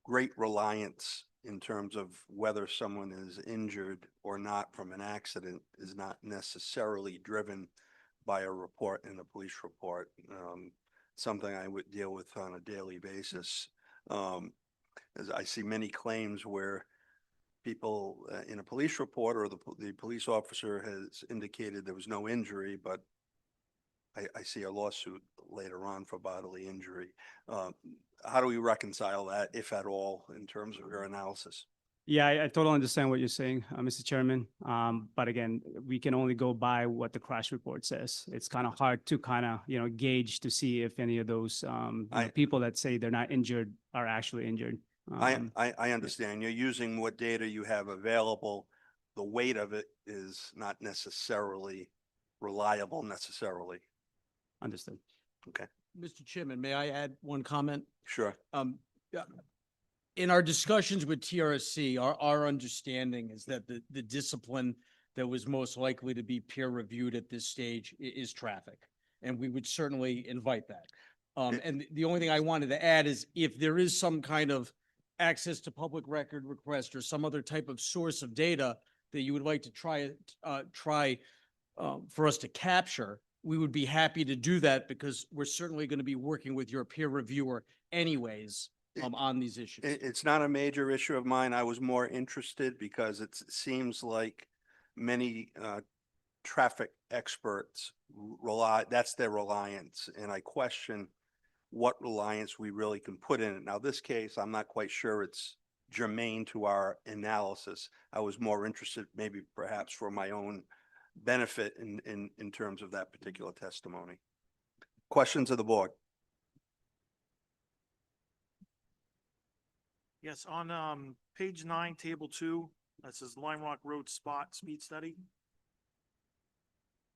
great reliance in terms of whether someone is injured or not from an accident is not necessarily driven by a report in a police report. Something I would deal with on a daily basis. As I see many claims where people in a police report or the police officer has indicated there was no injury, but I see a lawsuit later on for bodily injury. How do we reconcile that, if at all, in terms of your analysis? Yeah, I totally understand what you're saying, Mr. Chairman. But again, we can only go by what the crash report says. It's kind of hard to gauge to see if any of those people that say they're not injured are actually injured. I understand. You're using what data you have available. The weight of it is not necessarily reliable necessarily. Understood. Okay, Mr. Chairman, may I add one comment? sure. Yeah. In our discussions with TRC, our understanding is that the discipline that was most likely to be peer reviewed at this stage is traffic. And we would certainly invite that. And the only thing I wanted to add is if there is some kind of access to public record request or some other type of source of data that you would like to try for us to capture, we would be happy to do that because we're certainly going to be working with your peer reviewer anyways, on these issues. It's not a major issue of mine. I was more interested because it seems like many traffic experts rely, that's their reliance, and I question what reliance we really can put in it. Now, this case, I'm not quite sure it's germane to our analysis. I was more interested, maybe perhaps for my own benefit in terms of that particular testimony. Questions of the board? Yes, on page 9, table 2, that says Lime Rock Road Spot Speed Study.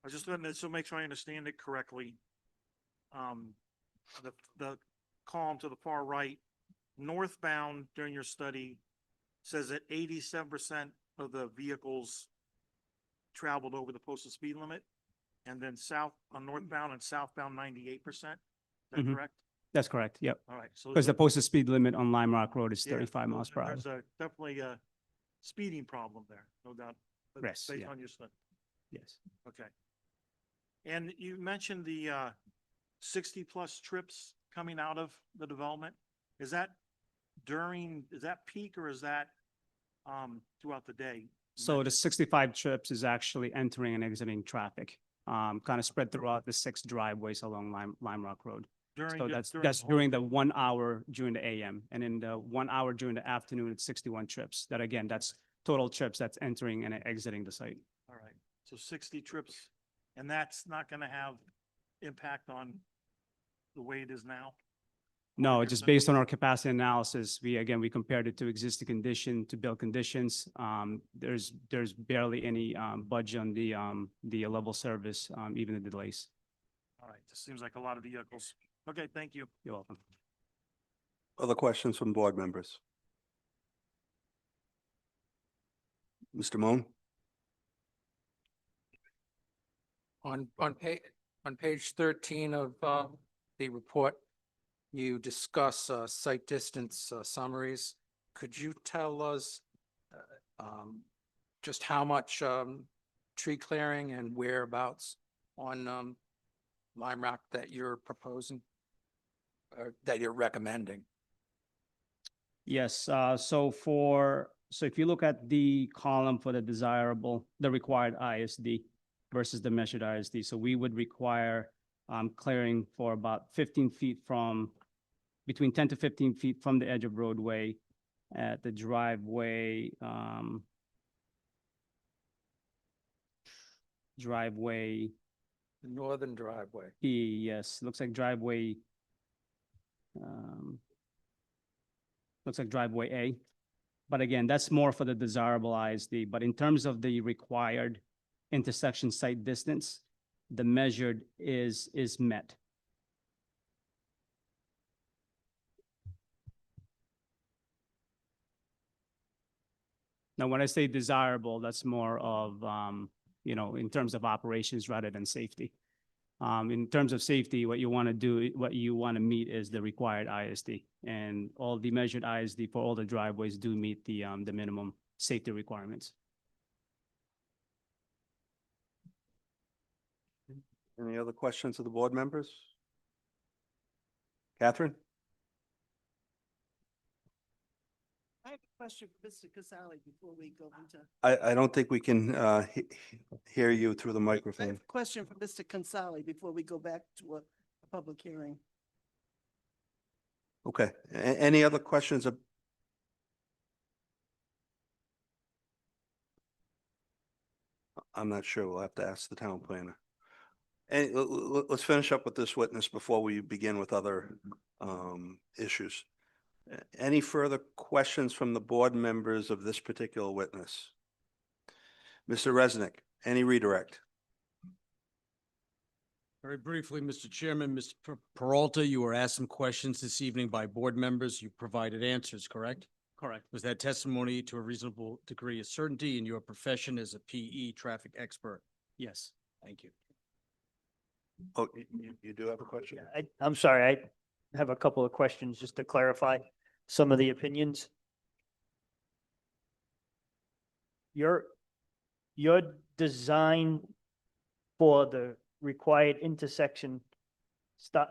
I just want to make sure I understand it correctly. The column to the far right, northbound during your study says that 87% of the vehicles traveled over the posted speed limit, and then northbound and southbound 98%. Is that Mhm. correct? That's correct. Yep. All right. So Because the there's posted speed limit on Lime Rock Road is yeah, 35 so miles per hour. There's definitely a speeding problem there, no doubt. But Yes, based yeah. on your study. Yes. Okay. And you mentioned the 60-plus trips coming out of the development. Is that peak or is that throughout the day? So the 65 trips is actually entering and exiting traffic, kind of spread throughout the 6 driveways along Lime Rock Road. So that's the whole- during the 1 hour during the AM, and in the 1 hour during the afternoon, it's 61 trips. That again, that's total trips that's entering and exiting the site. All right. So 60 trips, and that's not going to have impact on the way it is now? No, 100%? just based on our capacity analysis, we compared it to existing condition to build conditions. There's barely any budge on the level service, even the delays. All right. This seems like a lot of vehicles. Okay, thank you. You're welcome. Other questions from board members? Mr. Moon? On page 13 of the report, you discuss site distance summaries. Could you tell us just how much tree clearing and whereabouts on Lime Rock that you're proposing, or that you're recommending? Yes, so if you look at the column for the required ISD versus the measured ISD, so we would require clearing for about 15 feet between 10 to 15 feet from the edge of roadway at the driveway, The northern driveway. E, yes, looks like driveway A. But again, that's more for the desirable ISD. But in terms of the required intersection site distance, the measured is met. Now, when I say desirable, that's more of, in terms of operations rather than safety. In terms of safety, what you want to meet is the required ISD, and all the measured ISD for all the driveways do meet the minimum safety requirements. Any other questions of the board members? Catherine? I have a question for Mr. Casali before we go into. I don't think we can hear you through the I have microphone. a question for Mr. Casali before we go back to a public hearing. Okay, any other questions? I'm not sure. We'll have to ask the town planner. And let's finish up with this witness before we begin with other issues. Any further questions from the board members of this particular witness? Mr. Resnick, any redirect? Very briefly, Mr. Chairman, Mr. Peralta, you were asked some questions this evening by board members. You provided answers, correct? Correct. Was that testimony to a reasonable degree of certainty in your profession as a PE traffic expert? Yes. Thank you. Oh, you do have a question? I'm sorry, I have a couple of questions just to clarify some of the opinions. your design for the required intersection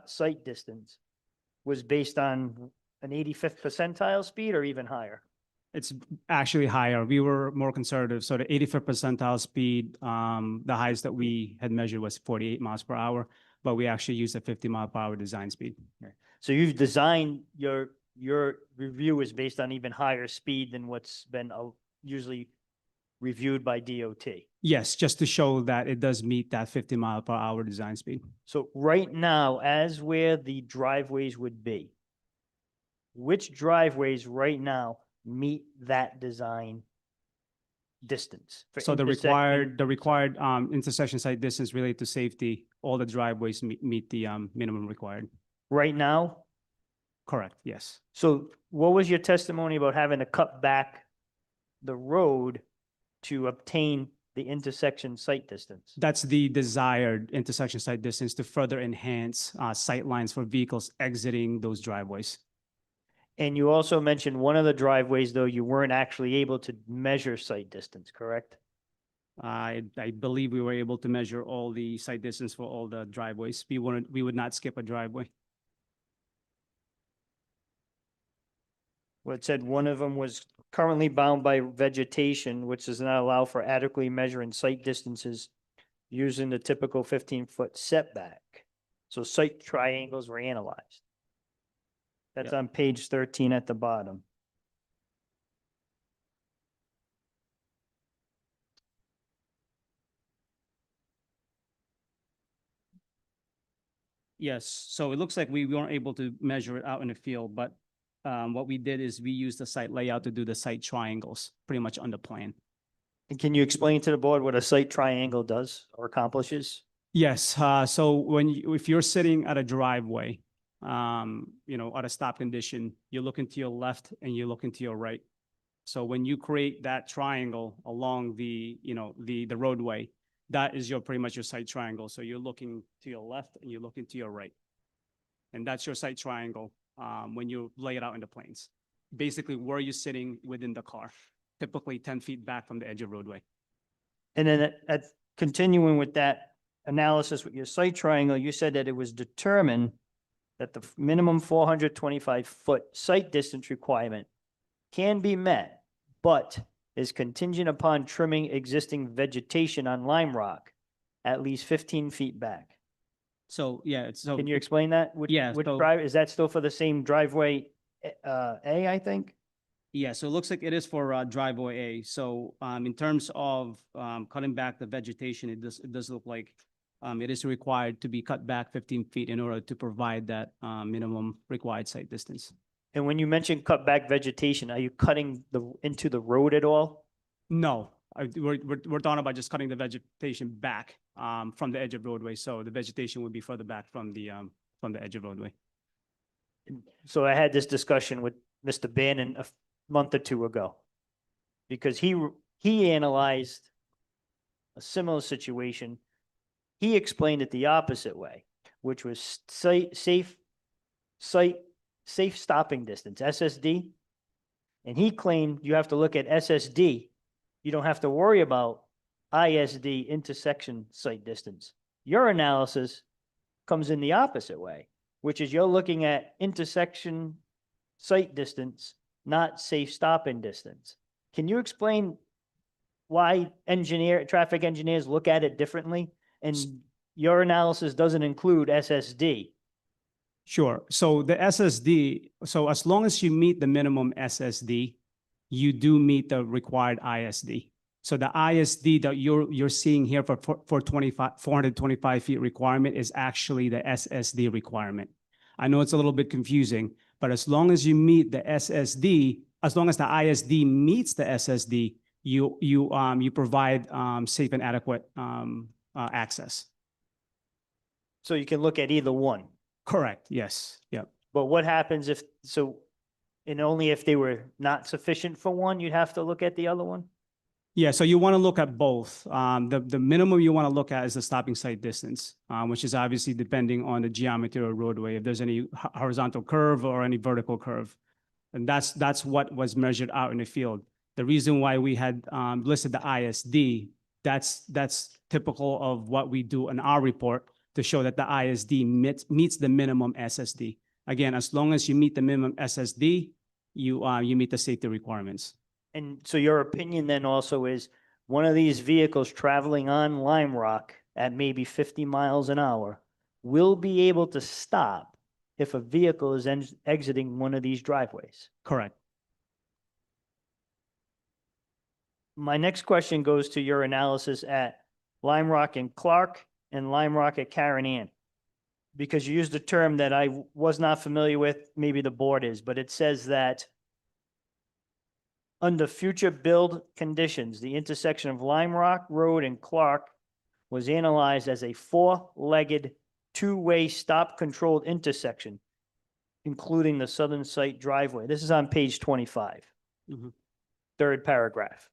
site distance was based on an 85th percentile speed or even higher? It's actually higher. We were more conservative. So the 85th percentile speed, the highest that we had measured was 48 miles per hour, but we actually used a 50-mile-per-hour design speed. So you've designed your review is based on even higher speed than what's been usually reviewed by DOT. Yes, just to show that it does meet that 50-mile-per-hour design speed. So right now, as where the driveways would be, which driveways right now meet that design distance? for So the intersecting- required intersection site distance related to safety, all the driveways meet the minimum required. Right now? Correct, yes. So what was your testimony about having to cut back the road to obtain the intersection site distance? That's the desired intersection site distance to further enhance sight lines for vehicles exiting those driveways. And you also mentioned one of the driveways, though, you weren't actually able to measure site distance, correct? I believe we were able to measure all the site distance for all the driveways. We would not skip a driveway. Well, it said one of them was currently bound by vegetation, which does not allow for adequately measuring site distances using the typical 15-foot setback. So site triangles were analyzed. That's Yep. on page 13 at the bottom. Yes, so it looks like we weren't able to measure it out in the field, but what we did is we used the site layout to do the site triangles pretty much on the plan. And can you explain to the board what a site triangle does or accomplishes? Yes, so if you're sitting at a driveway, at a stop condition, you're looking to your left and you're looking to your right. So when you create that triangle along the roadway, that is pretty much your site triangle. So you're looking to your left and you're looking to your right. And that's your site triangle when you lay it out in the planes. Basically, where you're sitting within the car, typically 10 feet back from the edge of roadway. And then continuing with that analysis with your site triangle, you said that it was determined that the minimum 425-foot site distance requirement can be met, but is contingent upon trimming existing vegetation on Lime Rock at least 15 feet back. So, yeah, Can you explain that? Which so- drive, is that still for the same driveway, A, I think? Yeah, so it looks like it is for driveway A. So in terms of cutting back the vegetation, it does look like it is required to be cut back 15 feet in order to provide that minimum required site distance. And when you mention cut back vegetation, are you cutting into the road at all? No, we're talking about just cutting the vegetation back from the edge of roadway. So the vegetation would be further back from the edge of roadway. So I had this discussion with Mr. Bannon a month or two ago. Because he analyzed a similar situation. He explained it the opposite way, which was safe stopping distance, SSD. And he claimed you have to look at SSD. You don't have to worry about ISD, intersection site distance. Your analysis comes in the opposite way, which is you're looking at intersection site distance, not safe stopping distance. Can you explain why traffic engineers look at it differently? And your analysis doesn't include SSD. Sure. So the SSD, so as long as you meet the minimum SSD, you do meet the required ISD. So the ISD that you're seeing here for 425 feet requirement is actually the SSD requirement. I know it's a little bit confusing, but as long as you meet the SSD, as long as the ISD meets the SSD, you provide safe and adequate access. So you can look at either one. Correct. Yes. Yep. But what happens and only if they were not sufficient for one, you'd have to look at the other one? Yeah, so you want to look at both. The minimum you want to look at is the stopping site distance, which is obviously depending on the geometry of roadway, if there's any horizontal curve or any vertical curve. And that's what was measured out in the field. The reason why we had listed the ISD That's typical of what we do in our report to show that the ISD meets the minimum SSD. Again, as long as you meet the minimum SSD, you meet the safety requirements. And so your opinion then also is one of these vehicles traveling on Lime Rock at maybe 50 miles an hour will be able to stop if a vehicle is exiting one of these driveways. Correct. My next question goes to your analysis at Lime Rock and Clark and Lime Rock at Karen Ann. Because you used a term that I was not familiar with, maybe the board is, but it says that under future build conditions, the intersection of Lime Rock Road and Clark was analyzed as a four-legged, two-way stop-controlled intersection, including the southern site driveway. This is on page 25. Mhm. Third paragraph.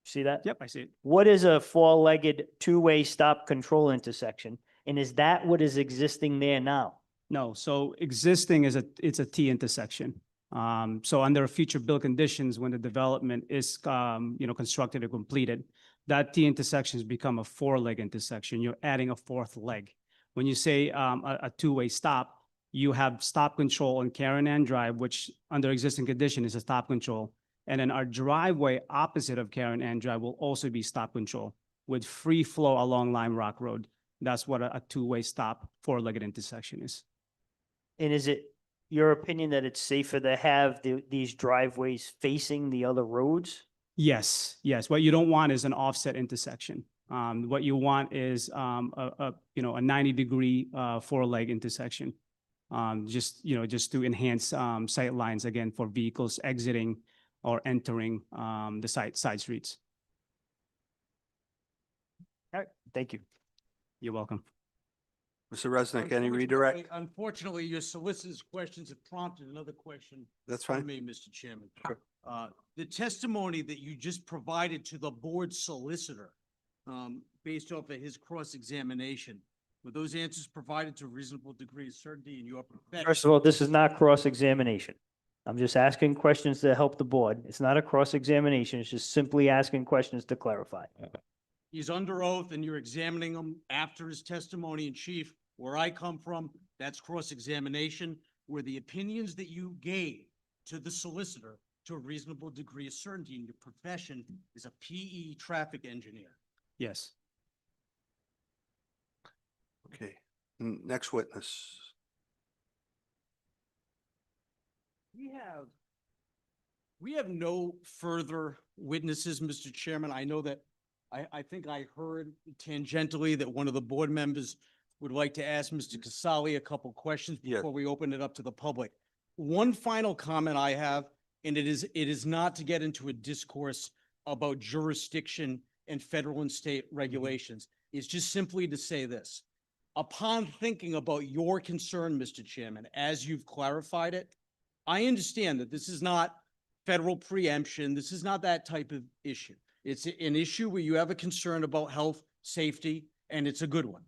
See that? Yep, I see it. What is a four-legged, two-way stop control intersection? And is that what is existing there now? No, so existing is it's a T intersection. So under future build conditions, when the development is, constructed or completed, that T intersection has become a four-leg intersection. You're adding a fourth leg. When you say a two-way stop, you have stop control on Karen Ann Drive, which under existing condition is a stop control. And then our driveway opposite of Karen Ann Drive will also be stop control with free flow along Lime Rock Road. That's what a two-way stop, four-legged intersection is. And is it your opinion that it's safer to have these driveways facing the other roads? Yes, yes. What you don't want is an offset intersection. What you want is a 90-degree four-leg intersection. Just to enhance sight lines again for vehicles exiting or entering the side streets. All right, thank you. You're welcome. Mr. Resnick, any Unfortunately- redirect? Unfortunately, your solicitor's questions have prompted another question That's for fine. me, Mr. Chairman. Sure. The testimony that you just provided to the board solicitor, based off of his cross-examination, were those answers provided to a reasonable degree of certainty in your profession? First of all, this is not cross-examination. I'm just asking questions to help the board. It's not a cross-examination. It's just simply asking questions to clarify. He's under oath and you're examining him after his testimony in chief. Where I come from, that's cross-examination, where the opinions that you gave to the solicitor to a reasonable degree of certainty in your profession is a PE traffic engineer. Yes. Okay, next witness. We have no further witnesses, Mr. Chairman. I know that, I think I heard tangentially that one of the board members would like to ask Mr. Casali a couple questions Yeah. before we open it up to the public. One final comment I have, and it is not to get into a discourse about jurisdiction and federal and state regulations. It's just simply to say this. Upon thinking about your concern, Mr. Chairman, as you've clarified it, I understand that this is not federal preemption. This is not that type of issue. It's an issue where you have a concern about health, safety, and it's a good one.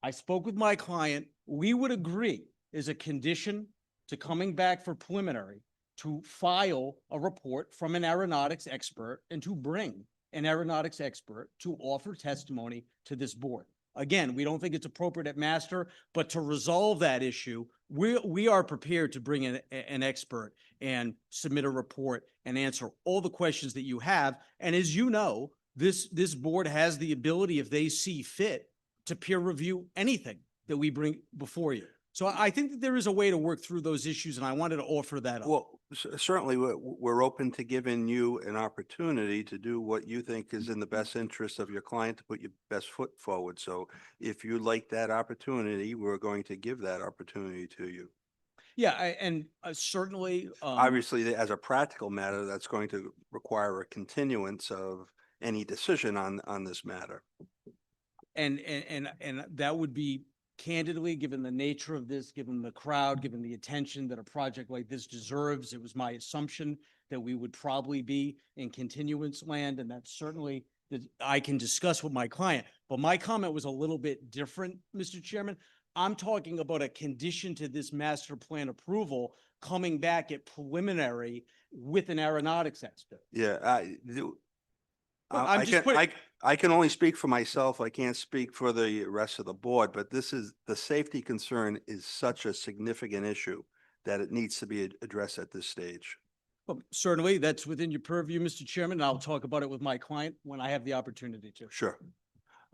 I spoke with my client. We would agree as a condition to coming back for preliminary to file a report from an aeronautics expert and to bring an aeronautics expert to offer testimony to this board. Again, we don't think it's appropriate at master, but to resolve that issue, we are prepared to bring in an expert and submit a report and answer all the questions that you have. And as you know, this board has the ability, if they see fit, to peer review anything that we bring before you. So I think that there is a way to work through those issues, and I wanted to offer that up. Well, certainly, we're open to giving you an opportunity to do what you think is in the best interest of your client, to put your best foot forward. So if you like that opportunity, we're going to give that opportunity to you. Yeah, certainly. Obviously, as a practical matter, that's going to require a continuance of any decision on this matter. And that would be candidly, given the nature of this, given the crowd, given the attention that a project like this deserves, it was my assumption that we would probably be in continuance land, and that's certainly that I can discuss with my client. But my comment was a little bit different, Mr. Chairman. I'm talking about a condition to this master plan approval coming back at preliminary with an aeronautics expert. Yeah, I'm I just can, putting- I can only speak for myself. I can't speak for the rest of the board, but this is, the safety concern is such a significant issue that it needs to be addressed at this stage. Well, certainly, that's within your purview, Mr. Chairman, and I'll talk about it with my client when I have the opportunity to. Sure.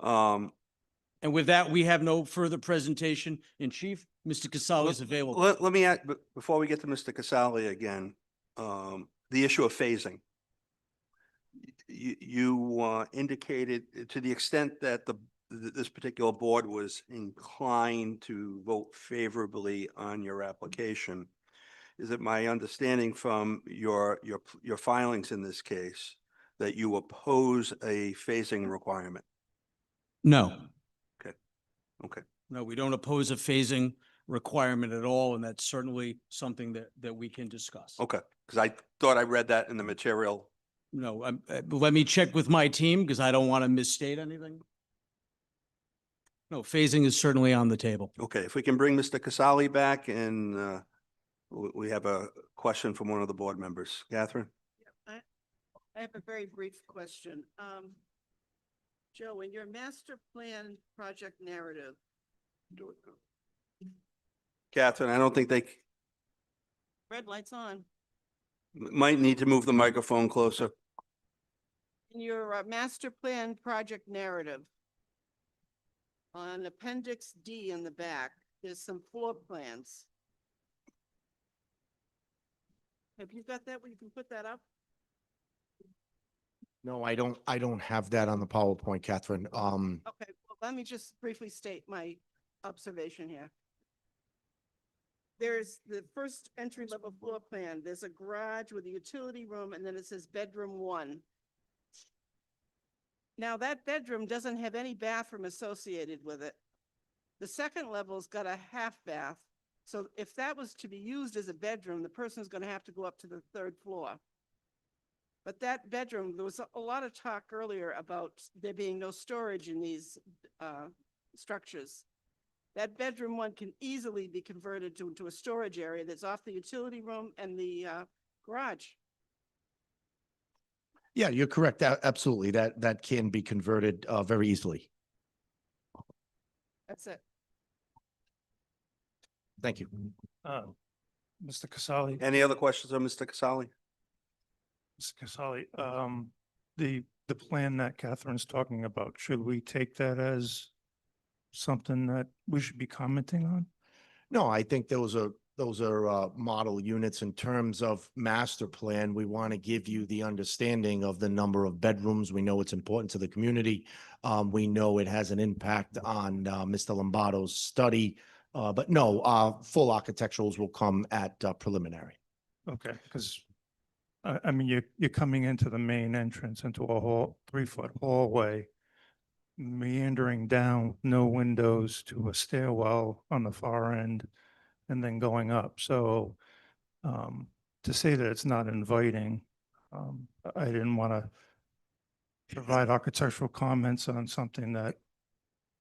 And with that, we have no further presentation in chief. Mr. Casali is available. Let me add, before we get to Mr. Casali again, the issue of phasing. You indicated to the extent that this particular board was inclined to vote favorably on your application. Is it my understanding from your filings in this case that you oppose a phasing requirement? No. Okay. No, we don't oppose a phasing requirement at all, and that's certainly something that we can discuss. Okay, because I thought I read that in the material. No, let me check with my team because I don't want to misstate anything. No, phasing is certainly on the table. Okay, if we can bring Mr. Casali back, and we have a question from one of the board members. Catherine? I have a very brief question. Joe, in your master plan project narrative, Catherine, I don't think they red light's on. might need to move the microphone closer. In your master plan project narrative, on Appendix D in the back, there's some floor plans. Have you got that where you can put that up? No, I don't have that on the PowerPoint, Catherine. Okay, well, let me just briefly state my observation here. There's the first entry level floor plan. There's a garage with a utility room, and then it says bedroom 1. Now, that bedroom doesn't have any bathroom associated with it. The second level's got a half bath. So if that was to be used as a bedroom, the person's going to have to go up to the 3rd floor. But that bedroom, there was a lot of talk earlier about there being no storage in these structures. That bedroom 1 can easily be converted into a storage area that's off the utility room and the garage. Yeah, you're correct. Absolutely. That can be converted very easily. That's it. Thank you. Mr. Casali, Any other questions on Mr. Casali? Mr. Casali, the plan that Catherine's talking about, should we take that as something that we should be commenting on? No, I think those are model units in terms of master plan. We want to give you the understanding of the number of bedrooms. We know it's important to the community. We know it has an impact on Mr. Lombardo's study. But no, full architecturals will come at preliminary. Okay, because I mean, you're coming into the main entrance into a 3-foot hallway, meandering down, no windows to a stairwell on the far end, and then going up. So to say that it's not inviting, I didn't want to provide architectural comments on something that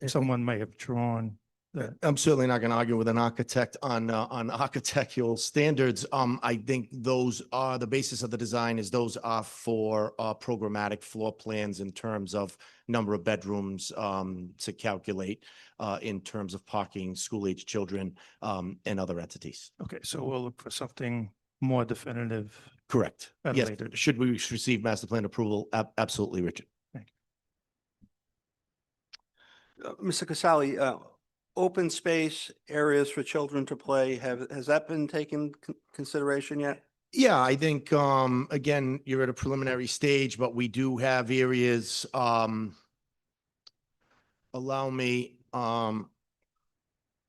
someone may have drawn. That I'm certainly not going to argue with an architect on architectural standards. I think those are the basis of the design is those are for programmatic floor plans in terms of number of bedrooms to calculate in terms of parking, school-age children, and other entities. Okay, so we'll look for something more definitive. Correct. At a Yes. later date. Should we receive master plan approval? Absolutely, Richard. Mr. Casali, open space areas for children to play, has that been taken consideration yet? Yeah, I think, again, you're at a preliminary stage, but we do have areas, allow me,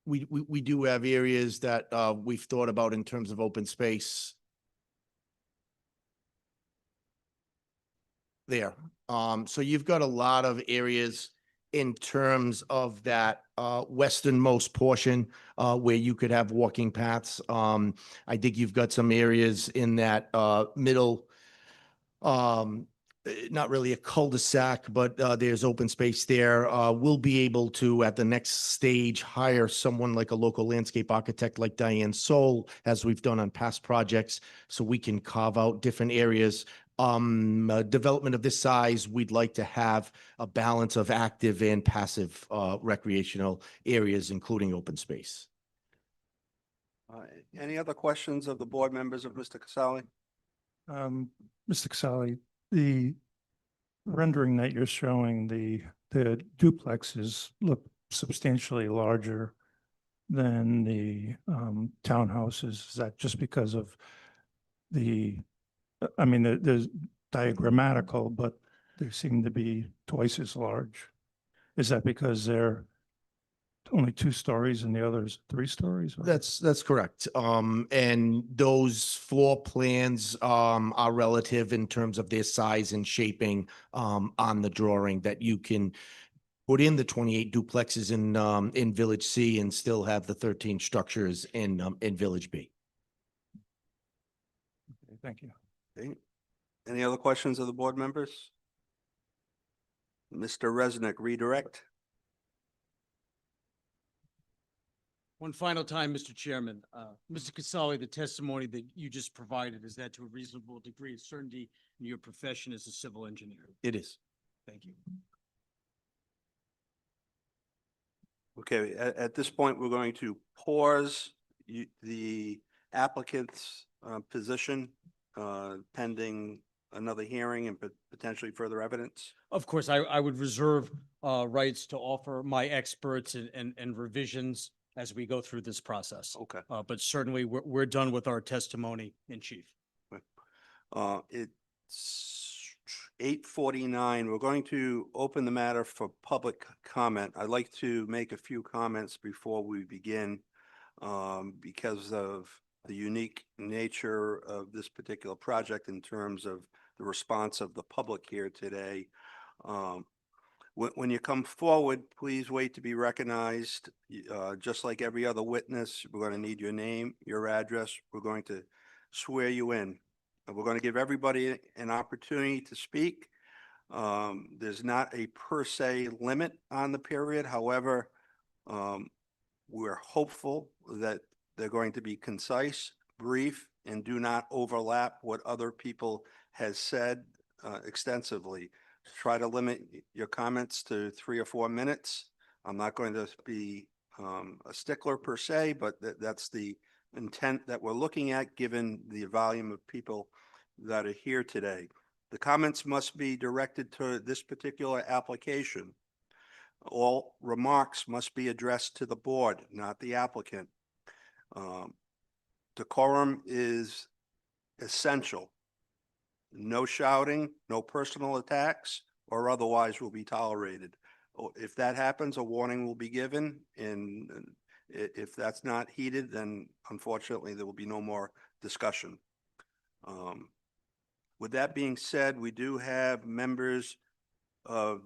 we do have areas that, we've thought about in terms of open space. There. So you've got a lot of areas in terms of that westernmost portion where you could have walking paths. I think you've got some areas in that middle not really a cul-de-sac, but there's open space there. We'll be able to, at the next stage, hire someone like a local landscape architect like Diane Soul, as we've done on past projects, so we can carve out different areas. Development of this size, we'd like to have a balance of active and passive recreational areas, including open space. Any other questions of the board members of Mr. Casali? Mr. Casali, the rendering that you're showing, the duplexes look substantially larger than the townhouses. Is that just because of I mean, there's diagrammatical, but they seem to be twice as large. Is that because they're only 2 stories and the others 3 stories? or- That's correct. And those floor plans are relative in terms of their size and shaping on the drawing, that you can put in the 28 duplexes in Village C and still have the 13 structures in Village B. Okay, thank you. Okay. Any other questions of the board members? Mr. Resnick, redirect. One final time, Mr. Chairman, Mr. Casali, the testimony that you just provided, is that to a reasonable degree of certainty in your profession as a civil engineer? It is. Thank you. Okay, at this point, we're going to pause the applicant's position pending another hearing and potentially further evidence. Of course, I would reserve rights to offer my experts and revisions as we go through this process. Okay. But certainly, we're done with our testimony in chief. It's 8:49. We're going to open the matter for public comment. I'd like to make a few comments before we begin because of the unique nature of this particular project in terms of the response of the public here today. When you come forward, please wait to be recognized. Just like every other witness, we're going to need your name, your address. We're going to swear you in. And we're going to give everybody an opportunity to speak. There's not a per se limit on the period. However, we're hopeful that they're going to be concise, brief, and do not overlap what other people has said extensively. Try to limit your comments to 3 or 4 minutes. I'm not going to be a stickler per se, but that's the intent that we're looking at, given the volume of people that are here today. The comments must be directed to this particular application. All remarks must be addressed to the board, not the applicant. Decorum is essential. No shouting, no personal attacks, or otherwise will be tolerated. If that happens, a warning will be given, and if that's not heeded, then unfortunately there will be no more discussion. With that being said, we do have members of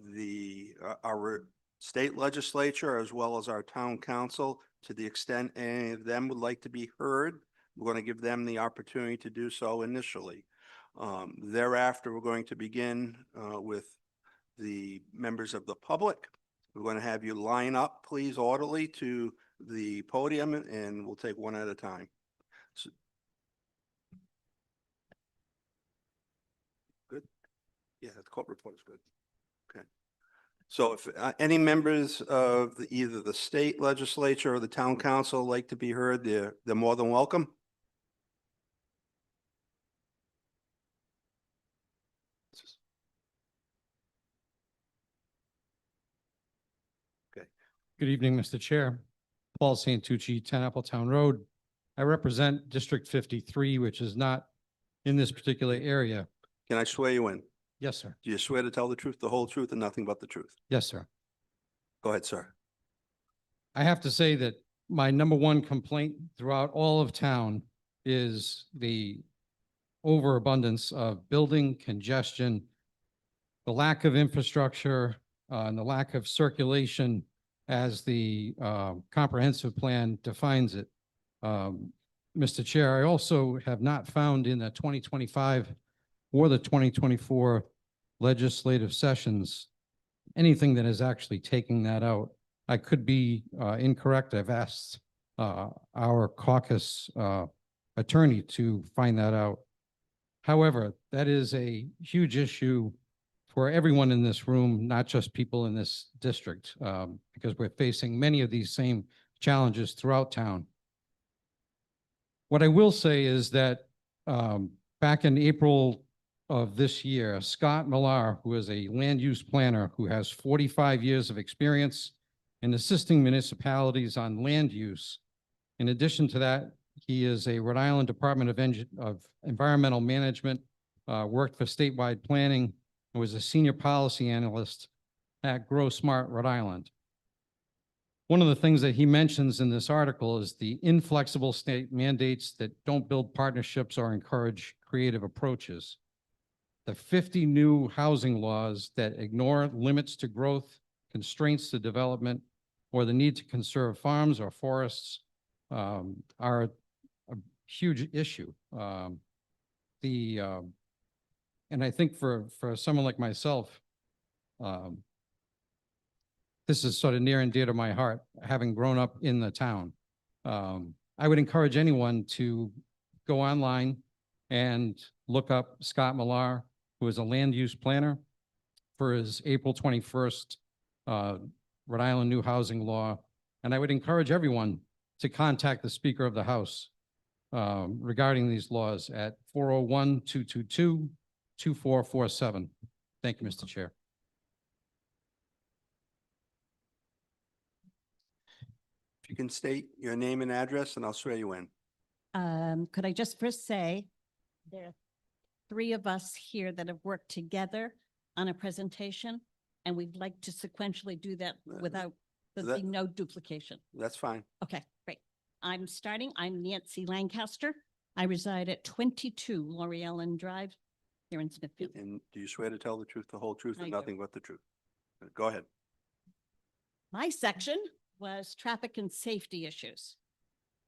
our state legislature as well as our town council. To the extent any of them would like to be heard, we're going to give them the opportunity to do so initially. Thereafter, we're going to begin with the members of the public. We're going to have you line up, please, orderly to the podium, and we'll take one at a time. Good? Yeah, the court report is good. Okay. So if any members of either the state legislature or the town council like to be heard, they're more than welcome. Good evening, Mr. Chair. Paul Santucci, 10 Appletown Road. I represent District 53, which is not in this particular area. Can I swear you in? Yes, sir. Do you swear to tell the truth, the whole truth, and nothing but the truth? Yes, sir. Go ahead, sir. I have to say that my #1 complaint throughout all of town is the overabundance of building congestion, the lack of infrastructure, and the lack of circulation as the comprehensive plan defines it. Mr. Chair, I also have not found in the 2025 or the 2024 legislative sessions, anything that is actually taking that out. I could be incorrect. I've asked our caucus attorney to find that out. However, that is a huge issue for everyone in this room, not just people in this district, because we're facing many of these same challenges throughout town. What I will say is that back in April of this year, Scott Millar, who is a land use planner who has 45 years of experience in assisting municipalities on land use. In addition to that, he is a Rhode Island Department of Environmental Management, worked for statewide planning, and was a senior policy analyst at Grow Smart, Rhode Island. One of the things that he mentions in this article is the inflexible state mandates that don't build partnerships or encourage creative approaches. The 50 new housing laws that ignore limits to growth, constraints to development, or the need to conserve farms or forests are a huge issue. And I think for someone like myself, this is sort of near and dear to my heart, having grown up in the town. I would encourage anyone to go online and look up Scott Millar, who is a land use planner, for his April 21st Rhode Island new housing law. And I would encourage everyone to contact the Speaker of the House regarding these laws at 401-222-2447. Thank you, Mr. Chair. If you can state your name and address, and I'll swear you in. Could I just first say, there are 3 of us here that have worked together on a presentation, and we'd like to sequentially do that without, there being no duplication. That's fine. Okay, great. I'm Nancy Lancaster. I reside at 22 Laurie Ellen Drive here in Smithfield. And do you swear to tell the truth, the whole truth, I and do. nothing but the truth? Go ahead. My section was traffic and safety issues.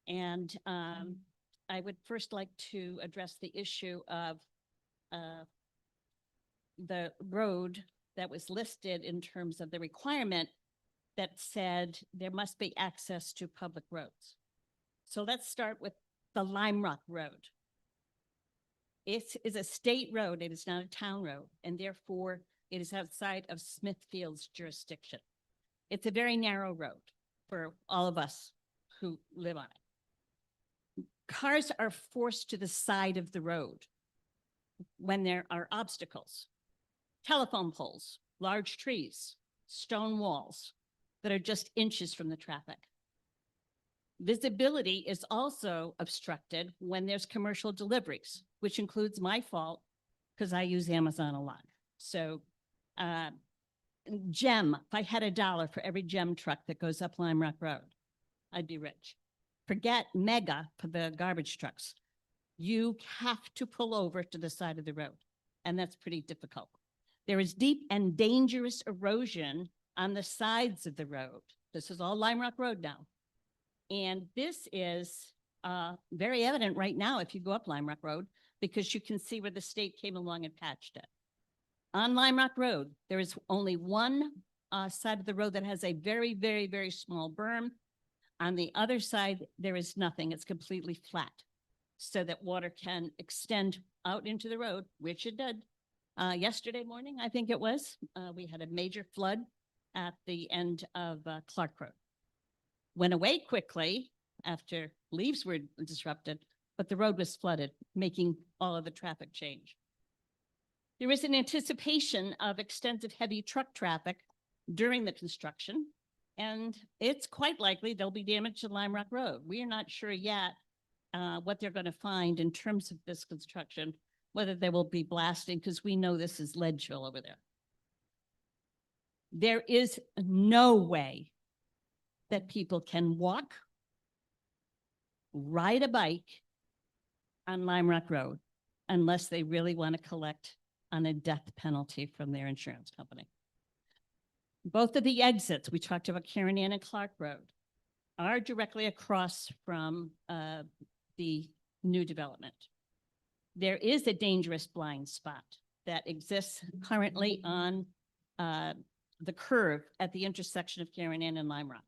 And I would first like to address the issue of the road that was listed in terms of the requirement that said there must be access to public roads. So let's start with the Lime Rock Road. It is a state road. It is not a town road, and therefore it is outside of Smithfield's jurisdiction. It's a very narrow road for all of us who live on it. Cars are forced to the side of the road when there are obstacles, telephone poles, large trees, stone walls that are just inches from the traffic. Visibility is also obstructed when there's commercial deliveries, which includes my fault because I use Amazon a lot. So Gem, if I had $1 for every Gem truck that goes up Lime Rock Road, I'd be rich. Forget Mega for the garbage trucks. You have to pull over to the side of the road, and that's pretty difficult. There is deep and dangerous erosion on the sides of the road. This is all Lime Rock Road now. And this is very evident right now if you go up Lime Rock Road, because you can see where the state came along and patched it. On Lime Rock Road, there is only one side of the road that has a very, very, very small berm. On the other side, there is nothing. It's completely flat so that water can extend out into the road, which it did. Yesterday morning, I think it was, we had a major flood at the end of Clark Road. Went away quickly after leaves were disrupted, but the road was flooded, making all of the traffic change. There is an anticipation of extensive heavy truck traffic during the construction, and it's quite likely there'll be damage to Lime Rock Road. We are not sure yet what they're going to find in terms of this construction, whether they will be blasting, because we know this is Ledgeville over there. There is no way that people can walk, ride a bike on Lime Rock Road unless they really want to collect on a death penalty from their insurance company. Both of the exits, we talked about Karen Ann and Clark Road, are directly across from the new development. There is a dangerous blind spot that exists currently on the curve at the intersection of Karen Ann and Lime Rock.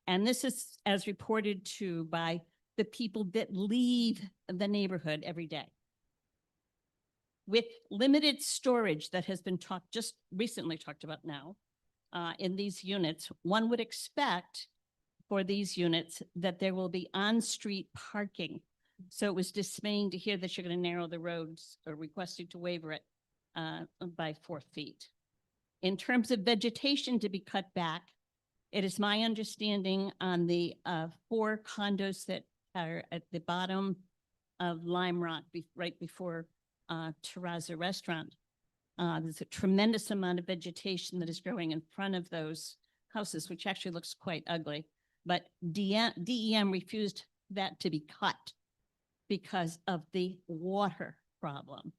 And this is as reported to by the people that leave the neighborhood every day. With limited storage that has been just recently talked about now in these units, one would expect for these units that there will be on-street parking. So it was dismaying to hear that you're going to narrow the roads or requesting to waiver it by 4 feet. In terms of vegetation to be cut back, it is my understanding on the 4 condos that are at the bottom of Lime Rock, right before Terrazza Restaurant. There's a tremendous amount of vegetation that is growing in front of those houses, which actually looks quite ugly. But DEM refused that to be cut because of the water problem.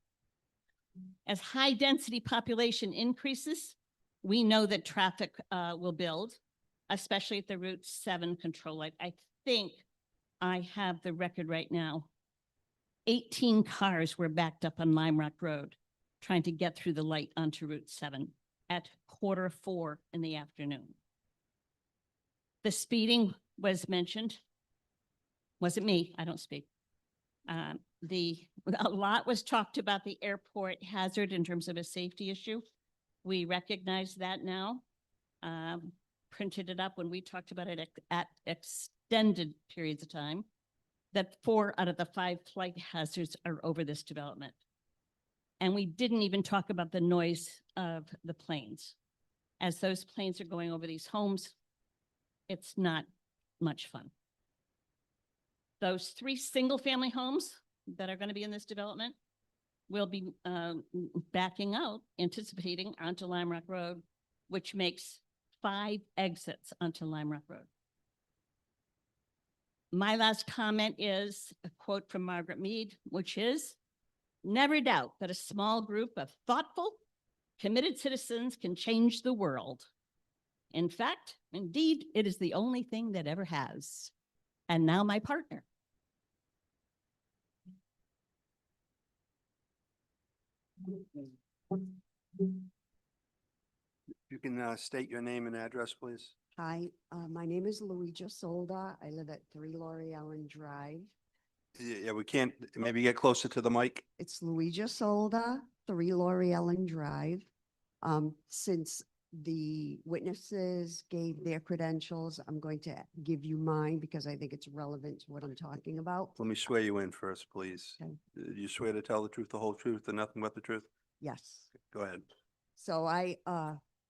As high density population increases, we know that traffic will build, especially at the Route 7 control light. I think I have the record right now. 18 cars were backed up on Lime Rock Road trying to get through the light onto Route 7 at 3:45 in the afternoon. The speeding was mentioned. Wasn't me, I don't speak. A lot was talked about the airport hazard in terms of a safety issue. We recognize that now. Printed it up when we talked about it at extended periods of time, that 4 out of the 5 flight hazards are over this development. And we didn't even talk about the noise of the planes. As those planes are going over these homes, it's not much fun. Those 3 single-family homes that are going to be in this development will be backing out, anticipating onto Lime Rock Road, which makes 5 exits onto Lime Rock Road. My last comment is a quote from Margaret Mead, which is, "Never doubt that a small group of thoughtful, committed citizens can change the world. In fact, indeed, it is the only thing that ever has." And now my partner. You can state your name and address, please. Hi, my name is Luigi Solda. I live at 3 Laurie Ellen Drive. Yeah, we can't, maybe get closer to the mic. It's Luigi Solda, 3 Laurie Ellen Drive. Since the witnesses gave their credentials, I'm going to give you mine because I think it's relevant to what I'm talking about. Let me swear you in first, please. Okay. Do you swear to tell the truth, the whole truth, and nothing but the truth? Yes. Go ahead. So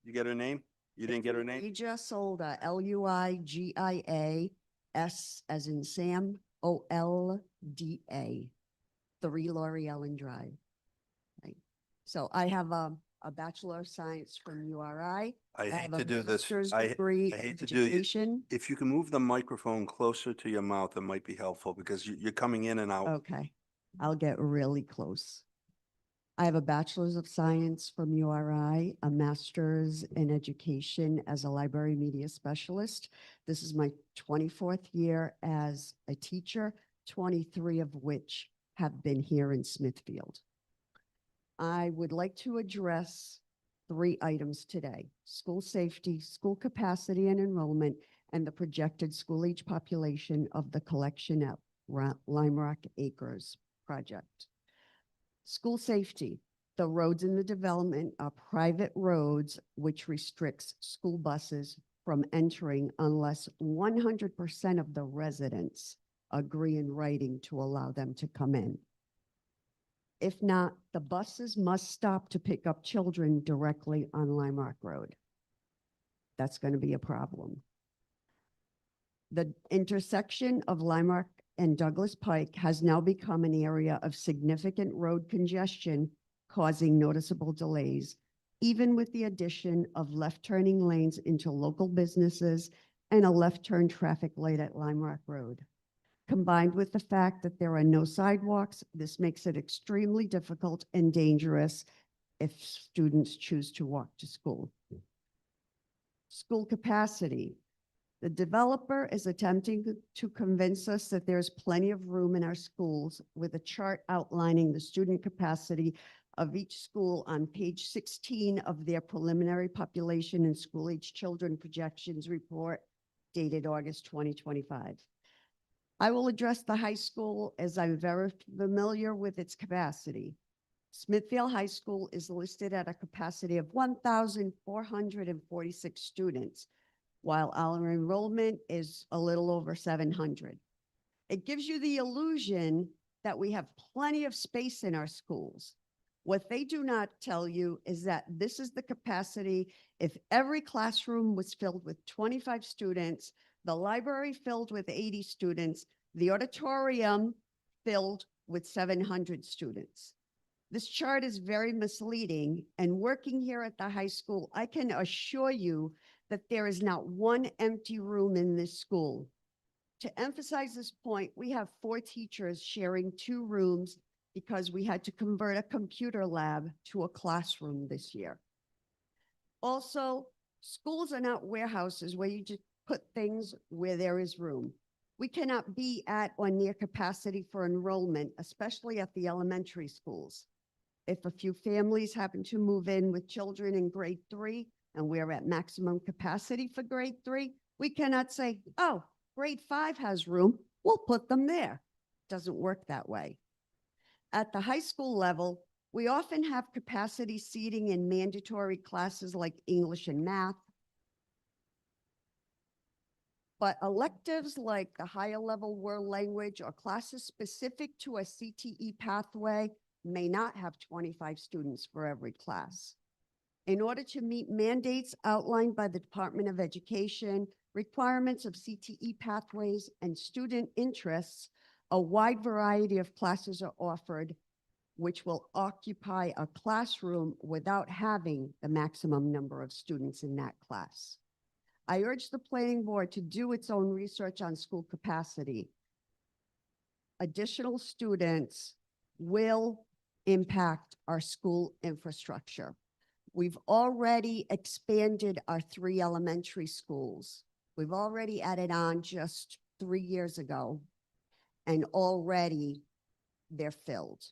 You get her name? You didn't get her name? Luigi Solda, Luigia, S as in Sam, Olda, 3 Laurie Ellen Drive. Right. So I have a Bachelor of Science from URI. I hate have to a do this. master's I degree hate in to do it. education. If you can move the microphone closer to your mouth, it might be helpful because you're coming in and out. Okay, I'll get really close. I have a Bachelor's of Science from URI, a Master's in Education as a Library Media Specialist. This is my 24th year as a teacher, 23 of which have been here in Smithfield. I would like to address 3 items today: school safety, school capacity and enrollment, and the projected school age population of the collection at Lime Rock Acres project. School safety. The roads in the development are private roads, which restricts school buses from entering unless 100% of the residents agree in writing to allow them to come in. If not, the buses must stop to pick up children directly on Lime Rock Road. That's going to be a problem. The intersection of Lime Rock and Douglas Pike has now become an area of significant road congestion, causing noticeable delays, even with the addition of left turning lanes into local businesses and a left turn traffic light at Lime Rock Road. Combined with the fact that there are no sidewalks, this makes it extremely difficult and dangerous if students choose to walk to school. School capacity. The developer is attempting to convince us that there's plenty of room in our schools with a chart outlining the student capacity of each school on page 16 of their preliminary population and school-age children projections report dated August 2025. I will address the high school as I'm very familiar with its capacity. Smithfield High School is listed at a capacity of 1,446 students, while our enrollment is a little over 700. It gives you the illusion that we have plenty of space in our schools. What they do not tell you is that this is the capacity if every classroom was filled with 25 students, the library filled with 80 students, the auditorium filled with 700 students. This chart is very misleading, and working here at the high school, I can assure you that there is not one empty room in this school. To emphasize this point, we have 4 teachers sharing 2 rooms because we had to convert a computer lab to a classroom this year. Also, schools are not warehouses where you just put things where there is room. We cannot be at or near capacity for enrollment, especially at the elementary schools. If a few families happen to move in with children in grade 3 and we're at maximum capacity for grade 3, we cannot say, oh, grade 5 has room, we'll put them there. Doesn't work that way. At the high school level, we often have capacity seating in mandatory classes like English and math. But electives like the higher level world language or classes specific to a CTE pathway may not have 25 students for every class. In order to meet mandates outlined by the Department of Education, requirements of CTE pathways, and student interests, a wide variety of classes are offered, which will occupy a classroom without having the maximum number of students in that class. I urge the planning board to do its own research on school capacity. Additional students will impact our school infrastructure. We've already expanded our 3 elementary schools. We've already added on just 3 years ago, and already they're filled.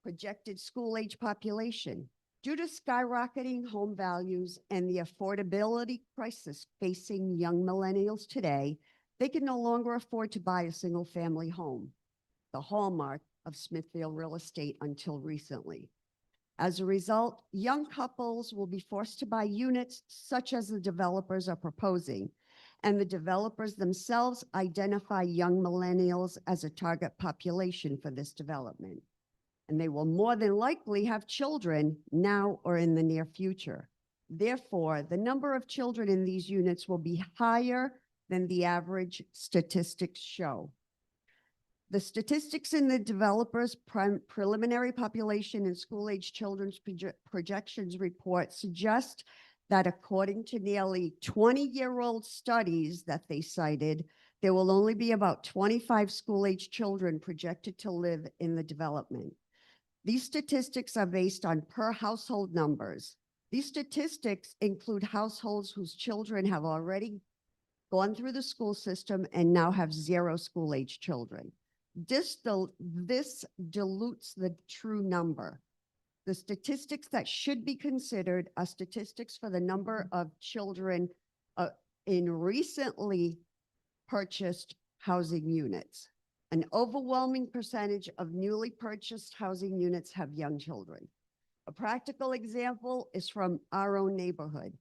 Projected school age population. Due to skyrocketing home values and the affordability crisis facing young millennials today, they can no longer afford to buy a single family home, the hallmark of Smithfield real estate until recently. As a result, young couples will be forced to buy units such as the developers are proposing, and the developers themselves identify young millennials as a target population for this development. And they will more than likely have children now or in the near future. Therefore, the number of children in these units will be higher than the average statistics show. The statistics in the developer's preliminary population and school-age children's projections report suggest that according to nearly 20-year-old studies that they cited, there will only be about 25 school-age children projected to live in the development. These statistics are based on per household numbers. These statistics include households whose children have already gone through the school system and now have 0 school-age children. This dilutes the true number. The statistics that should be considered are statistics for the number of children in recently purchased housing units. An overwhelming percentage of newly purchased housing units have young children. A practical example is from our own neighborhood.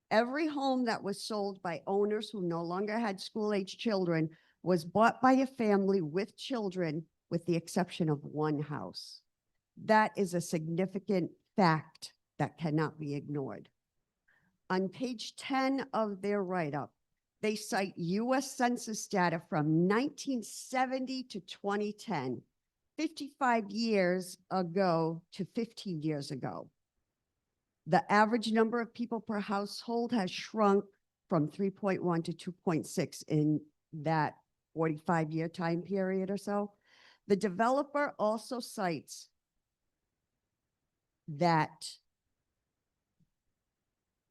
Every home that was sold by owners who no longer had school-age children was bought by a family with children, with the exception of 1 house. That is a significant fact that cannot be ignored. On page 10 of their write-up, they cite US Census data from 1970 to 2010, 55 years ago to 15 years ago. The average number of people per household has shrunk from 3.1 to 2.6 in that 45-year time period or so. The developer also cites that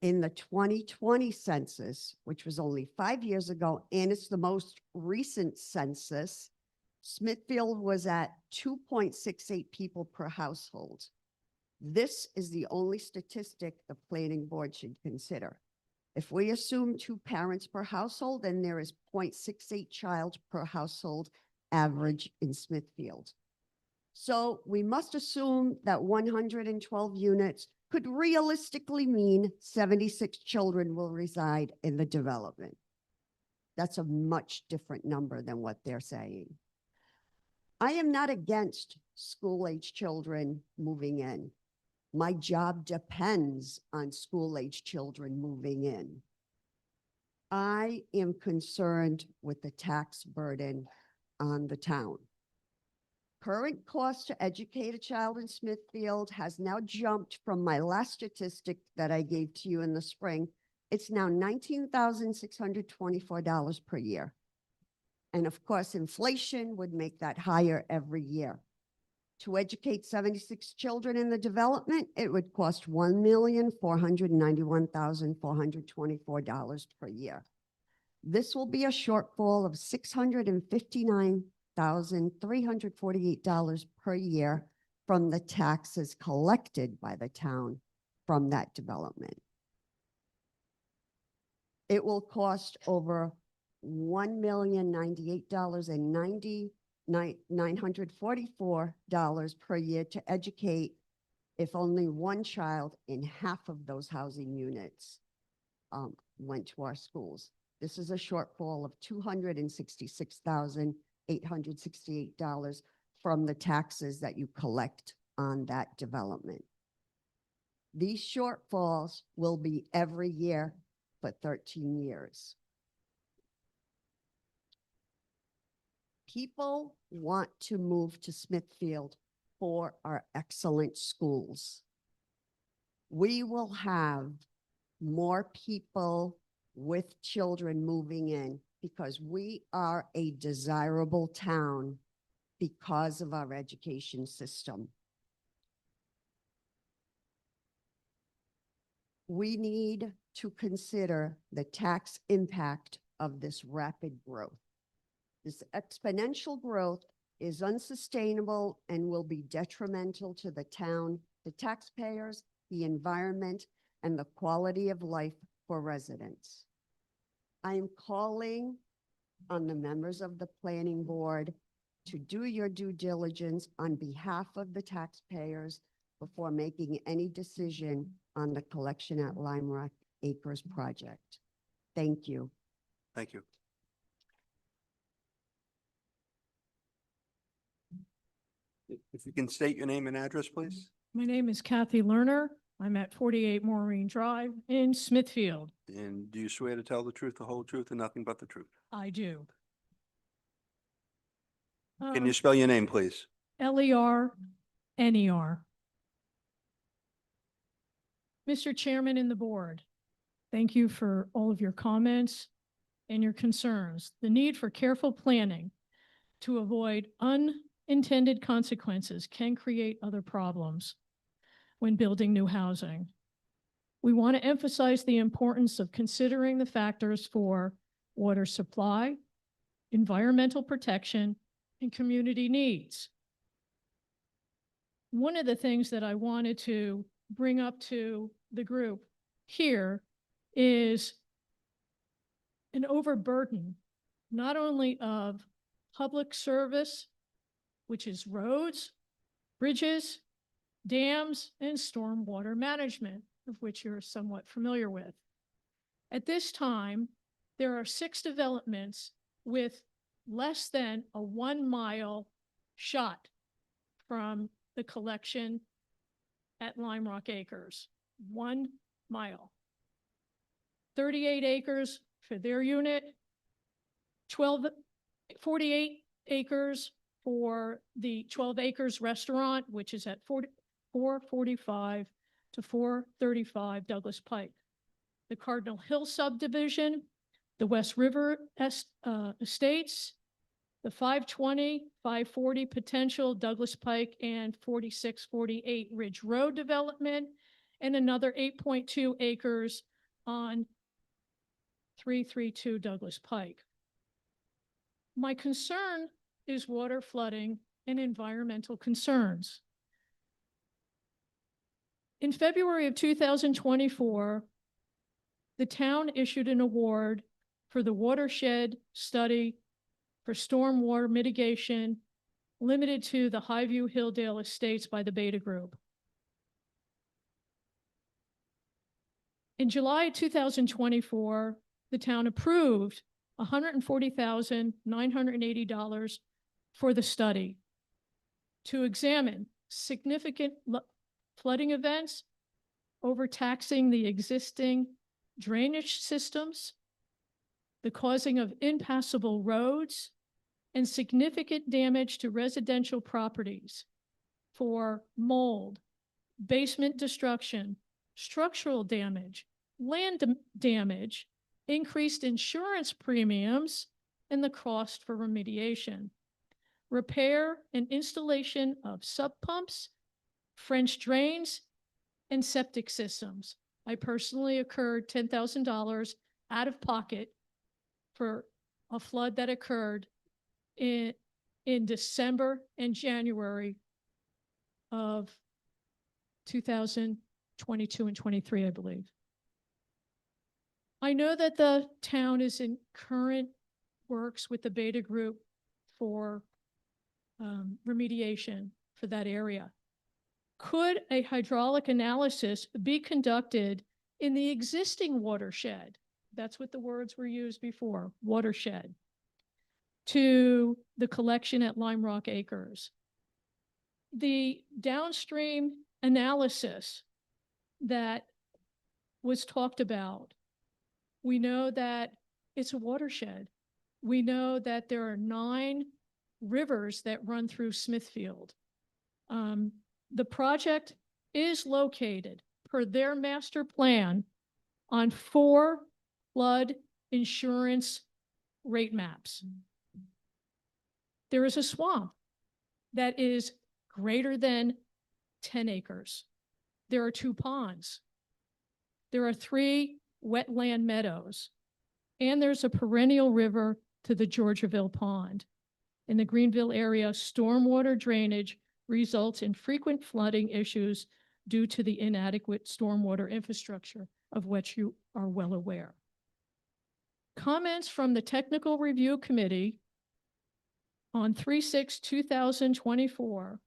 in the 2020 census, which was only 5 years ago, and it's the most recent census, Smithfield was at 2.68 people per household. This is the only statistic the planning board should consider. If we assume 2 parents per household, then there is 0.68 child per household average in Smithfield. So we must assume that 112 units could realistically mean 76 children will reside in the development. That's a much different number than what they're saying. I am not against school-age children moving in. My job depends on school-age children moving in. I am concerned with the tax burden on the town. Current cost to educate a child in Smithfield has now jumped from my last statistic that I gave to you in the spring. It's now $19,624 per year. And of course, inflation would make that higher every year. To educate 76 children in the development, it would cost $1,491,424 per year. This will be a shortfall of $659,348 per year from the taxes collected by the town from that development. It will cost over $1,098,944 per year to educate if only one child in half of those housing units went to our schools. This is a shortfall of $266,868 from the taxes that you collect on that development. These shortfalls will be every year for 13 years. People want to move to Smithfield for our excellent schools. We will have more people with children moving in because we are a desirable town because of our education system. We need to consider the tax impact of this rapid growth. This exponential growth is unsustainable and will be detrimental to the town, the taxpayers, the environment, and the quality of life for residents. I am calling on the members of the planning board to do your due diligence on behalf of the taxpayers before making any decision on the collection at Lime Rock Acres project. Thank you. Thank you. If you can state your name and address, please. My name is Kathy Lerner. I'm at 48 Maureen Drive in Smithfield. And do you swear to tell the truth, the whole truth, and nothing but the truth? I do. Can you spell your name, please? Lerner. Mr. Chairman and the board, thank you for all of your comments and your concerns. The need for careful planning to avoid unintended consequences can create other problems when building new housing. We want to emphasize the importance of considering the factors for water supply, environmental protection, and community needs. One of the things that I wanted to bring up to the group here is an overburden, not only of public service, which is roads, bridges, dams, and stormwater management, of which you're somewhat familiar with. At this time, there are 6 developments with less than a 1-mile shot from the collection at Lime Rock Acres. 1 mile. 38 acres for their unit, 48 acres for the 12 Acres restaurant, which is at 445 to 435 Douglas Pike. The Cardinal Hill subdivision, the West River Estates, the 520, 540 potential Douglas Pike and 4648 Ridge Road development, and another 8.2 acres on 332 Douglas Pike. My concern is water flooding and environmental concerns. In February of 2024, the town issued an award for the watershed study for stormwater mitigation limited to the Highview Hilldale Estates by the Beta Group. In July 2024, the town approved $140,980 for the study to examine significant flooding events, overtaxing the existing drainage systems, the causing of impassable roads, and significant damage to residential properties for mold, basement destruction, structural damage, land damage, increased insurance premiums, and the cost for remediation. Repair and installation of sub pumps, French drains, and septic systems. I personally incurred $10,000 out of pocket for a flood that occurred in December and January of 2022 and 23, I believe. I know that the town is in current works with the Beta Group for remediation for that area. Could a hydraulic analysis be conducted in the existing watershed? That's what the words were used before, watershed, to the collection at Lime Rock Acres. The downstream analysis that was talked about, we know that it's a watershed. We know that there are 9 rivers that run through Smithfield. The project is located per their master plan on 4 flood insurance rate maps. There is a swamp that is greater than 10 acres. There are 2 ponds. There are 3 wetland meadows. And there's a perennial river to the Georgiaville Pond. In the Greenville area, stormwater drainage results in frequent flooding issues due to the inadequate stormwater infrastructure, of which you are well aware. Comments from the Technical Review Committee on 3/6/2024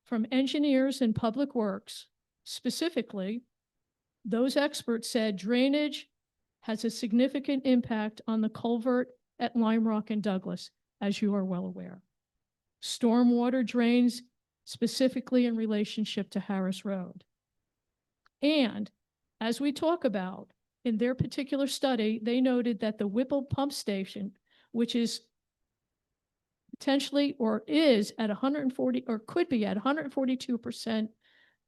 from engineers and public works, specifically, those experts said drainage has a significant impact on the culvert at Lime Rock and Douglas, as you are well aware. Stormwater drains specifically in relationship to Harris Road. And as we talk about, in their particular study, they noted that the Whipple pump station, which is potentially or is at 140 or could be at 142%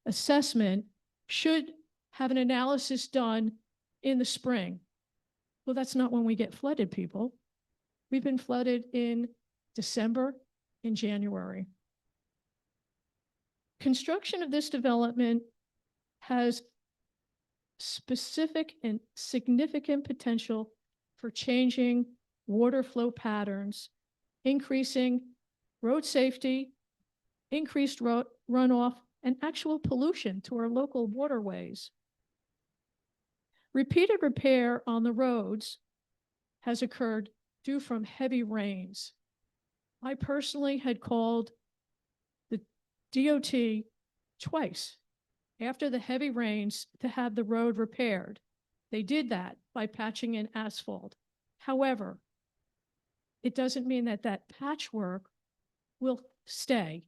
assessment, should have an analysis done in the spring. Well, that's not when we get flooded, people. We've been flooded in December and January. Construction of this development has specific and significant potential for changing water flow patterns, increasing road safety, increased runoff, and actual pollution to our local waterways. Repeated repair on the roads has occurred due from heavy rains. I personally had called the DOT twice after the heavy rains to have the road repaired. They did that by patching in asphalt. However, it doesn't mean that that patchwork will stay,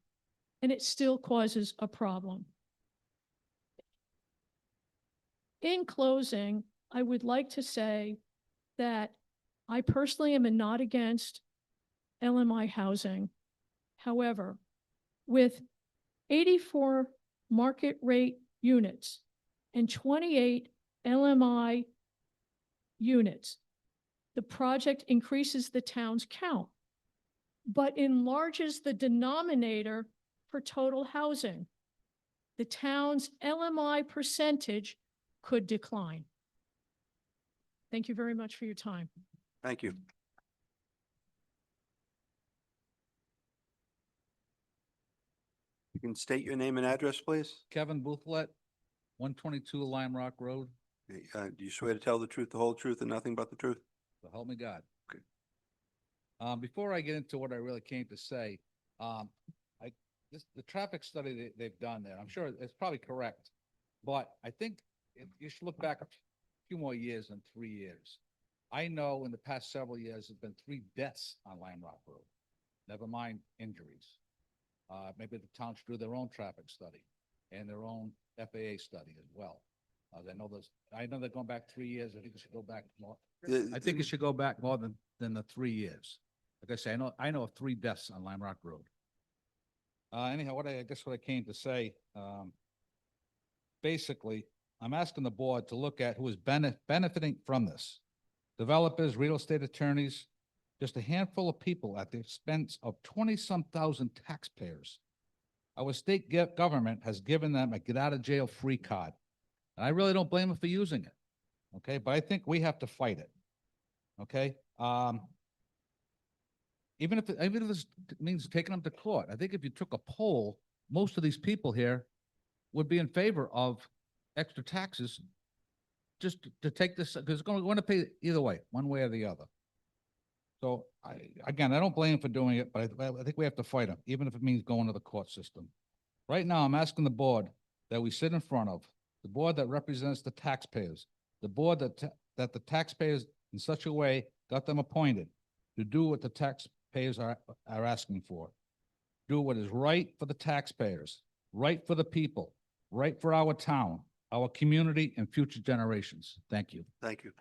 and it still causes a problem. In closing, I would like to say that I personally am not against LMI housing. However, with 84 market rate units and 28 LMI units, the project increases the town's count, but enlarges the denominator for total housing. The town's LMI percentage could decline. Thank you very much for your time. Thank you. You can state your name and address, please. Kevin Bouthlet, 122 Lime Rock Road. Do you swear to tell the truth, the whole truth, and nothing but the truth? So help me God. Okay. Before I get into what I really came to say, the traffic study they've done there, I'm sure it's probably correct, but I think you should look back a few more years than 3 years. I know in the past several years, there's been 3 deaths on Lime Rock Road, never mind injuries. Maybe the town should do their own traffic study and their own FAA study as well. I know they're going back 3 years. I think it should go back more. I think it should go back more than the 3 years. Like I say, I know of 3 deaths on Lime Rock Road. Anyhow, what I came to say, basically, I'm asking the board to look at who is benefiting from this. Developers, real estate attorneys, just a handful of people at the expense of 20-some thousand taxpayers. Our state government has given them a get-out-of-jail-free card. And I really don't blame them for using it, okay? But I think we have to fight it, okay? Even if this means taking them to court, I think if you took a poll, most of these people here would be in favor of extra taxes just to take this, because we're going to pay either way, one way or the other. So I don't blame them for doing it, but I think we have to fight them, even if it means going to the court system. Right now, I'm asking the board that we sit in front of, the board that represents the taxpayers, the board that the taxpayers in such a way got them appointed to do what the taxpayers are asking for. Do what is right for the taxpayers, right for the people, right for our town, our community, and future generations. Thank you. Thank you.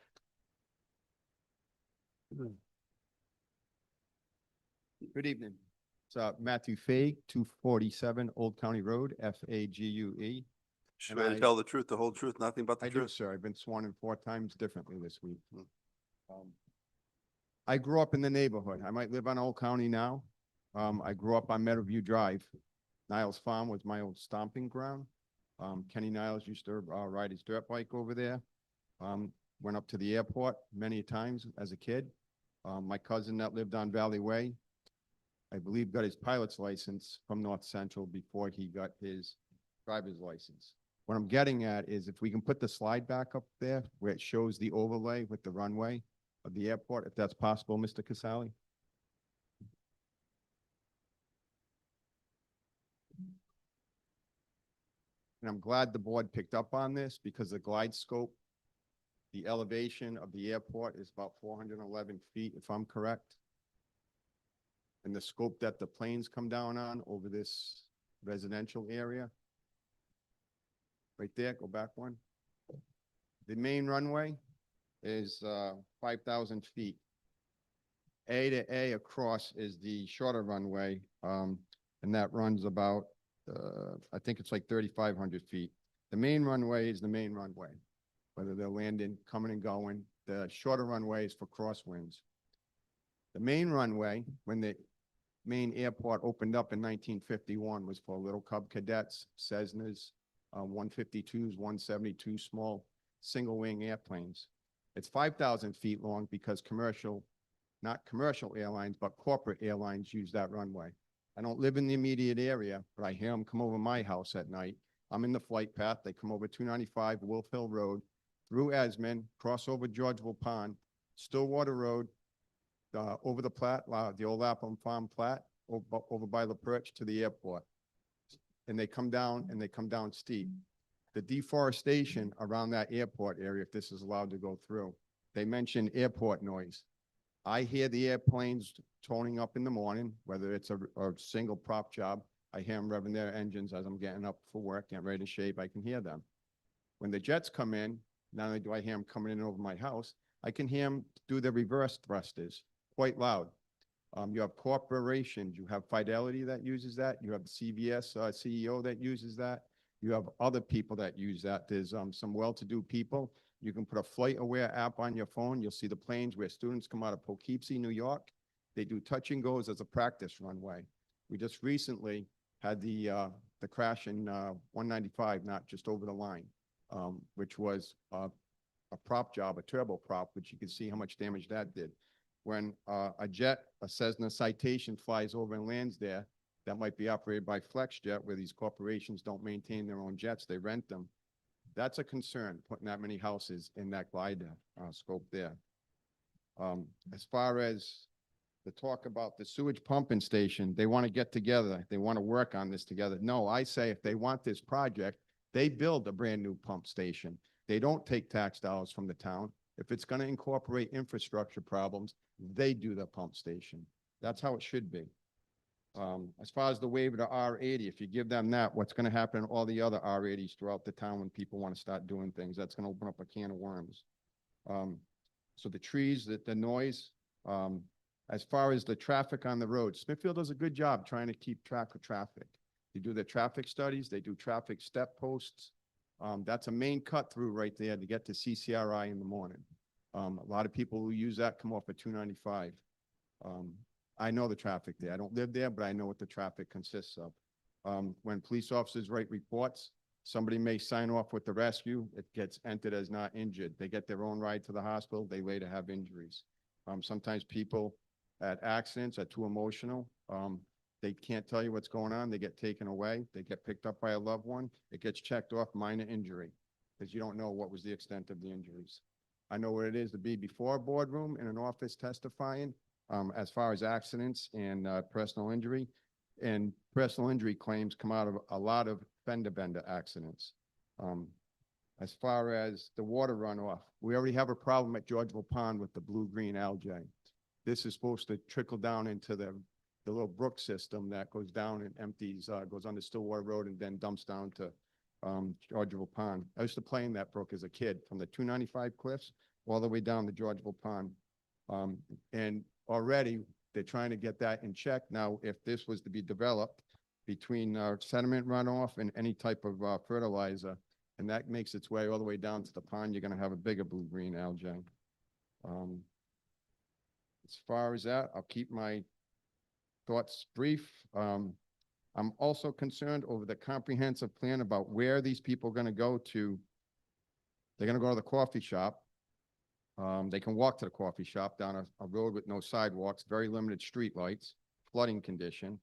Good evening. It's Matthew Fag, 247 Old County Road, Fague. Swear to tell the truth, the whole truth, nothing but the I do, truth. sir. I've been sworn in 4 times differently this week. I grew up in the neighborhood. I might live on Old County now. I grew up on Meadowview Drive. Niles Farm was my old stomping ground. Kenny Niles used to ride his dirt bike over there. Went up to the airport many times as a kid. My cousin that lived on Valley Way, I believe, got his pilot's license from North Central before he got his driver's license. What I'm getting at is if we can put the slide back up there where it shows the overlay with the runway of the airport, if that's possible, Mr. Casali. And I'm glad the board picked up on this because the glide scope, the elevation of the airport is about 411 feet, if I'm correct. And the scope that the planes come down on over this residential area. Right there, go back one. The main runway is 5,000 feet. A to A across is the shorter runway, and that runs about, I think it's like 3,500 feet. The main runway is the main runway, whether they're landing, coming and going. The shorter runway is for crosswinds. The main runway, when the main airport opened up in 1951, was for little Cub cadets, Cessnas, 152s, 172 small single-wing airplanes. It's 5,000 feet long because not commercial airlines, but corporate airlines use that runway. I don't live in the immediate area, but I hear them come over my house at night. I'm in the flight path. They come over 295 Wolf Hill Road, through Esmond, cross over Georgeville Pond, Stillwater Road, over the Platte, the old Lapham Farm Platte, over by La Perch to the airport. And they come down steep. The deforestation around that airport area, if this is allowed to go through, they mentioned airport noise. I hear the airplanes toning up in the morning, whether it's a single prop job. I hear them revving their engines as I'm getting up for work, getting ready to shave. I can hear them. When the jets come in, not only do I hear them coming in over my house, I can hear them do the reverse thrusters quite loud. You have corporations, you have Fidelity that uses that, you have the CVS CEO that uses that, you have other people that use that. There's some well-to-do people. You can put a Flight Aware app on your phone. You'll see the planes where students come out of Poughkeepsie, New York. They do touch and goes as a practice runway. We just recently had the crash in 195, not just over the line, which was a prop job, a turbo prop, which you can see how much damage that did. When a Cessna Citation flies over and lands there, that might be operated by FlexJet, where these corporations don't maintain their own jets, they rent them. That's a concern, putting that many houses in that glide scope there. As far as the talk about the sewage pumping station, they want to get together. They want to work on this together. No, I say if they want this project, they build a brand new pump station. They don't take tax dollars from the town. If it's going to incorporate infrastructure problems, they do the pump station. That's how it should be. As far as the waiver to R80, if you give them that, what's going to happen in all the other R80s throughout the town when people want to start doing things? That's going to open up a can of worms. So the trees, the noise, as far as the traffic on the road, Smithfield does a good job trying to keep track of traffic. They do their traffic studies, they do traffic step posts. That's a main cut through right there to get to CCRI in the morning. A lot of people who use that come off at 295. I know the traffic there. I don't live there, but I know what the traffic consists of. When police officers write reports, somebody may sign off with the rescue. It gets entered as not injured. They get their own ride to the hospital. They later have injuries. Sometimes people at accidents are too emotional. They can't tell you what's going on. They get taken away. They get picked up by a loved one. It gets checked off minor injury because you don't know what was the extent of the injuries. I know what it is to be before a boardroom in an office testifying as far as accidents and personal injury. And personal injury claims come out of a lot of fender bender accidents. As far as the water runoff, we already have a problem at Georgeville Pond with the blue-green algae. This is supposed to trickle down into the little brook system that goes down and empties, goes under Stillwater Road and then dumps down to Georgeville Pond. I used to play in that brook as a kid from the 295 cliffs all the way down to Georgeville Pond. And already they're trying to get that in check. Now, if this was to be developed between sediment runoff and any type of fertilizer, and that makes its way all the way down to the pond, you're going to have a bigger blue-green algae. As far as that, I'll keep my thoughts brief. I'm also concerned over the comprehensive plan about where these people are going to go to. They're going to go to the coffee shop. They can walk to the coffee shop down a road with no sidewalks, very limited street lights, flooding condition.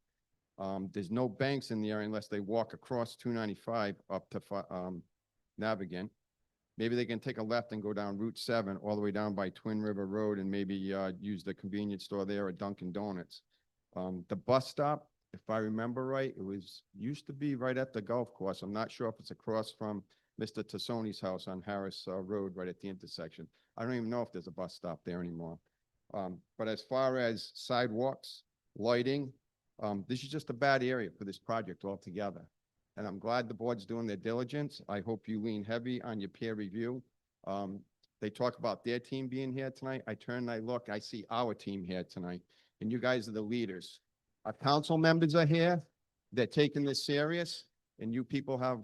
There's no banks in the area unless they walk across 295 up to Navigant. Maybe they can take a left and go down Route 7 all the way down by Twin River Road and maybe use the convenience store there or Dunkin' Donuts. The bus stop, if I remember right, used to be right at the golf course. I'm not sure if it's across from Mr. Tassoni's house on Harris Road right at the intersection. I don't even know if there's a bus stop there anymore. But as far as sidewalks, lighting, this is just a bad area for this project altogether. And I'm glad the board's doing their diligence. I hope you lean heavy on your peer review. They talk about their team being here tonight. I turn and I look, I see our team here tonight. And you guys are the leaders. Our council members are here. They're taking this serious. And you people have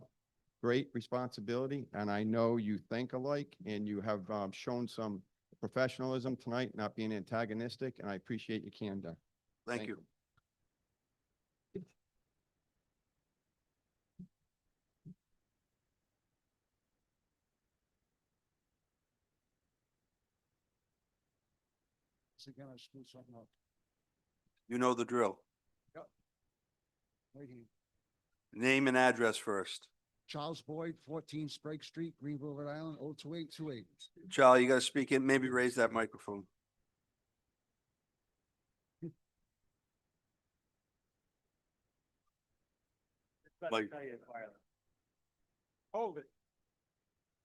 great responsibility. And I know you think alike and you have shown some professionalism tonight, not being antagonistic. And I appreciate your candor. Thank you. Again, I screwed something up. You know the drill. Right here. Name and address first. Charles Boyd, 14 Sprague Street, Greenville, Rhode Island, 02828. Charlie, you got to speak in, maybe raise that microphone. Like- Hold it.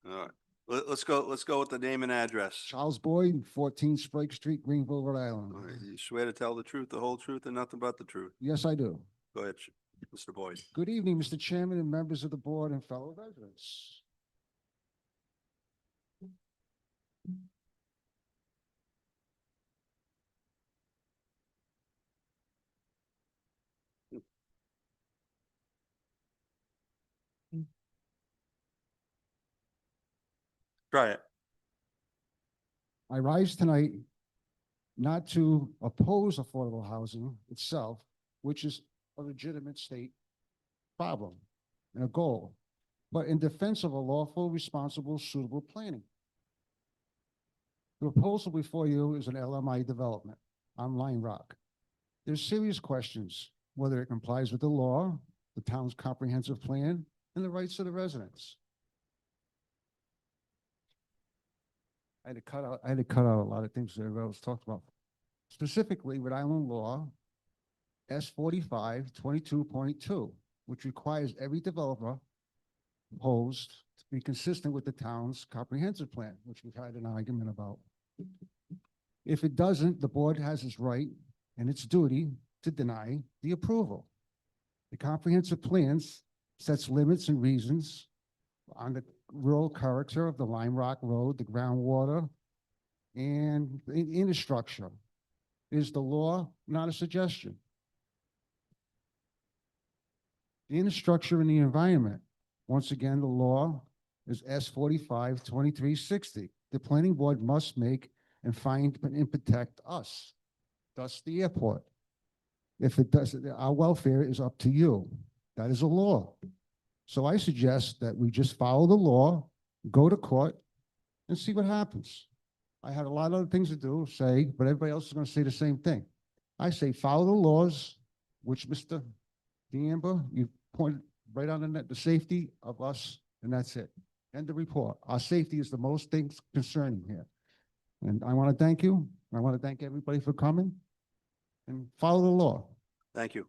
All right. Let's go with the name and address. Charles Boyd, 14 Sprague Street, Greenville, Rhode Island. All right, you swear to tell the truth, the whole truth, and nothing but the truth. Yes, I do. Go ahead, Mr. Boyd. Good evening, Mr. Chairman and members of the board and fellow residents. Try it. I rise tonight not to oppose affordable housing itself, which is a legitimate state problem and a goal, but in defense of a lawful, responsible, suitable planning. The proposal before you is an LMI development on Lime Rock. There's serious questions whether it complies with the law, the town's comprehensive plan, and the rights of the residents. I had to cut out a lot of things that I was talked about. Specifically, Rhode Island law, S 4522.2, which requires every developer proposed to be consistent with the town's comprehensive plan, which we've had an argument about. If it doesn't, the board has its right and its duty to deny the approval. The comprehensive plans sets limits and reasons on the rural character of the Lime Rock Road, the groundwater, and the infrastructure. Is the law not a suggestion? The infrastructure and the environment. Once again, the law is S 452360. The planning board must make and find and protect us, thus the airport. If it doesn't, our welfare is up to you. That is a law. So I suggest that we just follow the law, go to court, and see what happens. I had a lot of other things to do, say, but everybody else is going to say the same thing. I say follow the laws, which Mr. DeAmber, you pointed right on the net, the safety of us, and that's it. End the report. Our safety is the most things concerning here. And I want to thank you. I want to thank everybody for coming and follow the law. Thank you.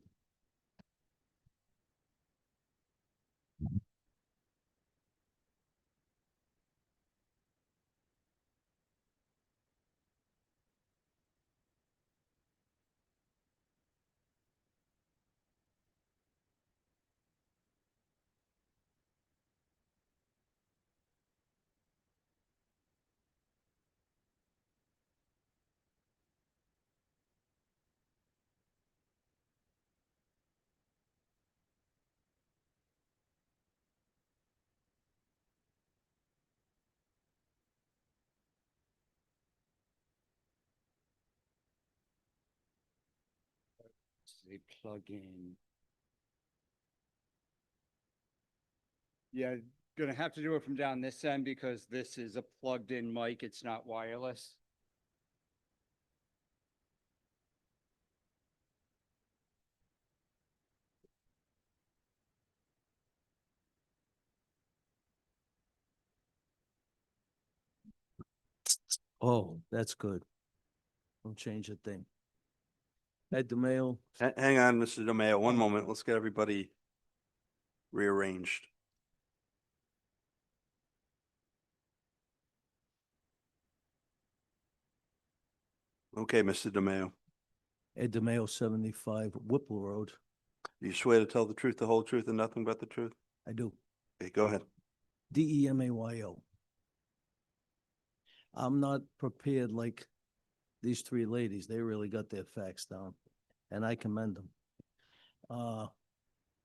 They plug in. Yeah, gonna have to do it from down this end because this is a plugged-in mic. It's not wireless. Oh, that's good. Don't change a thing. Ed DeMayo, Hang on, Mr. DeMayo, one moment. Let's get everybody rearranged. Okay, Mr. DeMayo, Ed DeMayo, 75 Whipple Road. do you swear to tell the truth, the whole truth, and nothing but the truth? I do. Okay, go ahead. DEMAYO. I'm not prepared like these three ladies. They really got their facts down, and I commend them.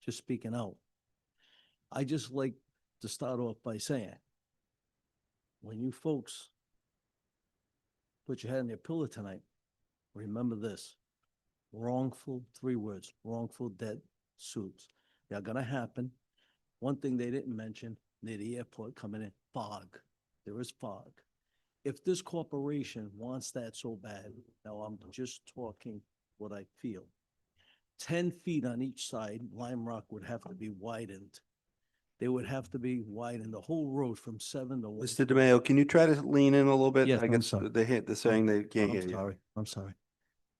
Just speaking out. I just like to start off by saying, when you folks put your head on your pillow tonight, remember this. Wrongful, 3 words, wrongful dead suits. They're gonna happen. One thing they didn't mention, near the airport coming in, fog. There is fog. If this corporation wants that so bad, now I'm just talking what I feel. 10 feet on each side, Lime Rock would have to be widened. They would have to be widened, the whole road from 7 to 1. Mr. DeMayo, can you try to lean in a little bit? Yes, I I'm guess sorry. they're saying they can't hear I'm you. sorry, I'm sorry.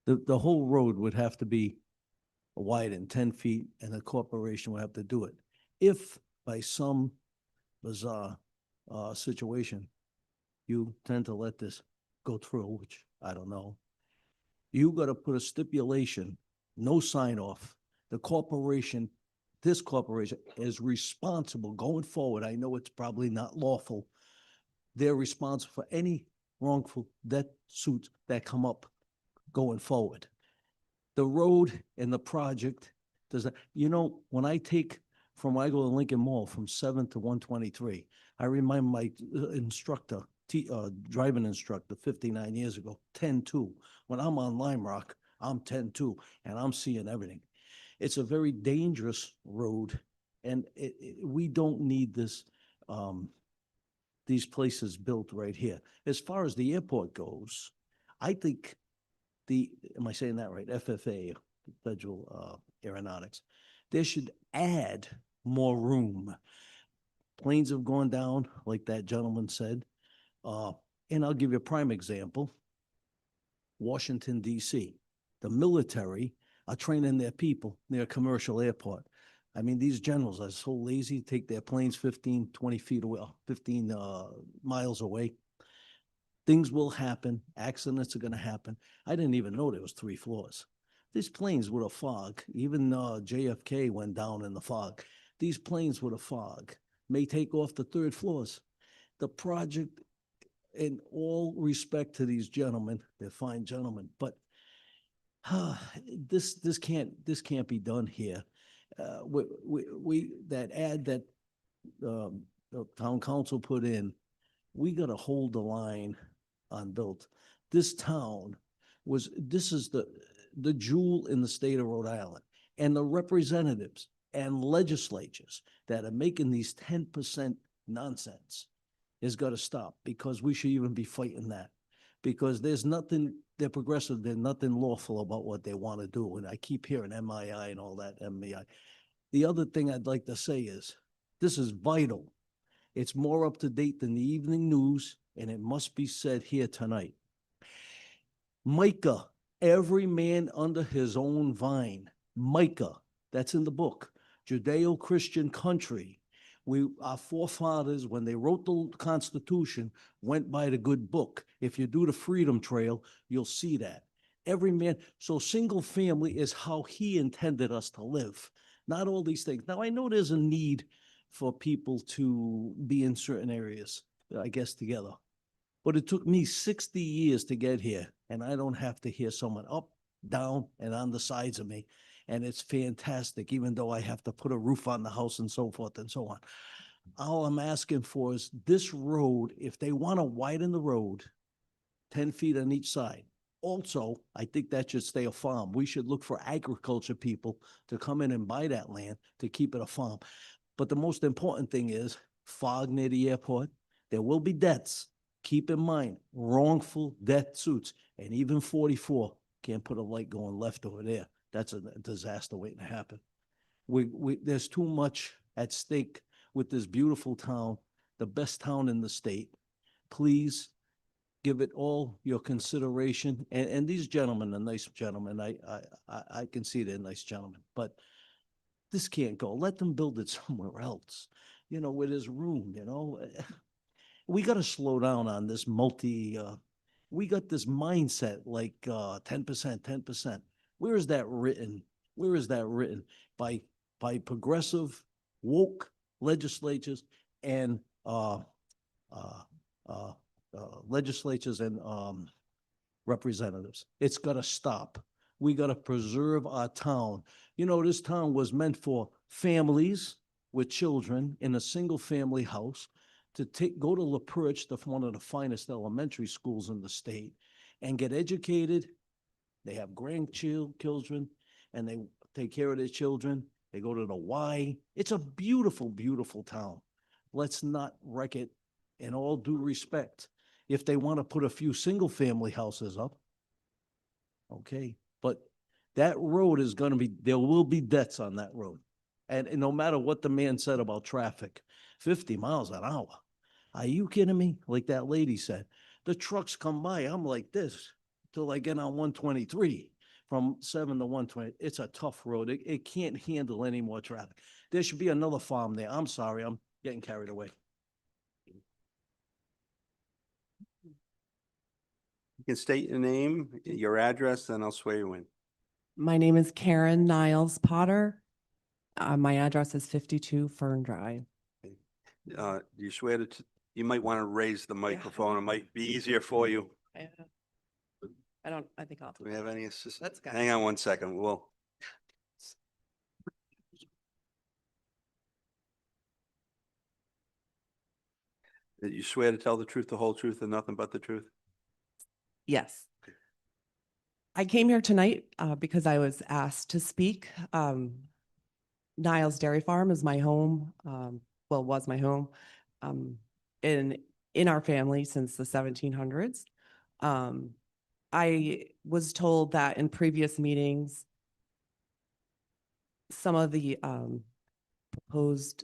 The whole road would have to be widened 10 feet and the corporation would have to do it. If by some bizarre situation, you tend to let this go through, which I don't know, you gotta put a stipulation, no sign off. The corporation, this corporation is responsible going forward. I know it's probably not lawful. They're responsible for any wrongful death suits that come up going forward. The road and the project does that, when I take from, I go to Lincoln Mall from 7 to 123, I remind my instructor, driving instructor 59 years ago, 10-2. When I'm on Lime Rock, I'm 10-2 and I'm seeing everything. It's a very dangerous road and we don't need this, these places built right here. As far as the airport goes, I think am I saying that right? FFA, federal aeronautics. They should add more room. Planes have gone down, like that gentleman said. And I'll give you a prime example. Washington, DC. The military are training their people near a commercial airport. I mean, these generals are so lazy, take their planes 15, 20 feet away, 15 miles away. Things will happen. Accidents are going to happen. I didn't even know there was 3 floors. These planes with a fog, even JFK went down in the fog. These planes with a fog may take off the 3rd floors. The project, in all respect to these gentlemen, they're fine gentlemen, but this can't be done here. That ad that the town council put in, we got to hold the line on built. This town this is the jewel in the state of Rhode Island, and the representatives and legislatures that are making these 10% nonsense has got to stop, because we should even be fighting that, because there's nothing, they're progressive, there's nothing lawful about what they want to do. And I keep hearing MII and all that, MBI. The other thing I'd like to say is, this is vital. It's more up to date than the evening news, and it must be said here tonight. Micah, every man under his own vine. Micah, that's in the book. Judeo-Christian country. Our forefathers, when they wrote the Constitution, went by the good book. If you do the Freedom Trail, you'll see that. Every man, so single family is how he intended us to live, not all these things. Now, I know there's a need for people to be in certain areas, I guess, together. But it took me 60 years to get here, and I don't have to hear someone up, down, and on the sides of me. And it's fantastic, even though I have to put a roof on the house and so forth and so on. All I'm asking for is this road, if they want to widen the road, 10 feet on each side. Also, I think that should stay a farm. We should look for agriculture people to come in and buy that land to keep it a farm. But the most important thing is fog near the airport. There will be deaths. Keep in mind, wrongful death suits, and even 44 can't put a light going left over there. That's a disaster waiting to happen. There's too much at stake with this beautiful town, the best town in the state. Please give it all your consideration. And these gentlemen are nice gentlemen. I can see they're nice gentlemen, but this can't go. Let them build it somewhere else, where there's room, We got to slow down on this we got this mindset like 10%, 10%. Where is that written? Where is that written? By progressive, woke legislatures and representatives. It's got to stop. We got to preserve our town. This town was meant for families with children in a single family house to go to La Perche, one of the finest elementary schools in the state, and get educated. They have grandchildren, and they take care of their children. They go to the Y. It's a beautiful, beautiful town. Let's not wreck it. In all due respect, if they want to put a few single-family houses up, okay, but that road is going to be, there will be deaths on that road. And no matter what the man said about traffic, 50 miles an hour. Are you kidding me? Like that lady said, the trucks come by, I'm like this till I get on 123 from 7 to 120. It's a tough road. It can't handle any more traffic. There should be another farm there. I'm sorry, I'm getting carried away. You can state your name, your address, and I'll swear you in. My name is Karen Niles Potter. My address is 52 Fern Drive. Do you swear that you might want to raise the microphone? It might be easier for you. I think I'll. Do we have any assistance? Let's go. Hang on one second. That you swear to tell the truth, the whole truth, and nothing but the truth? Yes. I came here tonight because I was asked to speak. Niles Dairy Farm is my home, was my home in our family since the 1700s. I was told that in previous meetings some of the proposed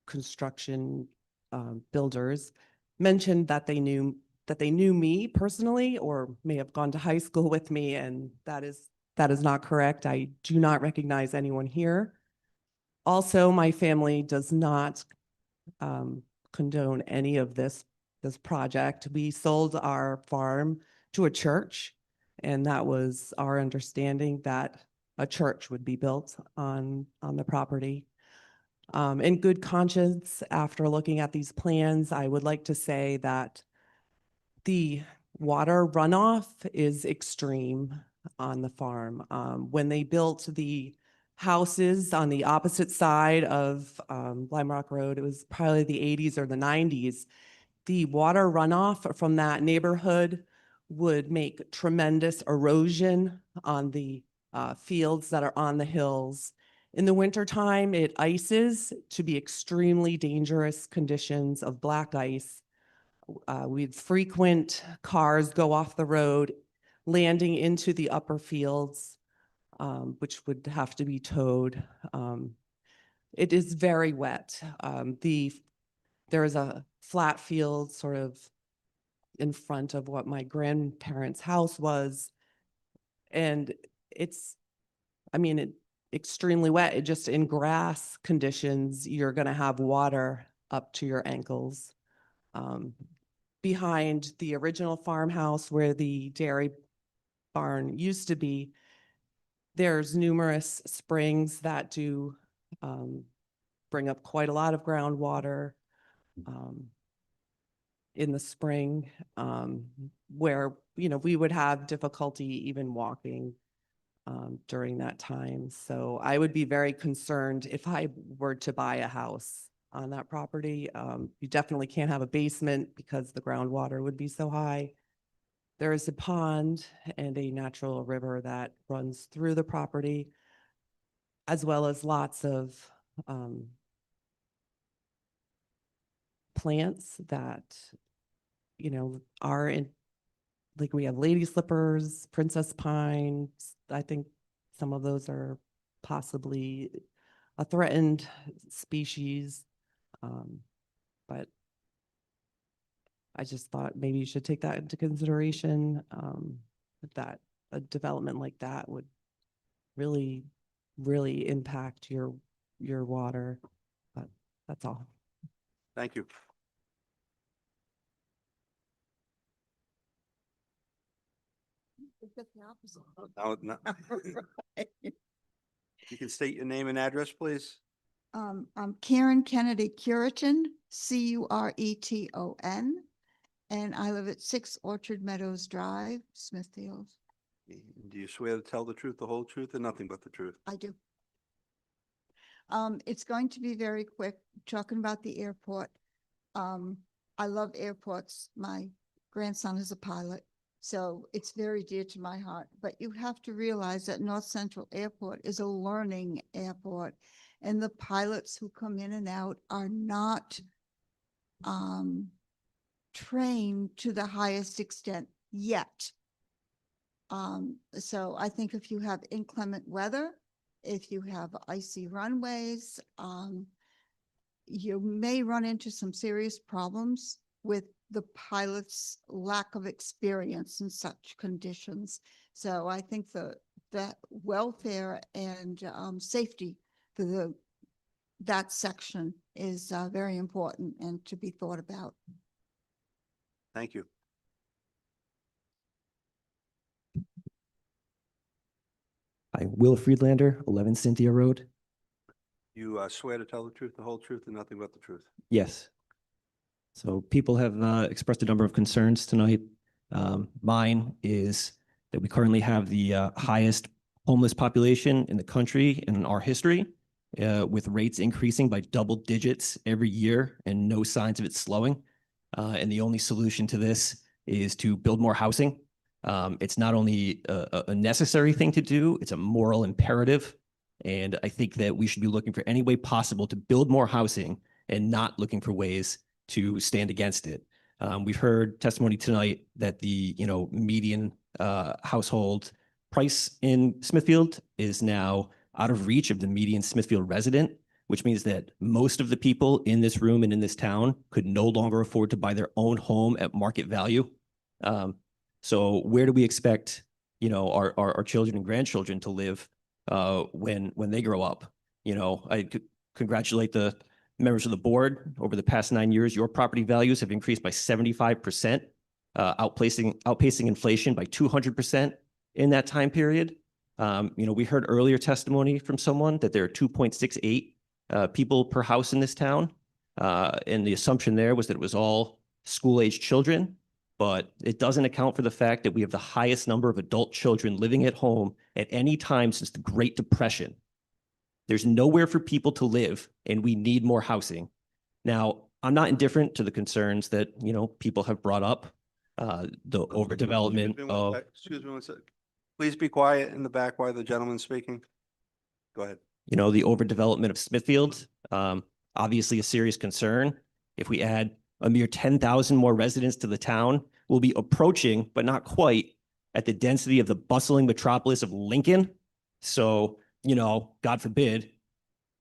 construction builders mentioned that they knew me personally or may have gone to high school with me, and that is not correct. I do not recognize anyone here. Also, my family does not condone any of this project. We sold our farm to a church, and that was our understanding that a church would be built on the property. In good conscience, after looking at these plans, I would like to say that the water runoff is extreme on the farm. When they built the houses on the opposite side of Lime Rock Road, it was probably the 80s or the 90s, the water runoff from that neighborhood would make tremendous erosion on the fields that are on the hills. In the wintertime, it ices to be extremely dangerous conditions of black ice. We'd frequent cars go off the road, landing into the upper fields, which would have to be towed. It is very wet. There is a flat field sort of in front of what my grandparents' house was, and it's extremely wet. It just in grass conditions, you're going to have water up to your ankles. Behind the original farmhouse where the dairy barn used to be, there's numerous springs that do bring up quite a lot of groundwater in the spring, where we would have difficulty even walking during that time. So I would be very concerned if I were to buy a house on that property. You definitely can't have a basement because the groundwater would be so high. There is a pond and a natural river that runs through the property, as well as lots of plants that, are in, like we have lady slippers, princess pine. I think some of those are possibly a threatened species. But I just thought maybe you should take that into consideration, that a development like that would really, really impact your water. But that's all. Thank you. Now- You can state your name and address, please. I'm Karen Kennedy Curiton, Cureton, and I live at 6 Orchard Meadows Drive, Smithfield. Do you swear to tell the truth, the whole truth, and nothing but the truth? I do. It's going to be very quick, talking about the airport. I love airports. My grandson is a pilot, so it's very dear to my heart. But you have to realize that North Central Airport is a learning airport, and the pilots who come in and out are not trained to the highest extent yet. So I think if you have inclement weather, if you have icy runways, you may run into some serious problems with the pilot's lack of experience in such conditions. So I think that welfare and safety for that section is very important and to be thought about. Thank you. Hi, Will Friedlander, 11 Cynthia Road. You swear to tell the truth, the whole truth, and nothing but the truth? Yes. So people have expressed a number of concerns tonight. Mine is that we currently have the highest homeless population in the country in our history, with rates increasing by double digits every year and no signs of it slowing. And the only solution to this is to build more housing. It's not only a necessary thing to do, it's a moral imperative. And I think that we should be looking for any way possible to build more housing and not looking for ways to stand against it. We've heard testimony tonight that the median household price in Smithfield is now out of reach of the median Smithfield resident, which means that most of the people in this room and in this town could no longer afford to buy their own home at market value. So where do we expect, our children and grandchildren to live when they grow up? I congratulate the members of the board. Over the past 9 years, your property values have increased by 75%, outpacing inflation by 200% in that time period. We heard earlier testimony from someone that there are 2.68 people per house in this town. And the assumption there was that it was all school-aged children, but it doesn't account for the fact that we have the highest number of adult children living at home at any time since the Great Depression. There's nowhere for people to live, and we need more housing. Now, I'm not indifferent to the concerns that, people have brought up, the overdevelopment of. Excuse me one second. Please be quiet in the back while the gentleman's speaking. Go ahead. The overdevelopment of Smithfield, obviously a serious concern. If we add a mere 10,000 more residents to the town, we'll be approaching, but not quite, at the density of the bustling metropolis of Lincoln. So, God forbid,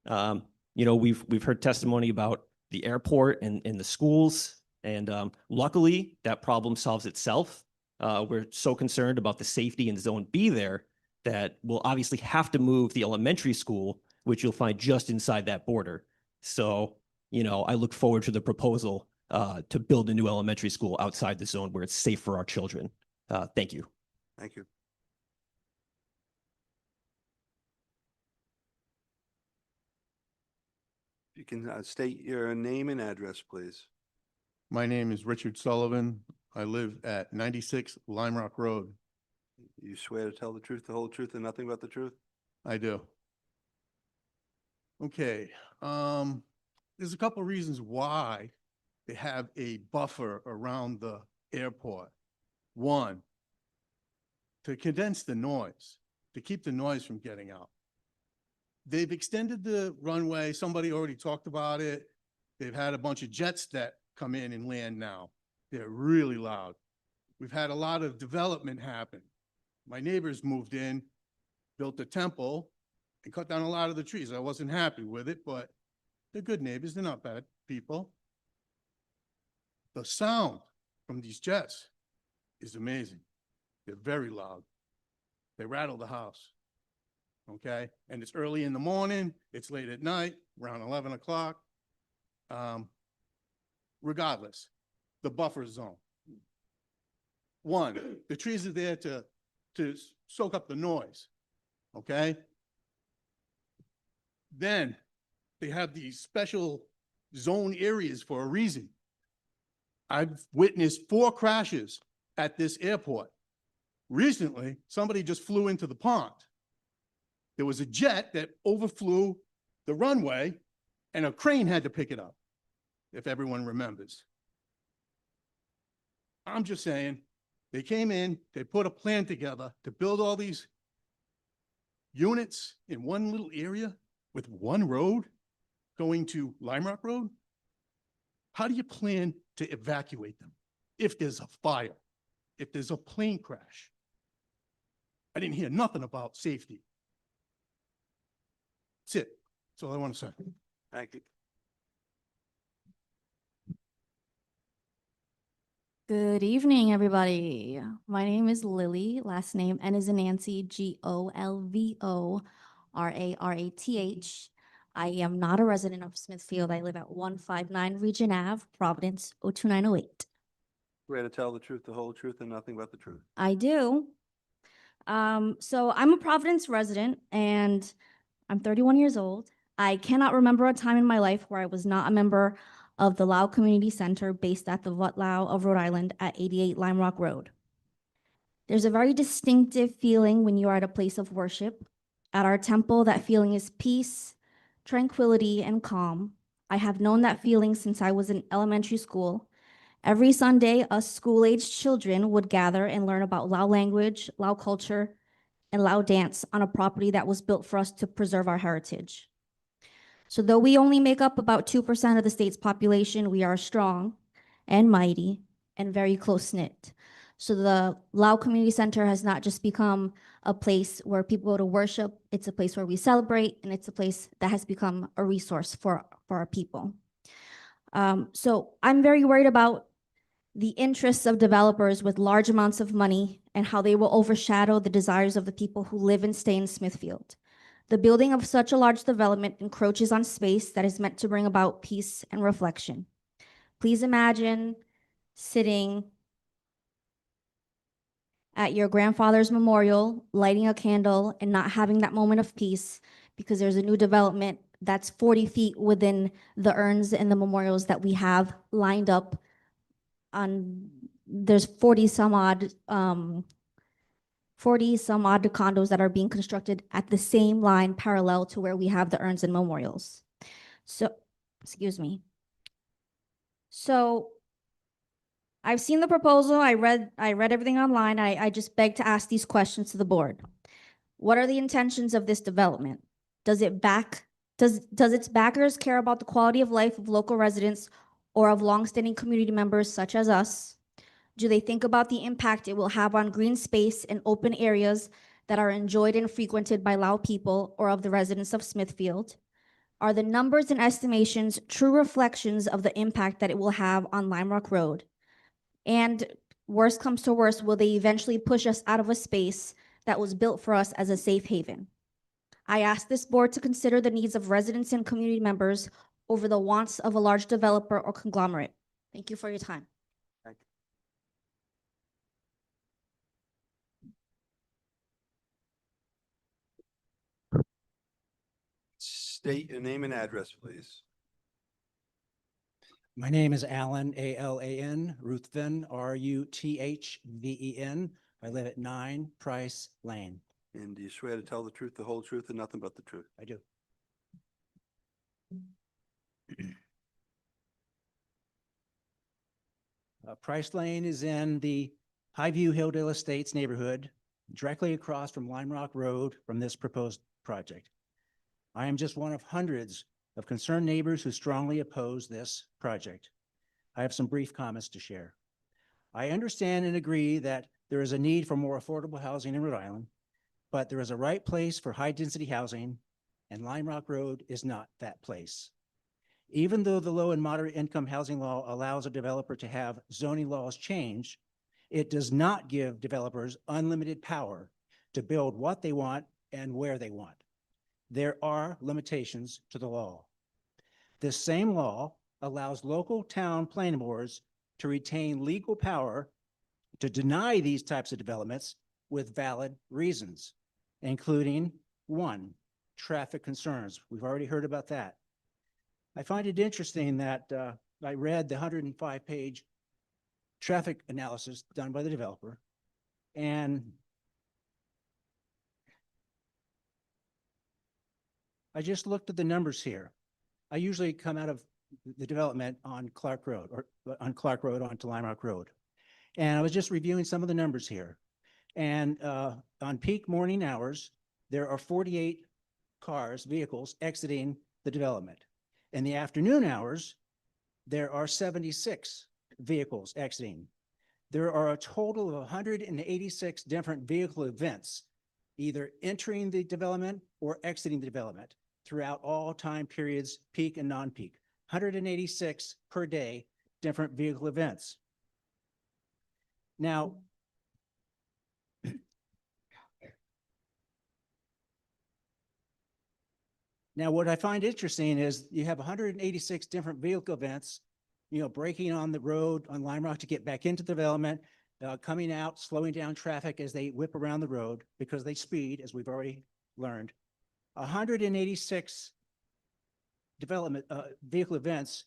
we've heard testimony about the airport and the schools, and luckily that problem solves itself. We're so concerned about the safety in Zone B there that we'll obviously have to move the elementary school, which you'll find just inside that border. So, I look forward to the proposal to build a new elementary school outside the zone where it's safe for our children. Thank you. Thank you. You can state your name and address, please. My name is Richard Sullivan. I live at 96 Lime Rock Road. You swear to tell the truth, the whole truth, and nothing but the truth? I do. Okay, there's a couple of reasons why they have a buffer around the airport. One, to condense the noise, to keep the noise from getting out. They've extended the runway. Somebody already talked about it. They've had a bunch of jets that come in and land now. They're really loud. We've had a lot of development happen. My neighbors moved in, built a temple, and cut down a lot of the trees. I wasn't happy with it, but they're good neighbors. They're not bad people. The sound from these jets is amazing. They're very loud. They rattle the house. Okay? And it's early in the morning. It's late at night, around 11 o'clock. Regardless, the buffer zone. One, the trees are there to soak up the noise. Okay? Then they have these special zone areas for a reason. I've witnessed 4 crashes at this airport. Recently, somebody just flew into the pond. There was a jet that overflew the runway and a crane had to pick it up, if everyone remembers. I'm just saying, they came in, they put a plan together to build all these units in one little area with one road going to Lime Rock Road. How do you plan to evacuate them if there's a fire, if there's a plane crash? I didn't hear nothing about safety. That's it. That's all I want to say. Thank you. Good evening, everybody. My name is Lily, last name N as in Nancy, Golvorath. I am not a resident of Smithfield. I live at 159 Region Ave, Providence, 02908. Swear to tell the truth, the whole truth, and nothing but the truth. I do. So I'm a Providence resident and I'm 31 years old. I cannot remember a time in my life where I was not a member of the Lau Community Center based at the Lau of Rhode Island at 88 Lime Rock Road. There's a very distinctive feeling when you are at a place of worship. At our temple, that feeling is peace, tranquility, and calm. I have known that feeling since I was in elementary school. Every Sunday, us school-aged children would gather and learn about Lau language, Lau culture, and Lau dance on a property that was built for us to preserve our heritage. So though we only make up about 2% of the state's population, we are strong and mighty and very close-knit. So the Lao Community Center has not just become a place where people go to worship, it's a place where we celebrate, and it's a place that has become a resource for our people. So I'm very worried about the interests of developers with large amounts of money and how they will overshadow the desires of the people who live and stay in Smithfield. The building of such a large development encroaches on space that is meant to bring about peace and reflection. Please imagine sitting at your grandfather's memorial, lighting a candle and not having that moment of peace because there's a new development that's 40 feet within the urns and the memorials that we have lined up on. There's 40 some odd condos that are being constructed at the same line parallel to where we have the urns and memorials. So, excuse me. So I've seen the proposal. I read everything online. I just beg to ask these questions to the board. What are the intentions of this development? Does its backers care about the quality of life of local residents or of longstanding community members such as us? Do they think about the impact it will have on green space and open areas that are enjoyed and frequented by Lao people or of the residents of Smithfield? Are the numbers and estimations true reflections of the impact that it will have on Lime Rock Road? And worst comes to worst, will they eventually push us out of a space that was built for us as a safe haven? I ask this board to consider the needs of residents and community members over the wants of a large developer or conglomerate. Thank you for your time. State your name and address, please. My name is Alan, A-L-A-N, Ruthven, R-U-T-H-V-E-N. I live at 9 Price Lane. And do you swear to tell the truth, the whole truth, and nothing but the truth? I do. Price Lane is in the Highview Hilldale Estates neighborhood, directly across from Lime Rock Road from this proposed project. I am just one of hundreds of concerned neighbors who strongly oppose this project. I have some brief comments to share. I understand and agree that there is a need for more affordable housing in Rhode Island, but there is a right place for high-density housing, and Lime Rock Road is not that place. Even though the low and moderate income housing law allows a developer to have zoning laws changed, it does not give developers unlimited power to build what they want and where they want. There are limitations to the law. This same law allows local town planning boards to retain legal power to deny these types of developments with valid reasons, including 1, traffic concerns. We've already heard about that. I find it interesting that I read the 105-page traffic analysis done by the developer, and I just looked at the numbers here. I usually come out of the development on Clark Road or on Clark Road onto Lime Rock Road. And I was just reviewing some of the numbers here. And on peak morning hours, there are 48 vehicles exiting the development. In the afternoon hours, there are 76 vehicles exiting. There are a total of 186 different vehicle events, either entering the development or exiting the development throughout all time periods, peak and non-peak. 186 per day, different vehicle events. Now, what I find interesting is you have 186 different vehicle events, breaking on the road on Lime Rock to get back into the development, coming out, slowing down traffic as they whip around the road because they speed, as we've already learned. 186 vehicle events,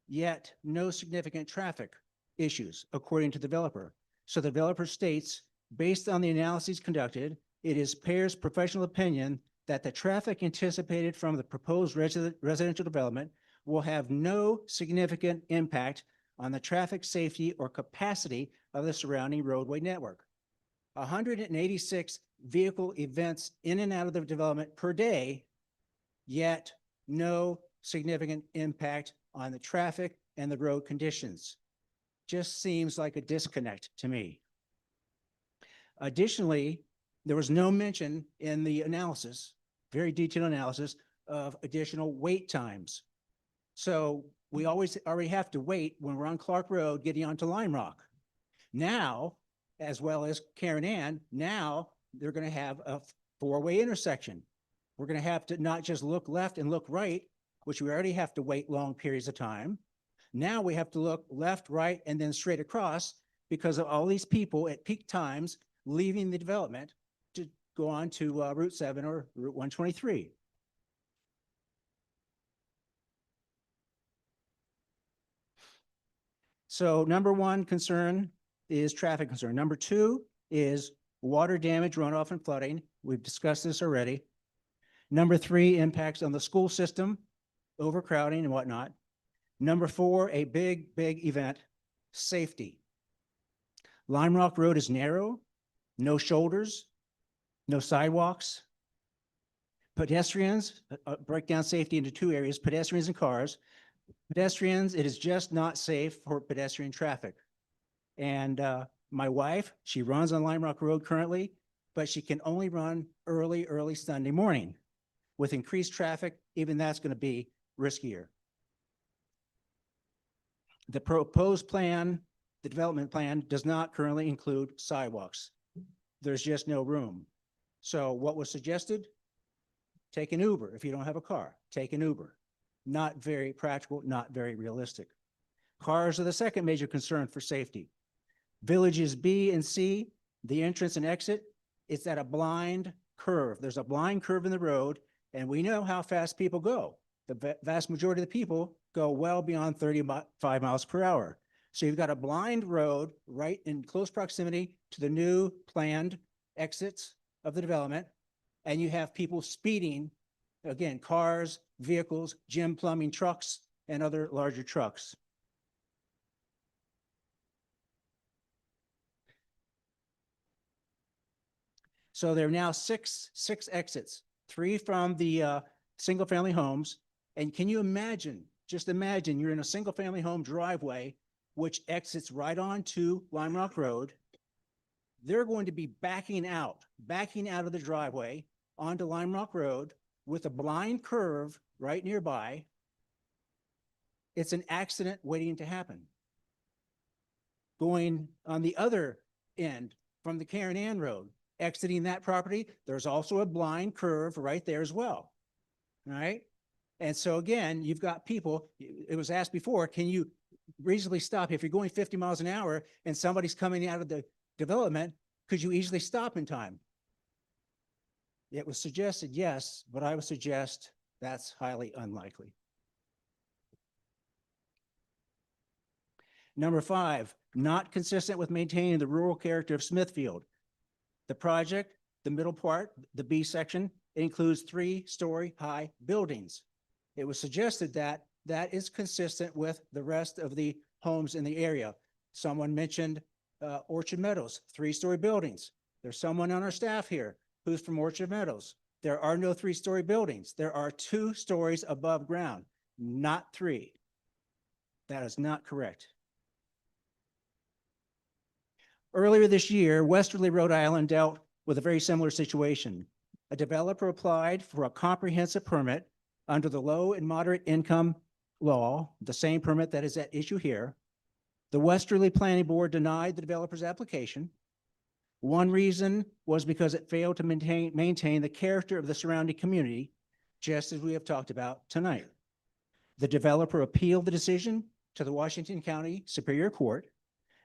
yet no significant traffic issues, according to the developer. So the developer states, based on the analyses conducted, it is Pear's professional opinion that the traffic anticipated from the proposed residential development will have no significant impact on the traffic safety or capacity of the surrounding roadway network. 186 vehicle events in and out of the development per day, yet no significant impact on the traffic and the road conditions. Just seems like a disconnect to me. Additionally, there was no mention in the analysis, very detailed analysis of additional wait times. So we already have to wait when we're on Clark Road getting onto Lime Rock. Now, as well as Karen Ann, now they're going to have a four-way intersection. We're going to have to not just look left and look right, which we already have to wait long periods of time. Now we have to look left, right, and then straight across because of all these people at peak times leaving the development to go on to Route 7 or Route 123. So number one concern is traffic concern. Number two is water damage, runoff, and flooding. We've discussed this already. Number three, impacts on the school system, overcrowding and whatnot. Number four, a big event, safety. Lime Rock Road is narrow, no shoulders, no sidewalks. Pedestrians, break down safety into two areas, pedestrians and cars. Pedestrians, it is just not safe for pedestrian traffic. And my wife, she runs on Lime Rock Road currently, but she can only run early Sunday morning. With increased traffic, even that's going to be riskier. The proposed plan, the development plan, does not currently include sidewalks. There's just no room. So what was suggested? Take an Uber. If you don't have a car, take an Uber. Not very practical, not very realistic. Cars are the second major concern for safety. Villages B and C, the entrance and exit, it's at a blind curve. There's a blind curve in the road, and we know how fast people go. The vast majority of the people go well beyond 35 miles per hour. So you've got a blind road right in close proximity to the new planned exits of the development, and you have people speeding, again, cars, vehicles, gym plumbing trucks, and other larger trucks. So there are now six exits, 3 from the single-family homes. And can you imagine, just imagine you're in a single-family home driveway, which exits right onto Lime Rock Road. They're going to be backing out of the driveway onto Lime Rock Road with a blind curve right nearby. It's an accident waiting to happen. Going on the other end from the Karen Ann Road, exiting that property, there's also a blind curve right there as well. All right. And so again, you've got people, it was asked before, can you reasonably stop? If you're going 50 miles an hour and somebody's coming out of the development, could you easily stop in time? It was suggested, yes, but I would suggest that's highly unlikely. Number 5, not consistent with maintaining the rural character of Smithfield. The project, the middle part, the B section, includes 3-story high buildings. It was suggested that that is consistent with the rest of the homes in the area. Someone mentioned Orchard Meadows, 3-story buildings. There's someone on our staff here who's from Orchard Meadows. There are no 3-story buildings. There are 2 stories above ground, not 3. That is not correct. Earlier this year, Westerly, Rhode Island dealt with a very similar situation. A developer applied for a comprehensive permit under the low and moderate income law, the same permit that is at issue here. The Westerly Planning Board denied the developer's application. One reason was because it failed to maintain the character of the surrounding community, just as we have talked about tonight. The developer appealed the decision to the Washington County Superior Court.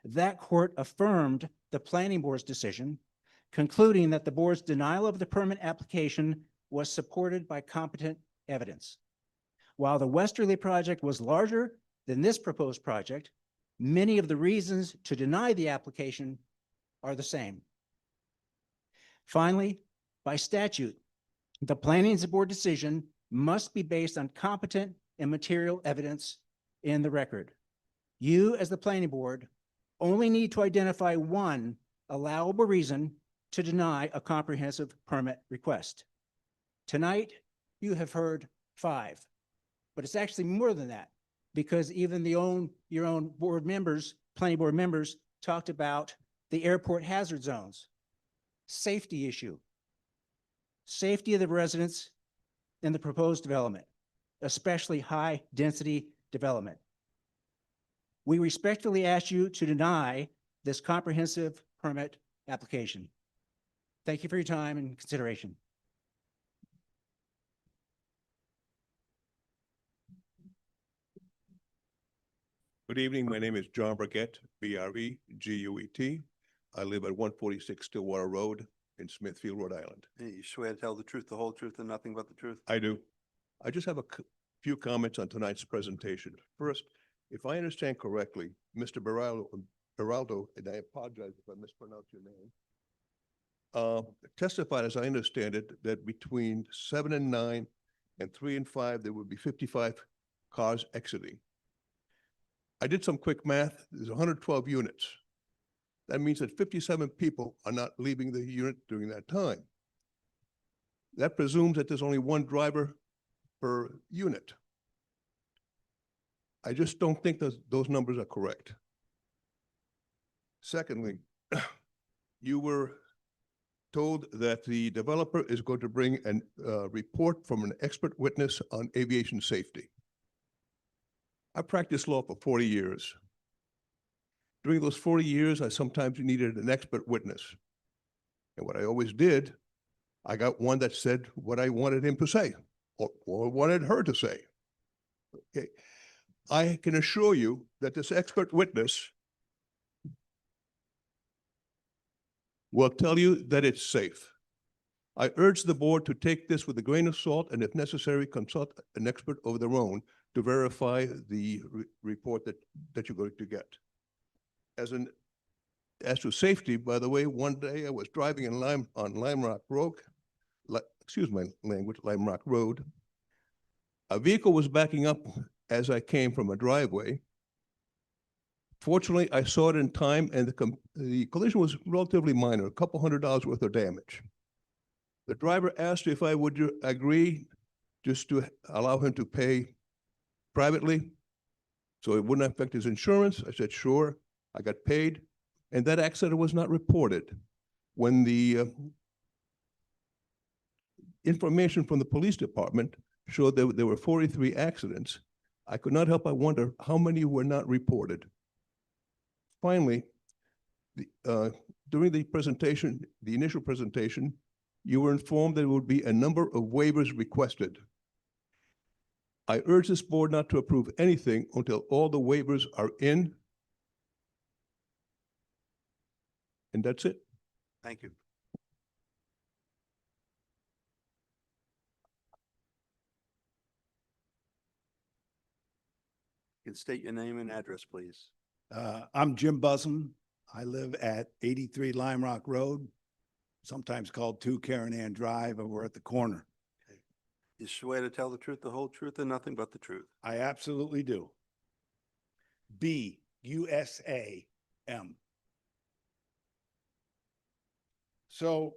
That court affirmed the planning board's decision, concluding that the board's denial of the permit application was supported by competent evidence. While the Westerly project was larger than this proposed project, many of the reasons to deny the application are the same. Finally, by statute, the planning board decision must be based on competent and material evidence in the record. You, as the planning board, only need to identify one allowable reason to deny a comprehensive permit request. Tonight, you have heard 5, but it's actually more than that, because even your own board members, planning board members, talked about the airport hazard zones. Safety issue. Safety of the residents in the proposed development, especially high-density development. We respectfully ask you to deny this comprehensive permit application. Thank you for your time and consideration. Good evening. My name is John Burgett, Breguet. I live at 146 Stillwater Road in Smithfield, Rhode Island. Hey, you swear to tell the truth, the whole truth, and nothing but the truth? I do. I just have a few comments on tonight's presentation. First, if I understand correctly, Mr. Beraldo, and I apologize if I mispronounce your name, testified, as I understand it, that between 7 and 9 and 3 and 5, there would be 55 cars exiting. I did some quick math. There's 112 units. That means that 57 people are not leaving the unit during that time. That presumes that there's only one driver per unit. I just don't think those numbers are correct. Secondly, you were told that the developer is going to bring a report from an expert witness on aviation safety. I practiced law for 40 years. During those 40 years, I sometimes needed an expert witness. And what I always did, I got one that said what I wanted him to say or wanted her to say. Okay. I can assure you that this expert witness will tell you that it's safe. I urge the board to take this with a grain of salt and if necessary, consult an expert of their own to verify the report that you're going to get. As to safety, by the way, one day I was driving on Lime Rock Road, excuse my language, Lime Rock Road. A vehicle was backing up as I came from a driveway. Fortunately, I saw it in time and the collision was relatively minor, a couple $100 worth of damage. The driver asked if I would agree just to allow him to pay privately so it wouldn't affect his insurance. I said, sure. I got paid, and that accident was not reported. When the information from the police department showed that there were 43 accidents, I could not help but wonder how many were not reported. Finally, during the presentation, the initial presentation, you were informed that there would be a number of waivers requested. I urge this board not to approve anything until all the waivers are in. And that's it. Thank you. You can state your name and address, please. I'm Jim Bussum. I live at 83 Lime Rock Road, sometimes called 2 Karen Ann Drive, and we're at the corner. You swear to tell the truth, the whole truth, and nothing but the truth? I absolutely do. BUSAM. So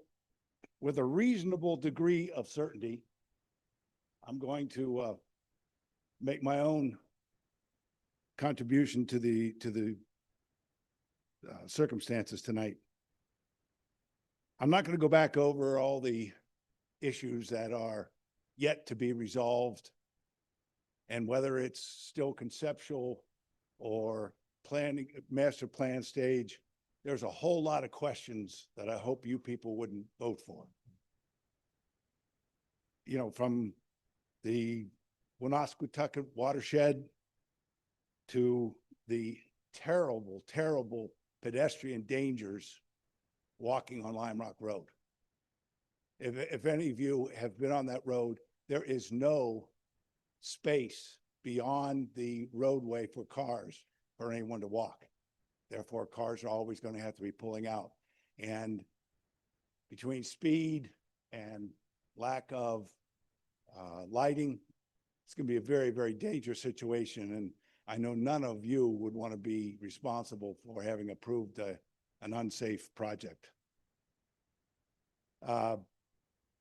with a reasonable degree of certainty, I'm going to make my own contribution to the circumstances tonight. I'm not going to go back over all the issues that are yet to be resolved and whether it's still conceptual or planning, master plan stage. There's a whole lot of questions that I hope you people wouldn't vote for. You know, from the Woonasquatucket watershed to the terrible, terrible pedestrian dangers walking on Lime Rock Road. If any of you have been on that road, there is no space beyond the roadway for cars for anyone to walk. Therefore, cars are always going to have to be pulling out. And between speed and lack of lighting, it's going to be a very, very dangerous situation. And I know none of you would want to be responsible for having approved an unsafe project.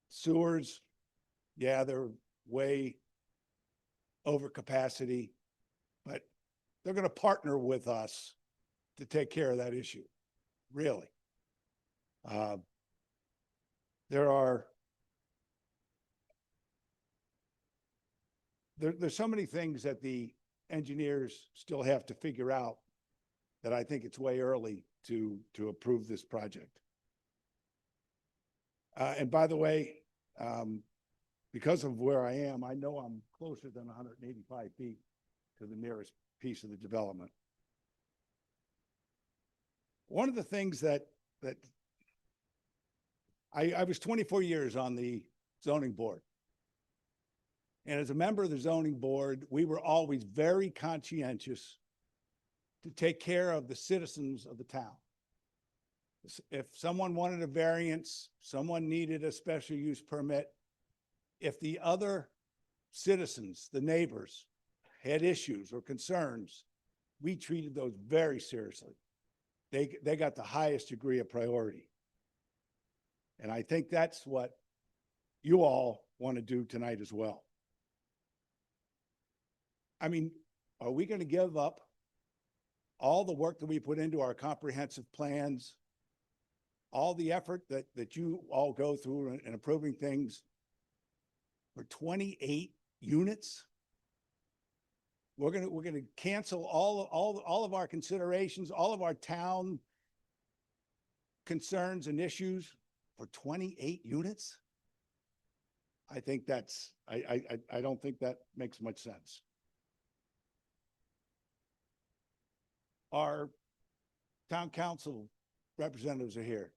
Sewers, yeah, they're way over capacity, but they're going to partner with us to take care of that issue, really. there's so many things that the engineers still have to figure out that I think it's way early to approve this project. And by the way, because of where I am, I know I'm closer than 185 feet to the nearest piece of the development. One of the things that I was 24 years on the zoning board. And as a member of the zoning board, we were always very conscientious to take care of the citizens of the town. If someone wanted a variance, someone needed a special use permit, if the other citizens, the neighbors, had issues or concerns, we treated those very seriously. They got the highest degree of priority. And I think that's what you all want to do tonight as well. I mean, are we going to give up all the work that we put into our comprehensive plans, all the effort that you all go through in approving things for 28 units? We're gonna cancel all of our considerations, all of our town concerns and issues for 28 units? I think that's, I don't think that makes much sense. Our town council representatives are here.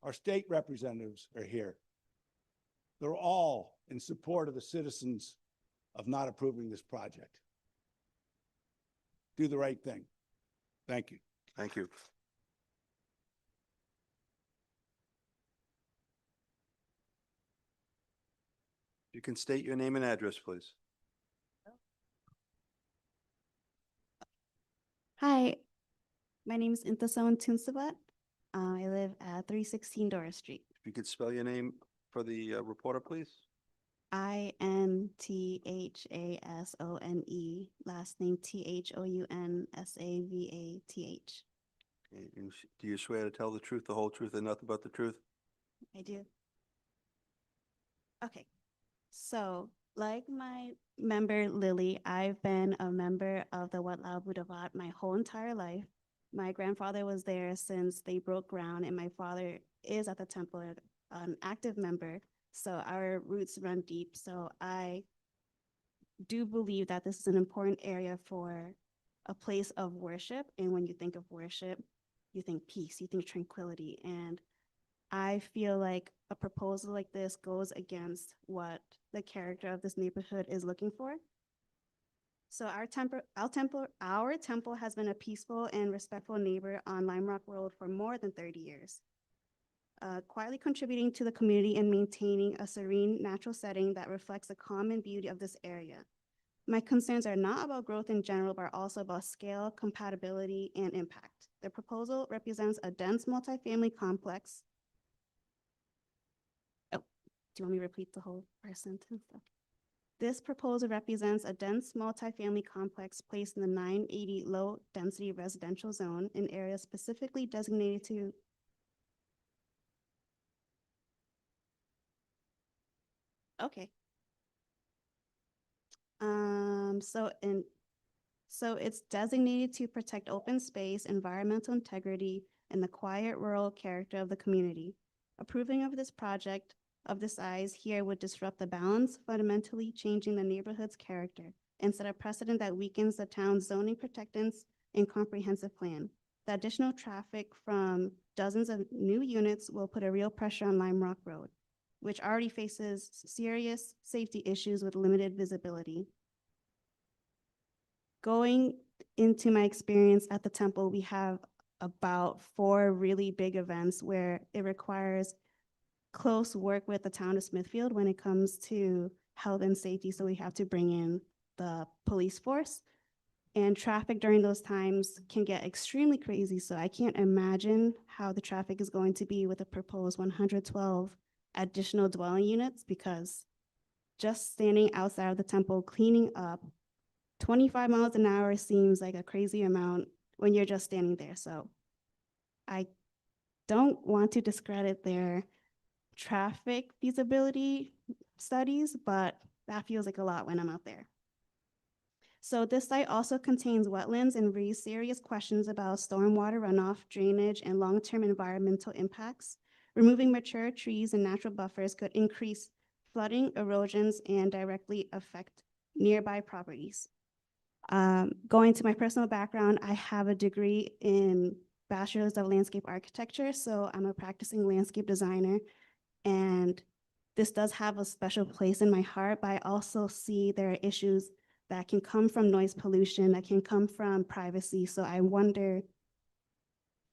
Our state representatives are here. They're all in support of the citizens of not approving this project. Do the right thing. Thank you. Thank you. You can state your name and address, please. Hi, my name is Intasawan Tunsabat. I live at 316 Doris Street. If you could spell your name for the reporter, please. INTHASONE, last name THOUNSAVATH. Do you swear to tell the truth, the whole truth, and nothing but the truth? I do. Okay, so like my member Lily, I've been a member of the Wat Lao Budavat my whole entire life. My grandfather was there since they broke ground, and my father is at the temple an active member. So our roots run deep. So I do believe that this is an important area for a place of worship. And when you think of worship, you think peace, you think tranquility. And I feel like a proposal like this goes against what the character of this neighborhood is looking for. So our temple has been a peaceful and respectful neighbor on Lime Rock Road for more than 30 years. Quietly contributing to the community and maintaining a serene natural setting that reflects the calm and beauty of this area. My concerns are not about growth in general, but also about scale, compatibility, and impact. The proposal represents a dense multifamily complex. Oh, do you want me to repeat the whole first sentence? This proposal represents a dense multifamily complex placed in the 980 low-density residential zone in areas specifically designated to okay. So it's designated to protect open space, environmental integrity, and the quiet rural character of the community. Approving of this project of this size here would disrupt the balance, fundamentally changing the neighborhood's character and set a precedent that weakens the town's zoning protectance and comprehensive plan. The additional traffic from dozens of new units will put a real pressure on Lime Rock Road, which already faces serious safety issues with limited visibility. Going into my experience at the temple, we have about 4 really big events where it requires close work with the town of Smithfield when it comes to health and safety. So we have to bring in the police force, and traffic during those times can get extremely crazy. So I can't imagine how the traffic is going to be with the proposed 112 additional dwelling units, because just standing outside of the temple cleaning up 25 miles an hour seems like a crazy amount when you're just standing there. So I don't want to discredit their traffic feasibility studies, but that feels like a lot when I'm out there. So this site also contains wetlands and raised serious questions about stormwater runoff, drainage, and long-term environmental impacts. Removing mature trees and natural buffers could increase flooding, erosions, and directly affect nearby properties. Going to my personal background, I have a degree in Bachelor's of Landscape Architecture, so I'm a practicing landscape designer, and this does have a special place in my heart, but I also see there are issues that can come from noise pollution, that can come from privacy. So I wonder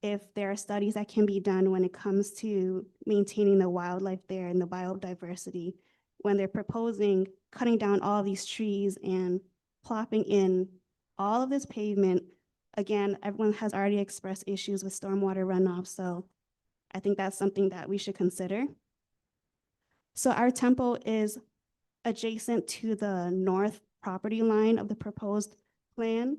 if there are studies that can be done when it comes to maintaining the wildlife there and the biodiversity, when they're proposing cutting down all these trees and plopping in all of this pavement. Again, everyone has already expressed issues with stormwater runoff, so I think that's something that we should consider. So our temple is adjacent to the north property line of the proposed plan.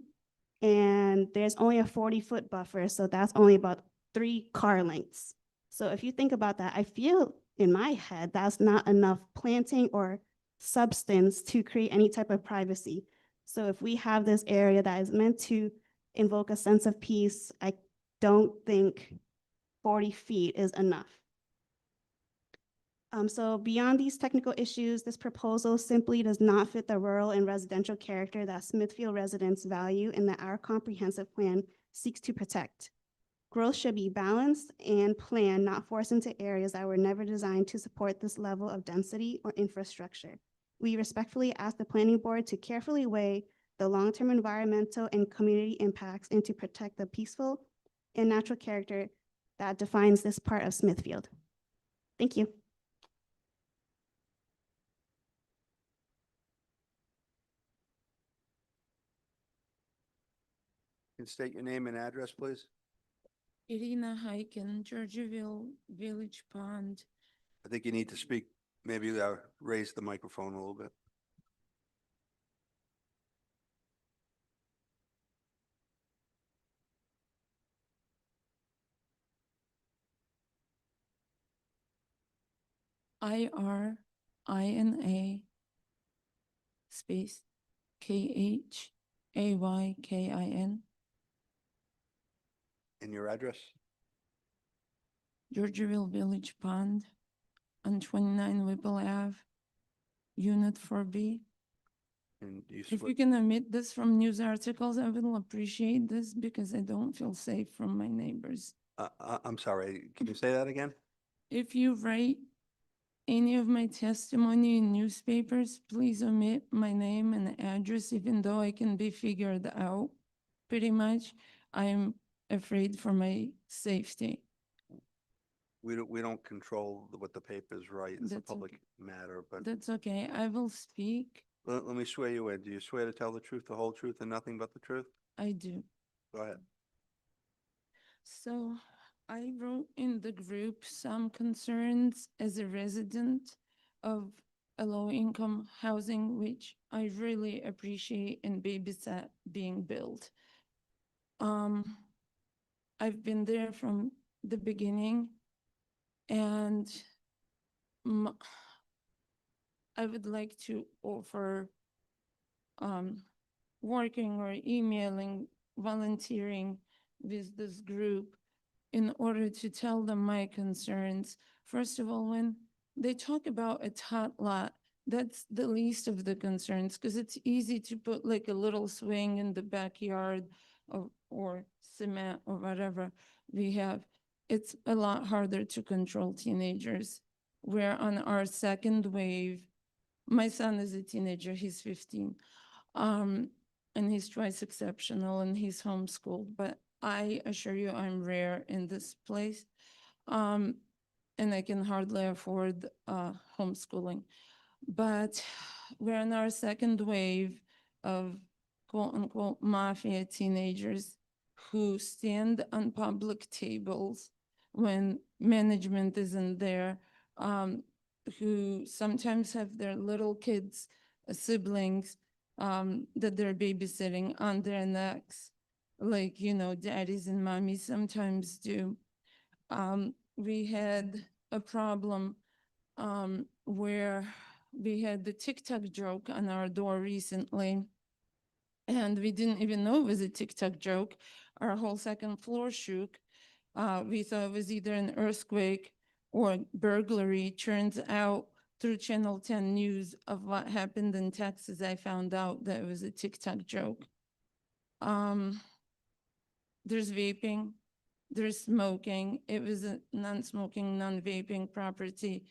And there's only a 40-foot buffer, so that's only about 3 car lengths. So if you think about that, I feel in my head, that's not enough planting or substance to create any type of privacy. So if we have this area that is meant to invoke a sense of peace, I don't think 40 feet is enough. So beyond these technical issues, this proposal simply does not fit the rural and residential character that Smithfield residents value and that our comprehensive plan seeks to protect. Growth should be balanced and planned, not forced into areas that were never designed to support this level of density or infrastructure. We respectfully ask the planning board to carefully weigh the long-term environmental and community impacts and to protect the peaceful and natural character that defines this part of Smithfield. Thank you. Can you state your name and address, please? Irina Hyken, Georgiaville Village Pond. I think you need to speak, maybe raise the microphone a little bit. IRINA space KHAYKIN, And your address? Georgiaville Village Pond on 29 Whipple Ave, Unit 4B. And you If you can omit this from news articles, I will appreciate this because I don't feel safe from my neighbors. I'm sorry, can you say that again? If you write any of my testimony in newspapers, please omit my name and address, even though I can be figured out pretty much. I'm afraid for my safety. We don't control what the papers write. It's a That's public matter, but That's okay. I will speak. let me swear you in. Do you swear to tell the truth, the whole truth, and nothing but the truth? I do. Go ahead. So I wrote in the group some concerns as a resident of a low-income housing, which I really appreciate and babysat being built. I've been there from the beginning, and I would like to offer working or emailing, volunteering with this group in order to tell them my concerns. First of all, when they talk about a tot lot, that's the least of the concerns because it's easy to put like a little swing in the backyard or cement or whatever we have. It's a lot harder to control teenagers. We're on our second wave. My son is a teenager, he's 15. And he's twice exceptional and he's homeschooled, but I assure you I'm rare in this place. And I can hardly afford homeschooling. But we're in our second wave of quote unquote mafia teenagers who stand on public tables when management isn't there, who sometimes have their little kids, siblings, that they're babysitting on their necks, like, you know, daddies and mommies sometimes do. We had a problem where we had the tic-tac joke on our door recently. And we didn't even know it was a tic-tac joke. Our whole second floor shook. We thought it was either an earthquake or burglary. Turns out through Channel 10 news of what happened in Texas, I found out that it was a tic-tac joke. There's vaping, there's smoking. It was a non-smoking, non-vaping property.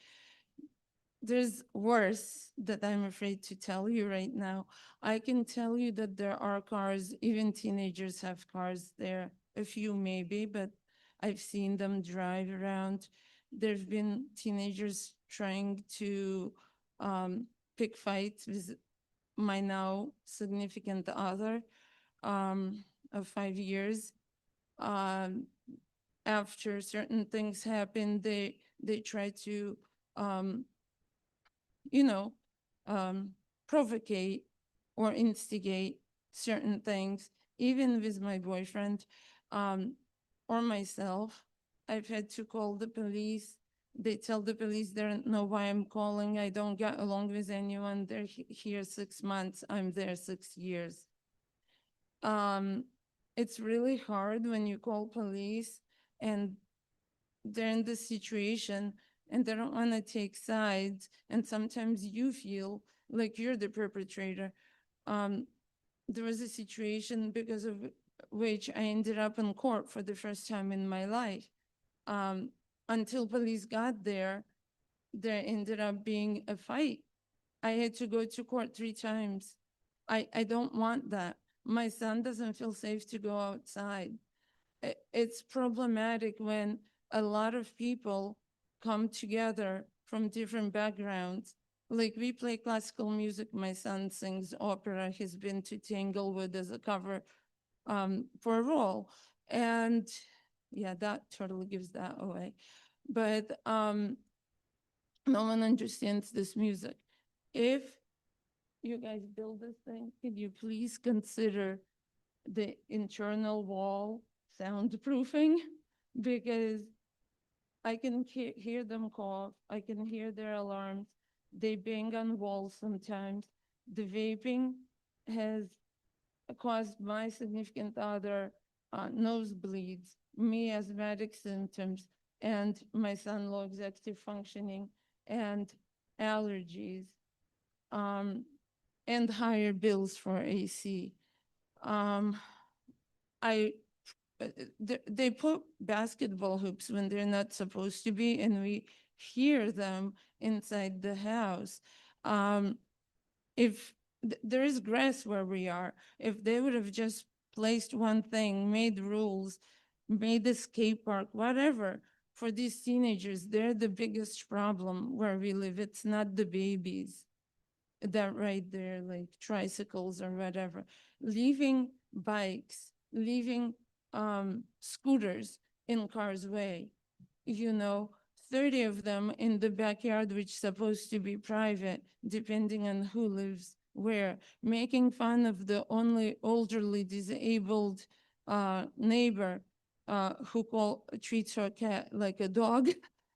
There's worse that I'm afraid to tell you right now. I can tell you that there are cars, even teenagers have cars there, a few maybe, but I've seen them drive around. There've been teenagers trying to pick fights with my now significant other of 5 years. After certain things happen, they try to provocate or instigate certain things, even with my boyfriend or myself. I've had to call the police. They tell the police they don't know why I'm calling. I don't get along with anyone. They're here 6 months. I'm there 6 years. It's really hard when you call police and they're in this situation and they don't want to take sides. And sometimes you feel like you're the perpetrator. There was a situation because of which I ended up in court for the first time in my life. Until police got there ended up being a fight. I had to go to court 3 times. I don't want that. My son doesn't feel safe to go outside. It's problematic when a lot of people come together from different backgrounds. Like we play classical music. My son sings opera. He's been to Tanglewood as a cover for a role. And yeah, that totally gives that away. But no one understands this music. If you guys build this thing, could you please consider the internal wall soundproofing? Because I can hear them cough. I can hear their alarms. They bang on walls sometimes. The vaping has caused my significant other nosebleeds, me asthmatic symptoms, and my son low executive functioning and allergies, and higher bills for AC. They put basketball hoops when they're not supposed to be, and we hear them inside the house. If there is grass where we are, if they would have just placed one thing, made rules, made a skate park, whatever, for these teenagers, they're the biggest problem where we live. It's not the babies that ride there, like tricycles or whatever. Leaving bikes, leaving scooters in cars' way, 30 of them in the backyard, which is supposed to be private, depending on who lives where, making fun of the only elderly disabled neighbor who treats her cat like a dog.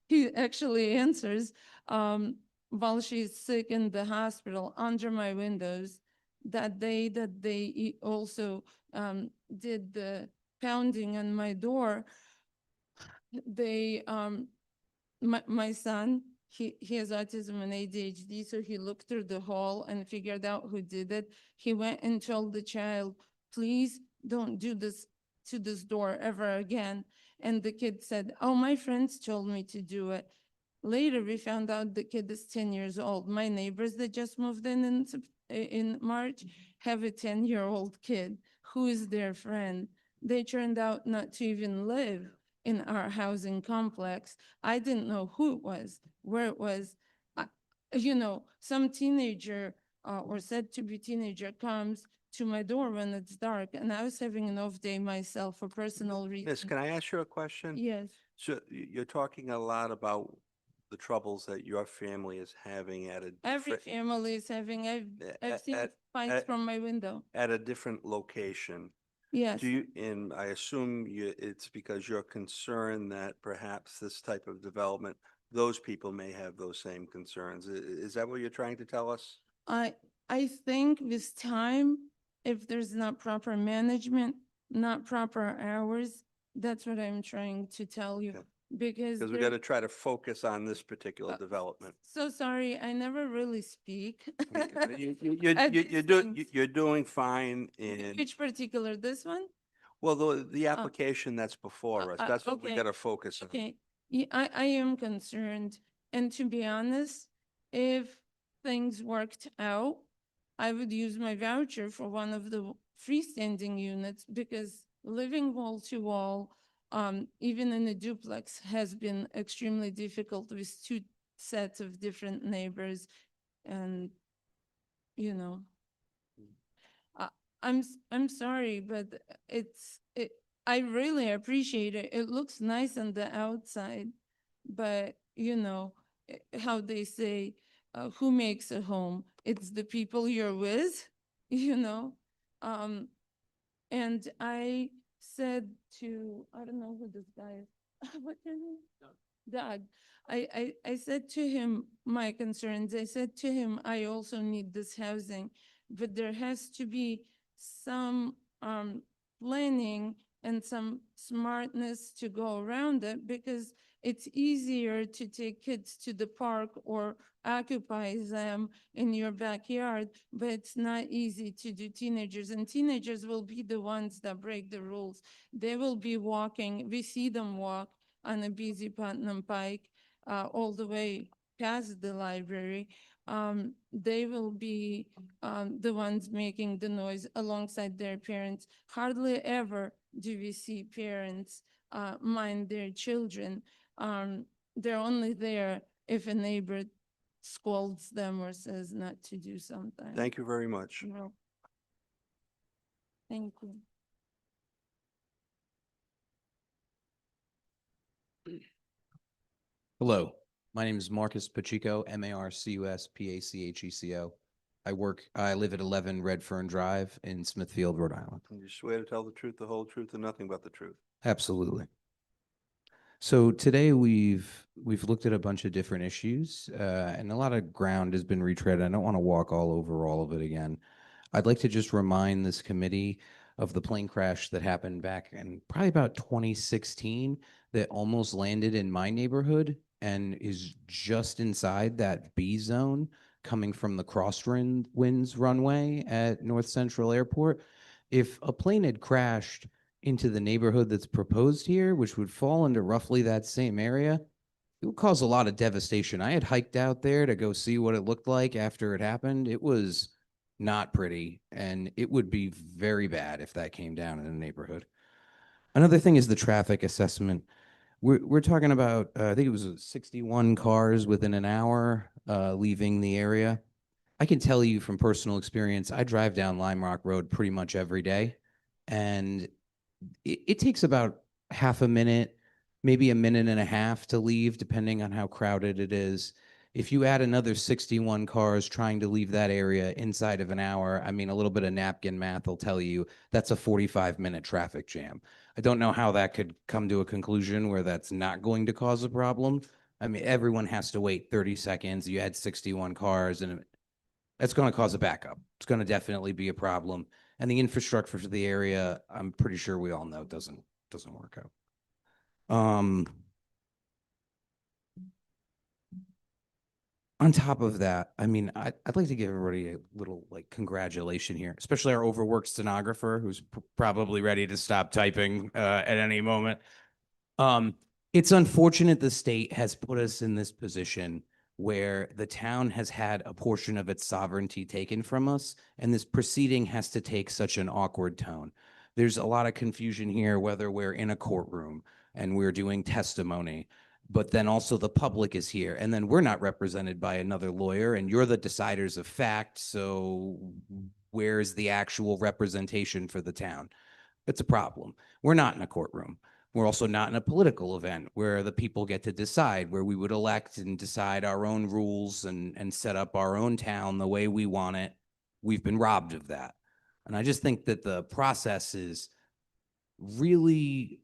He actually answers while she's sick in the hospital under my windows. That day that they also did the pounding on my door, they my son, he has autism and ADHD, so he looked through the hall and figured out who did it. He went and told the child, please don't do this to this door ever again. And the kid said, oh, my friends told me to do it. Later, we found out the kid is 10 years old. My neighbors that just moved in March have a 10-year-old kid who is their friend. They turned out not to even live in our housing complex. I didn't know who it was, where it was. Some teenager or said to be teenager comes to my door when it's dark, and I was having an off day myself for personal reasons. Miss, can I ask you a question? Yes. So you're talking a lot about the troubles that your family is having at a Every different, family is having, I've seen fights at- from my window. at a different location. Yes. And I assume it's because you're concerned that perhaps this type of development those people may have those same concerns. Is that what you're trying to tell us? I think with time, if there's not proper management, not proper hours, that's what I'm trying to tell you. Okay. Because Because we got to try to focus on this particular development. so sorry, I never really speak. You're At these doing, things. you're doing fine in, Which particular, this one? well, the application that's before us, that's what we okay. got to focus on. Okay, yeah, I am concerned. And to be honest, if things worked out, I would use my voucher for one of the freestanding units because living wall to wall, even in a duplex, has been extremely difficult with two sets of different neighbors. And, you know, I'm sorry, but I really appreciate it. It looks nice on the outside, but you know, how they say, who makes a home? It's the people you're with, you know? Um, and I said to, I don't know who this guy is. What's your name? Doug. I said to him my concerns. I said to him, I also need this housing, but there has to be some planning and some smartness to go around it because it's easier to take kids to the park or occupy them in your backyard, but it's not easy to do teenagers. And teenagers will be the ones that break the rules. They will be walking. We see them walk on a busy Putnam Pike all the way past the library. They will be the ones making the noise alongside their parents. Hardly ever do we see parents mind their children. They're only there if a neighbor scolds them or says not to do something. Thank you very much. No. Thank you. Hello, my name is Marcus Pacheco, MarcusPacheco. I live at 11 Red Fern Drive in Smithfield, Rhode Island. And you swear to tell the truth, the whole truth, and nothing but the truth. Absolutely. So today we've looked at a bunch of different issues, and a lot of ground has been retread. I don't want to walk all over all of it again. I'd like to just remind this committee of the plane crash that happened back in probably about 2016 that almost landed in my neighborhood and is just inside that B zone coming from the crosswinds runway at North Central Airport. If a plane had crashed into the neighborhood that's proposed here, which would fall into roughly that same area, it would cause a lot of devastation. I had hiked out there to go see what it looked like after it happened. It was not pretty, and it would be very bad if that came down in the neighborhood. Another thing is the traffic assessment. We're talking about, I think it was 61 cars within an hour leaving the area. I can tell you from personal experience, I drive down Lime Rock Road pretty much every day, and it takes about half a minute, maybe a minute and a half to leave, depending on how crowded it is. If you add another 61 cars trying to leave that area inside of an hour, I mean, a little bit of napkin math will tell you that's a 45-minute traffic jam. I don't know how that could come to a conclusion where that's not going to cause a problem. I mean, everyone has to wait 30 seconds. You add 61 cars, and that's going to cause a backup. It's going to definitely be a problem. And the infrastructure for the area, I'm pretty sure we all know doesn't work out. On top of that, I mean, I'd like to give everybody a little like congratulation here, especially our overworked stenographer who's probably ready to stop typing at any moment. It's unfortunate the state has put us in this position where the town has had a portion of its sovereignty taken from us, and this proceeding has to take such an awkward tone. There's a lot of confusion here, whether we're in a courtroom and we're doing testimony, but then also the public is here, and then we're not represented by another lawyer, and you're the deciders of fact, so where's the actual representation for the town? It's a problem. We're not in a courtroom. We're also not in a political event where the people get to decide, where we would elect and decide our own rules and set up our own town the way we want it. We've been robbed of that. And I just think that the process is really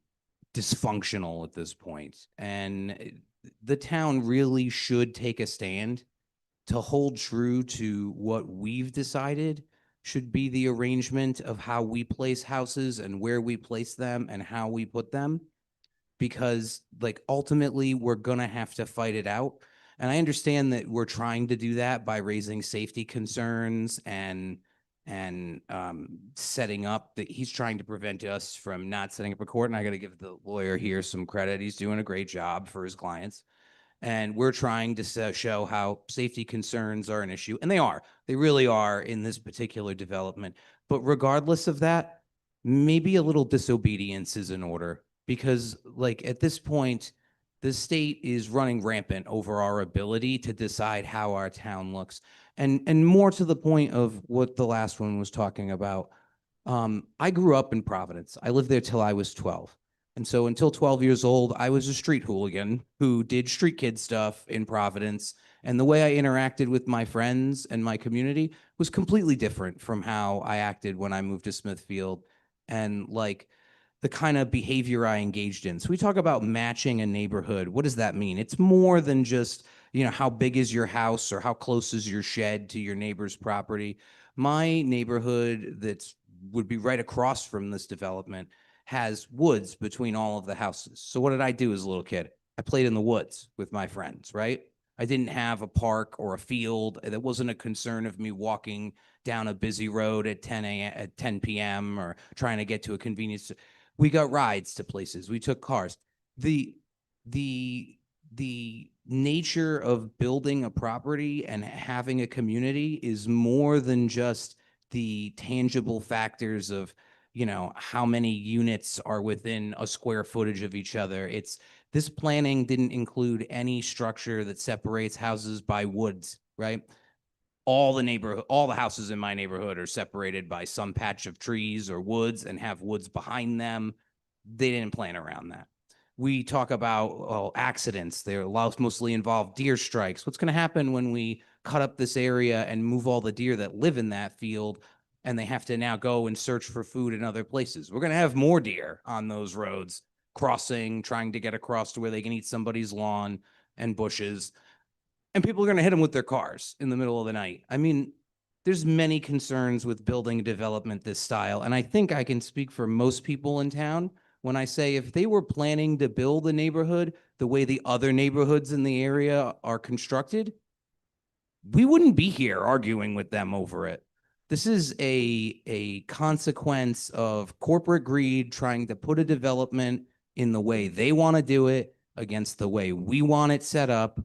dysfunctional at this point. And the town really should take a stand to hold true to what we've decided should be the arrangement of how we place houses and where we place them and how we put them. Because like ultimately we're gonna have to fight it out. And I understand that we're trying to do that by raising safety concerns and setting up that he's trying to prevent us from not setting up a court. And I got to give the lawyer here some credit. He's doing a great job for his clients. And we're trying to show how safety concerns are an issue. And they are. They really are in this particular development. But regardless of that, maybe a little disobedience is in order. Because like at this point, the state is running rampant over our ability to decide how our town looks. And more to the point of what the last one was talking about, I grew up in Providence. I lived there till I was 12. And so until 12 years old, I was a street hooligan who did street kid stuff in Providence. And the way I interacted with my friends and my community was completely different from how I acted when I moved to Smithfield and like the kind of behavior I engaged in. So we talk about matching a neighborhood. What does that mean? It's more than just, you know, how big is your house or how close is your shed to your neighbor's property. My neighborhood that's would be right across from this development has woods between all of the houses. So what did I do as a little kid? I played in the woods with my friends, right? I didn't have a park or a field. That wasn't a concern of me walking down a busy road at 10 p.m. or trying to get to a convenience. We got rides to places. We took cars. The nature of building a property and having a community is more than just the tangible factors of, you know, how many units are within a square footage of each other. It's this planning didn't include any structure that separates houses by woods, right? All the houses in my neighborhood are separated by some patch of trees or woods and have woods behind them. They didn't plan around that. We talk about accidents. They're mostly involve deer strikes. What's going to happen when we cut up this area and move all the deer that live in that field and they have to now go and search for food in other places? We're going to have more deer on those roads crossing, trying to get across to where they can eat somebody's lawn and bushes. And people are going to hit them with their cars in the middle of the night. I mean, there's many concerns with building development this style. And I think I can speak for most people in town when I say if they were planning to build a neighborhood the way the other neighborhoods in the area are constructed, we wouldn't be here arguing with them over it. This is a consequence of corporate greed trying to put a development in the way they want to do it against the way we want it set up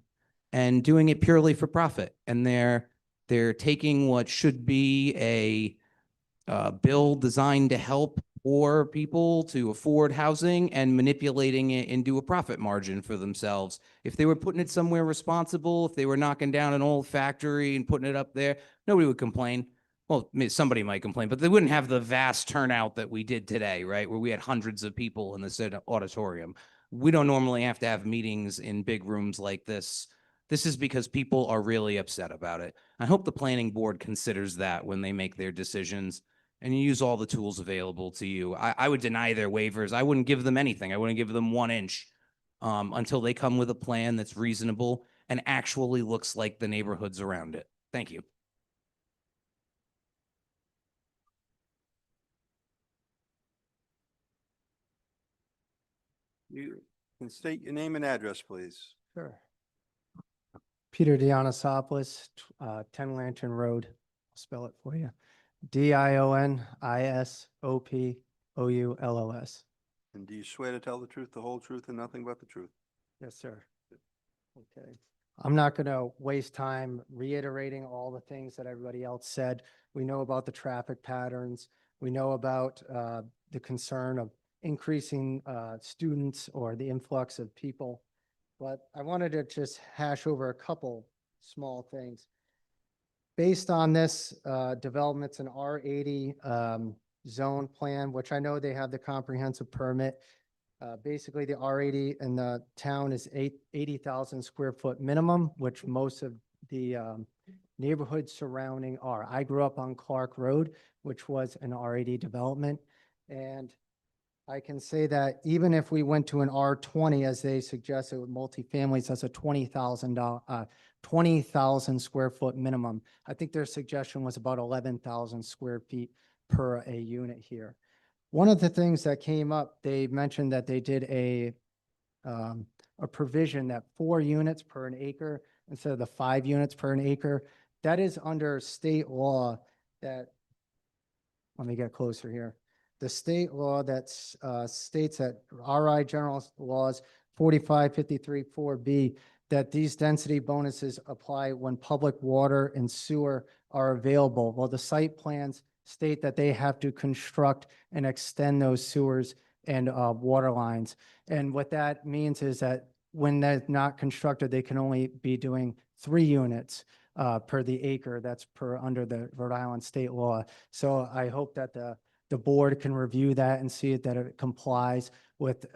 and doing it purely for profit. And they're taking what should be a bill designed to help poor people to afford housing and manipulating it into a profit margin for themselves. If they were putting it somewhere responsible, if they were knocking down an old factory and putting it up there, nobody would complain. Well, somebody might complain, but they wouldn't have the vast turnout that we did today, right? Where we had hundreds of people in this auditorium. We don't normally have to have meetings in big rooms like this. This is because people are really upset about it. I hope the planning board considers that when they make their decisions and you use all the tools available to you. I would deny their waivers. I wouldn't give them anything. I wouldn't give them 1 inch until they come with a plan that's reasonable and actually looks like the neighborhoods around it. Thank you. You can state your name and address, please. Sure. Peter Dionysopoulos, 10 Lantern Road. I'll spell it for you. Dionysopoulos. And do you swear to tell the truth, the whole truth, and nothing but the truth? Yes, sir. Okay. I'm not going to waste time reiterating all the things that everybody else said. We know about the traffic patterns. We know about the concern of increasing students or the influx of people. But I wanted to just hash over a couple small things. Based on this developments in R80 zone plan, which I know they have the comprehensive permit. Basically, the R80 in the town is 80,000 square foot minimum, which most of the neighborhoods surrounding are. I grew up on Clark Road, which was an R80 development. And I can say that even if we went to an R20, as they suggested with multifamilies, that's a $20,000 square foot minimum. I think their suggestion was about 11,000 square feet per a unit here. One of the things that came up, they mentioned that they did a provision that 4 units per an acre instead of the 5 units per an acre. That is under state law that, let me get closer here. The state law that states that RI General Laws 4553-4B, that these density bonuses apply when public water and sewer are available. Well, the site plans state that they have to construct and extend those sewers and water lines. And what that means is that when they're not constructed, they can only be doing 3 units per the acre. That's per under the Rhode Island state law. So I hope that the board can review that and see that it complies with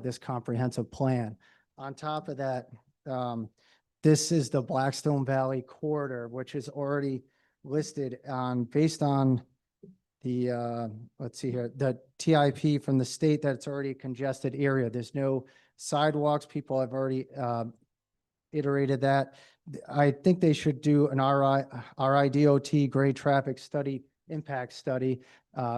this comprehensive plan. On top of that, this is the Blackstone Valley corridor, which is already listed on, based on the, let's see here, the TIP from the state, that it's already a congested area. There's no sidewalks. People have already iterated that. I think they should do an RIDOT grade traffic study, impact study,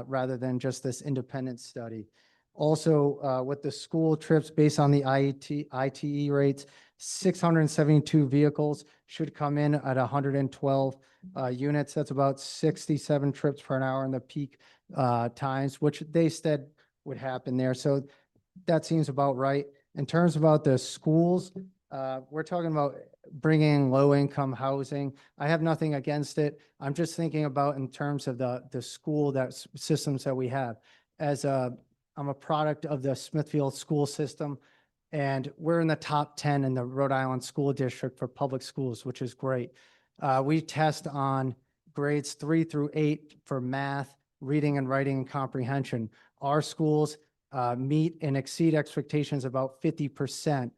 rather than just this independent study. Also, with the school trips based on the ITE rates, 672 vehicles should come in at 112 units. That's about 67 trips per hour in the peak times, which they said would happen there. So that seems about right. In terms about the schools, we're talking about bringing low-income housing. I have nothing against it. I'm just thinking about in terms of the school systems that we have. I'm a product of the Smithfield school system, and we're in the top 10 in the Rhode Island School District for public schools, which is great. We test on grades 3 through 8 for math, reading and writing and comprehension. Our schools meet and exceed expectations about 50%.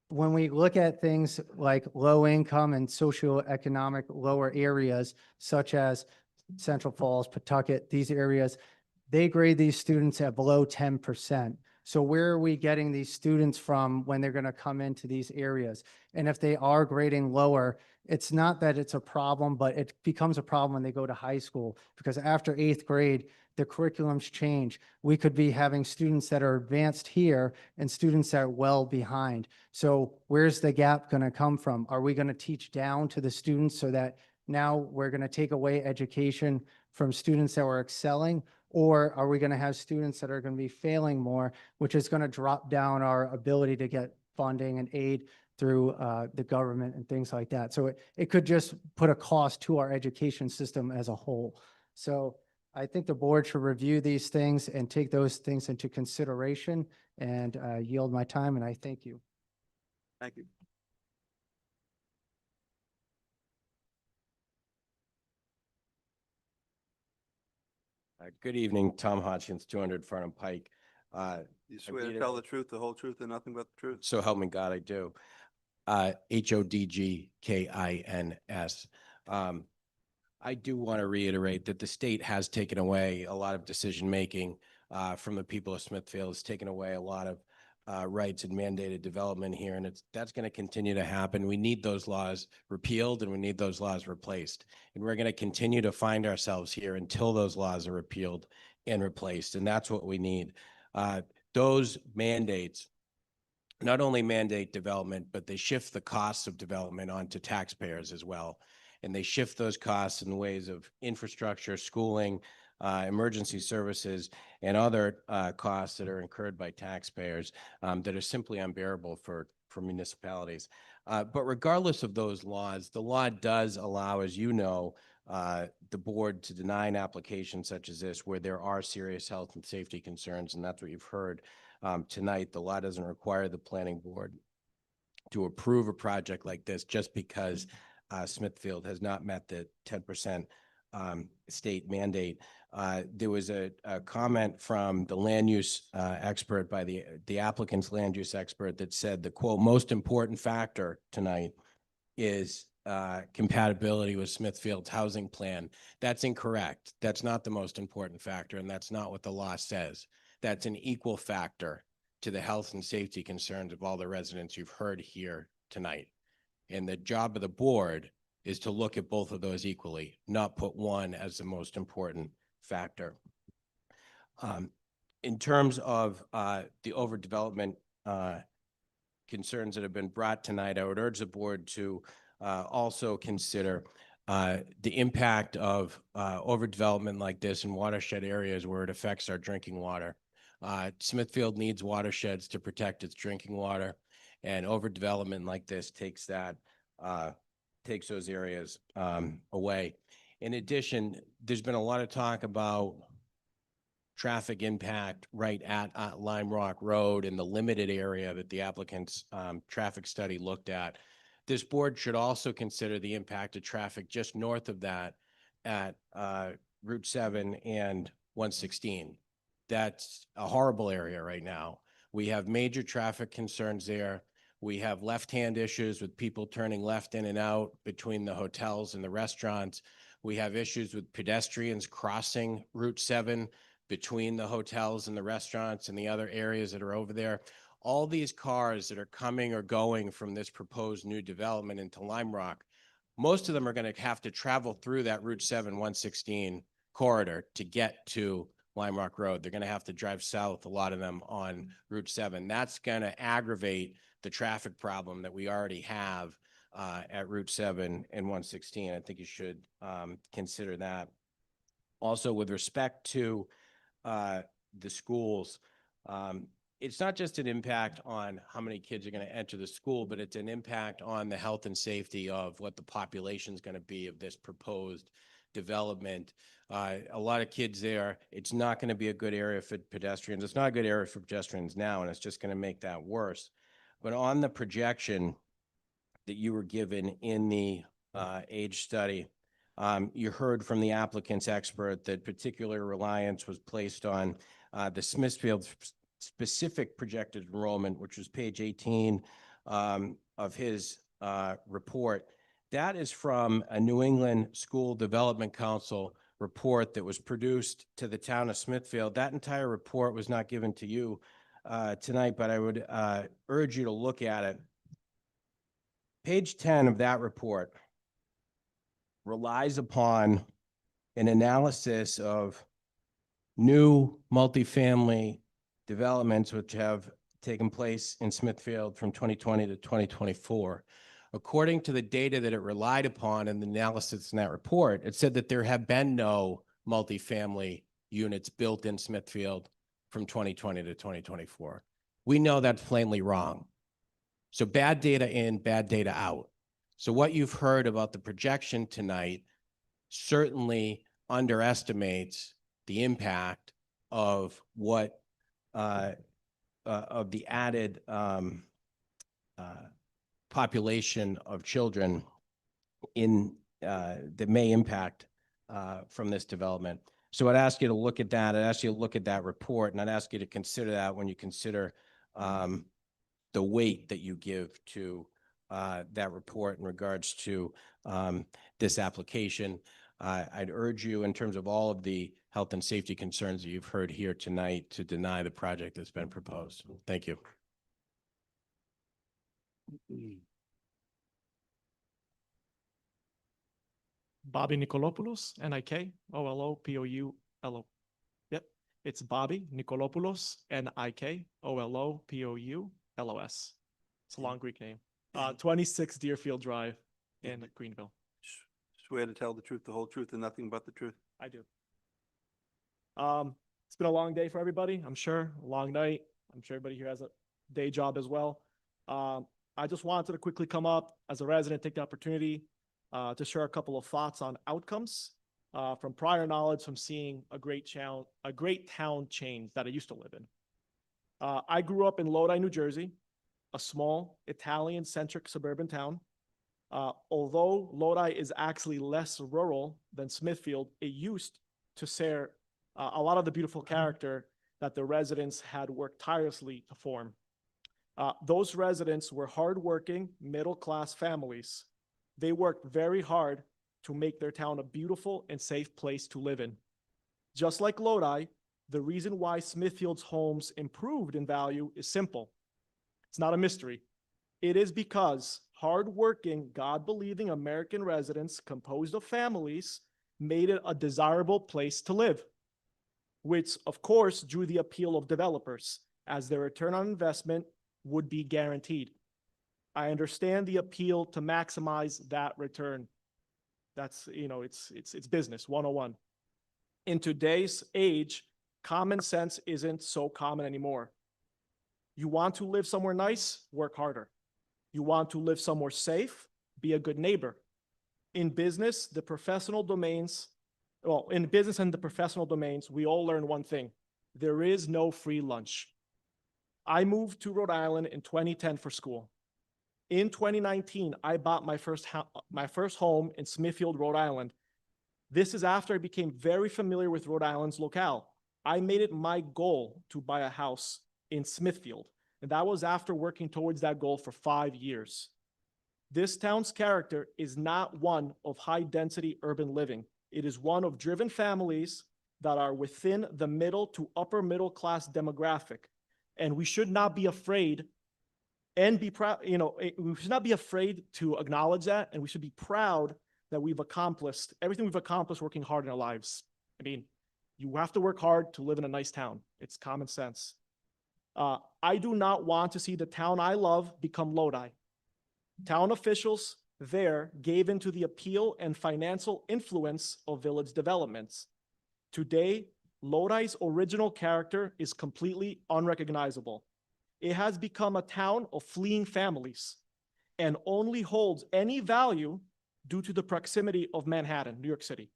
When we look at things like low income and socioeconomic lower areas, such as Central Falls, Pawtucket, these areas, they grade these students at below 10%. So where are we getting these students from when they're going to come into these areas? And if they are grading lower, it's not that it's a problem, but it becomes a problem when they go to high school, because after 8th grade, the curriculums change. We could be having students that are advanced here and students that are well behind. So where's the gap going to come from? Are we going to teach down to the students so that now we're going to take away education from students that were excelling? Or are we going to have students that are going to be failing more, which is going to drop down our ability to get funding and aid through the government and things like that? So it could just put a cost to our education system as a whole. So I think the board should review these things and take those things into consideration, and yield my time, and I thank you. Thank you. Good evening, Tom Hodgkins, 200 Farnham Pike. You swear to tell the truth, the whole truth, and nothing but the truth? So help me God, I do. HODGKINS. I do want to reiterate that the state has taken away a lot of decision-making from the people of Smithfield. It's taken away a lot of rights and mandated development here, and that's going to continue to happen. We need those laws repealed, and we need those laws replaced. And we're going to continue to find ourselves here until those laws are repealed and replaced, and that's what we need. Those mandates not only mandate development, but they shift the costs of development onto taxpayers as well. And they shift those costs in ways of infrastructure, schooling, emergency services, and other costs that are incurred by taxpayers that are simply unbearable for municipalities. But regardless of those laws, the law does allow, as you know, the board to deny an application such as this where there are serious health and safety concerns, and that's what you've heard tonight. The law doesn't require the planning board to approve a project like this just because Smithfield has not met the 10% state mandate. There was a comment from the land use expert by the applicant's land use expert that said the quote, most important factor tonight is compatibility with Smithfield's housing plan. That's incorrect. That's not the most important factor, and that's not what the law says. that's an equal factor to the health and safety concerns of all the residents you've heard here tonight. And the job of the board is to look at both of those equally, not put one as the most important factor. In terms of the overdevelopment concerns that have been brought tonight, I would urge the board to also consider the impact of overdevelopment like this in watershed areas where it affects our drinking water. Smithfield needs watersheds to protect its drinking water, and overdevelopment like this takes those areas away. In addition, there's been a lot of talk about traffic impact right at Lime Rock Road in the limited area that the applicant's traffic study looked at. This board should also consider the impact of traffic just north of that at Route 7 and 116. That's a horrible area right now. We have major traffic concerns there. We have left-hand issues with people turning left in and out between the hotels and the restaurants. We have issues with pedestrians crossing Route 7 between the hotels and the restaurants and the other areas that are over there. All these cars that are coming or going from this proposed new development into Lime Rock, most of them are going to have to travel through that Route 7 116 corridor to get to Lime Rock Road. They're going to have to drive south, a lot of them on Route 7. That's going to aggravate the traffic problem that we already have at Route 7 and 116. I think you should consider that. Also, with respect to the schools, it's not just an impact on how many kids are going to enter the school, but it's an impact on the health and safety of what the population is going to be of this proposed development. A lot of kids there. It's not going to be a good area for pedestrians. It's not a good area for pedestrians now, and it's just going to make that worse. But on the projection that you were given in the age study, you heard from the applicant's expert that particular reliance was placed on the Smithfield specific projected enrollment, which was page 18 of his report. That is from a New England School Development Council report that was produced to the town of Smithfield. That entire report was not given to you tonight, but I would urge you to look at it. Page 10 of that report relies upon an analysis of new multifamily developments which have taken place in Smithfield from 2020 to 2024. According to the data that it relied upon in the analysis in that report, it said that there have been no multifamily units built in Smithfield from 2020 to 2024. We know that's plainly wrong. So bad data in, bad data out. So what you've heard about the projection tonight certainly underestimates the impact of what of the added population of children in that may impact from this development. So I'd ask you to look at that. I'd ask you to look at that report, and I'd ask you to consider that when you consider the weight that you give to that report in regards to this application. I'd urge you, in terms of all of the health and safety concerns that you've heard here tonight, to deny the project that's been proposed. Thank you. Bobby Nikolopoulos, Nikolopoulos. Yep, it's Bobby Nikolopoulos, Nikolopoulos. It's a long Greek name. 26 Deerfield Drive in Greenville. Swear to tell the truth, the whole truth, and nothing but the truth. I do. It's been a long day for everybody, I'm sure. A long night. I'm sure everybody here has a day job as well. I just wanted to quickly come up as a resident, take the opportunity to share a couple of thoughts on outcomes from prior knowledge from seeing a great town change that I used to live in. I grew up in Lodi, New Jersey, a small Italian-centric suburban town. Although Lodi is actually less rural than Smithfield, it used to share a lot of the beautiful character that the residents had worked tirelessly to form. Those residents were hardworking, middle-class families. They worked very hard to make their town a beautiful and safe place to live in. Just like Lodi, The reason why Smithfield's homes improved in value is simple. It's not a mystery. It is because hardworking, God-believing American residents composed of families made it a desirable place to live, which of course drew the appeal of developers, as their return on investment would be guaranteed. I understand the appeal to maximize that return. That's, it's business 101. In today's age, common sense isn't so common anymore. You want to live somewhere nice, work harder. You want to live somewhere safe, be a good neighbor. In business, the professional domains, in business and the professional domains, we all learn one thing: there is no free lunch. I moved to Rhode Island in 2010 for school. In 2019, I bought my first home in Smithfield, Rhode Island. This is after I became very familiar with Rhode Island's locale. I made it my goal to buy a house in Smithfield, and that was after working towards that goal for 5 years. This town's character is not one of high-density urban living. It is one of driven families that are within the middle to upper middle class demographic. And we should not be afraid and be proud, we should not be afraid to acknowledge that, and we should be proud that we've accomplished everything we've accomplished working hard in our lives. I mean, you have to work hard to live in a nice town. It's common sense. I do not want to see the town I love become Lodi. Town officials there gave into the appeal and financial influence of village developments. Today, Lodi's original character is completely unrecognizable. It has become a town of fleeing families and only holds any value due to the proximity of Manhattan, New York City.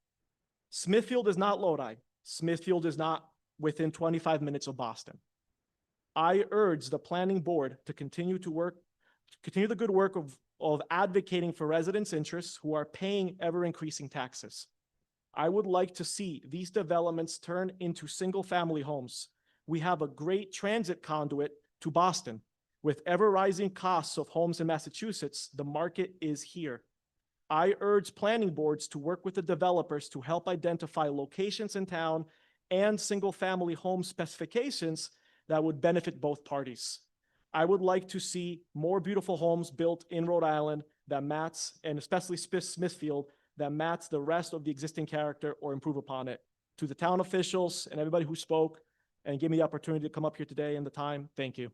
Smithfield is not Lodi. Smithfield is not within 25 minutes of Boston. I urge the planning board to continue the good work of advocating for residents' interests who are paying ever-increasing taxes. I would like to see these developments turn into single-family homes. We have a great transit conduit to Boston. With ever-rising costs of homes in Massachusetts, the market is here. I urge planning boards to work with the developers to help identify locations in town and single-family home specifications that would benefit both parties. I would like to see more beautiful homes built in Rhode Island that match, and especially Smithfield, that match the rest of the existing character or improve upon it. To the town officials and everybody who spoke and gave me the opportunity to come up here today and the time, thank you.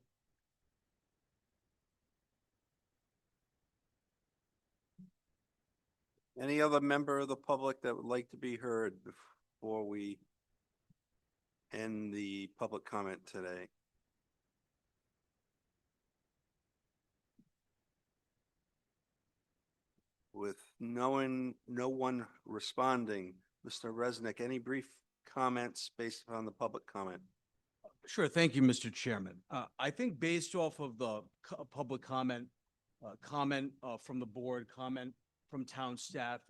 Any other member of the public that would like to be heard before we end the public comment today? With no one responding, Mr. Resnick, any brief comments based upon the public comment? Sure. Thank you, Mr. Chairman. I think based off of the public comment, from the board, comment from town staff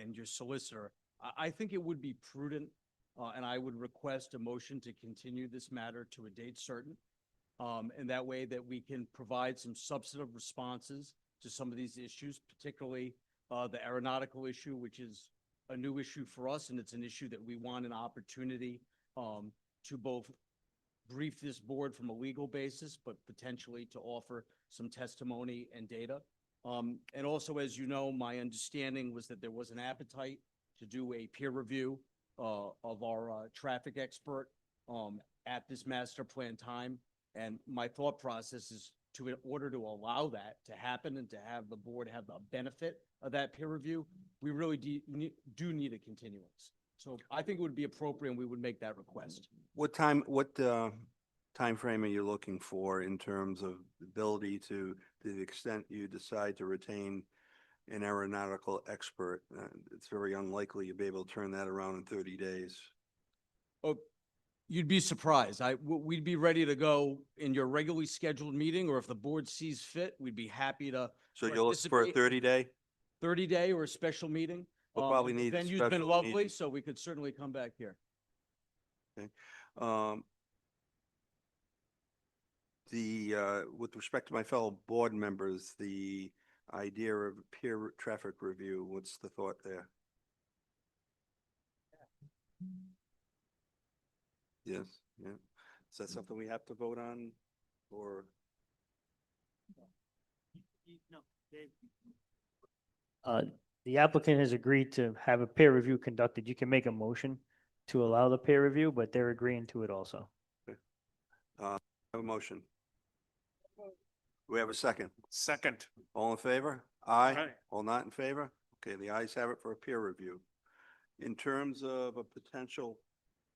and your solicitor, I think it would be prudent, and I would request a motion to continue this matter to a date certain. And that way that we can provide some substantive responses to some of these issues, particularly the aeronautical issue, which is a new issue for us, and it's an issue that we want an opportunity to both brief this board from a legal basis, but potentially to offer some testimony and data. And also, as you know, my understanding was that there was an appetite to do a peer review of our traffic expert at this master plan time. And my thought process is in order to allow that to happen and to have the board have the benefit of that peer review, we really do need a continuance. So I think it would be appropriate and we would make that request. What time frame are you looking for in terms of ability to the extent you decide to retain an aeronautical expert? It's very unlikely you'll be able to turn that around in 30 days. Oh, you'd be surprised. We'd be ready to go in your regularly scheduled meeting, or if the board sees fit, we'd be happy to. So you'll look for a 30-day? 30-day or a special meeting. We'll probably need a Venue's been special lovely, meeting. so we could certainly come back here. Okay. With respect to my fellow board members, the idea of peer traffic review, what's the thought there? Yes, yeah. Is that something we have to vote on or? The applicant has agreed to have a peer review conducted. You can make a motion to allow the peer review, but they're agreeing to it also. Have a motion. We have a second. Second. All in favor? Aye. Aye. All not in favor? Okay, the ayes have it for a peer review. In terms of a potential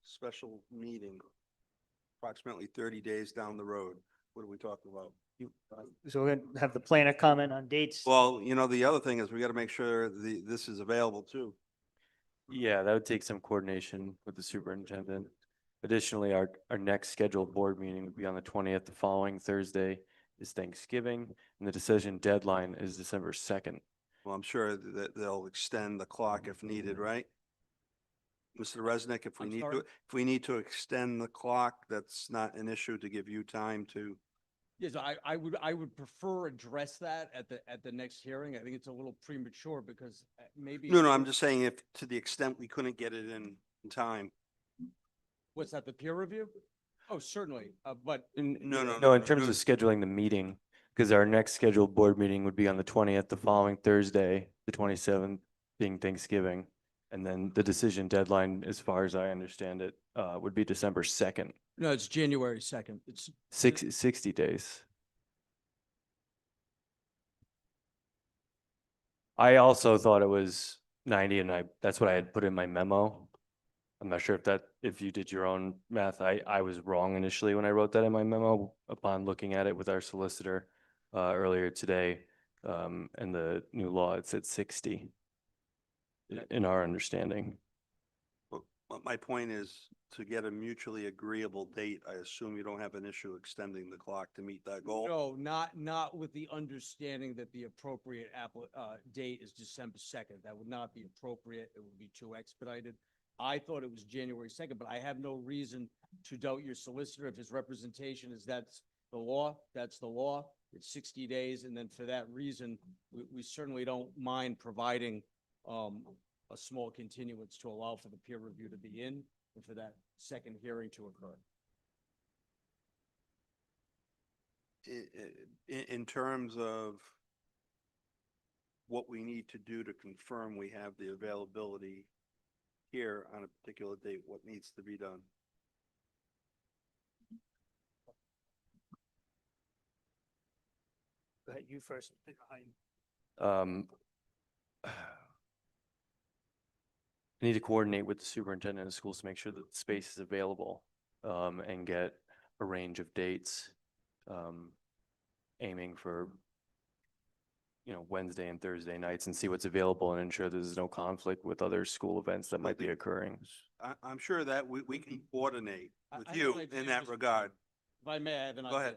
special meeting, approximately 30 days down the road, what are we talking about? So we're gonna have the planner comment on dates. Well, you know, the other thing is we got to make sure this is available too. Yeah, that would take some coordination with the superintendent. Additionally, our next scheduled board meeting would be on the 20th. The following Thursday is Thanksgiving, and the decision deadline is December 2nd. Well, I'm sure that they'll extend the clock if needed, right? Mr. Resnick, if we I'm need sorry? to, if we need to extend the clock, that's not an issue to give you time to. Yes, I would prefer address that at the next hearing. I think it's a little premature because maybe. No, I'm just saying if, to the extent we couldn't get it in time. What's that, the peer review? Oh, certainly, but. No, In terms of scheduling the meeting, because our next scheduled board meeting would be on the 20th, the following Thursday, the 27th being Thanksgiving. And then the decision deadline, as far as I understand it, would be December 2nd. No, it's January 2nd. It's 60 days. I also thought it was 90 and that's what I had put in my memo. I'm not sure if you did your own math. I was wrong initially when I wrote that in my memo upon looking at it with our solicitor earlier today. And the new law, it said 60 in our understanding. Well, my point is to get a mutually agreeable date. I assume you don't have an issue extending the clock to meet that goal. No, not with the understanding that the appropriate date is December 2nd. That would not be appropriate. It would be too expedited. I thought it was January 2nd, but I have no reason to doubt your solicitor if his representation is that's the law, that's the law. It's 60 days. And then for that reason, we certainly don't mind providing a small continuance to allow for the peer review to be in and for that second hearing to occur. In terms of what we need to do to confirm we have the availability here on a particular date, what needs to be done? Go ahead, you first. I need to coordinate with the superintendent of schools to make sure that the space is available and get a range of dates, aiming for, Wednesday and Thursday nights and see what's available and ensure there's no conflict with other school events that might be occurring. I'm sure that we can coordinate with I you don't know in if that Mr. regard. If I may, I have an Go idea. ahead.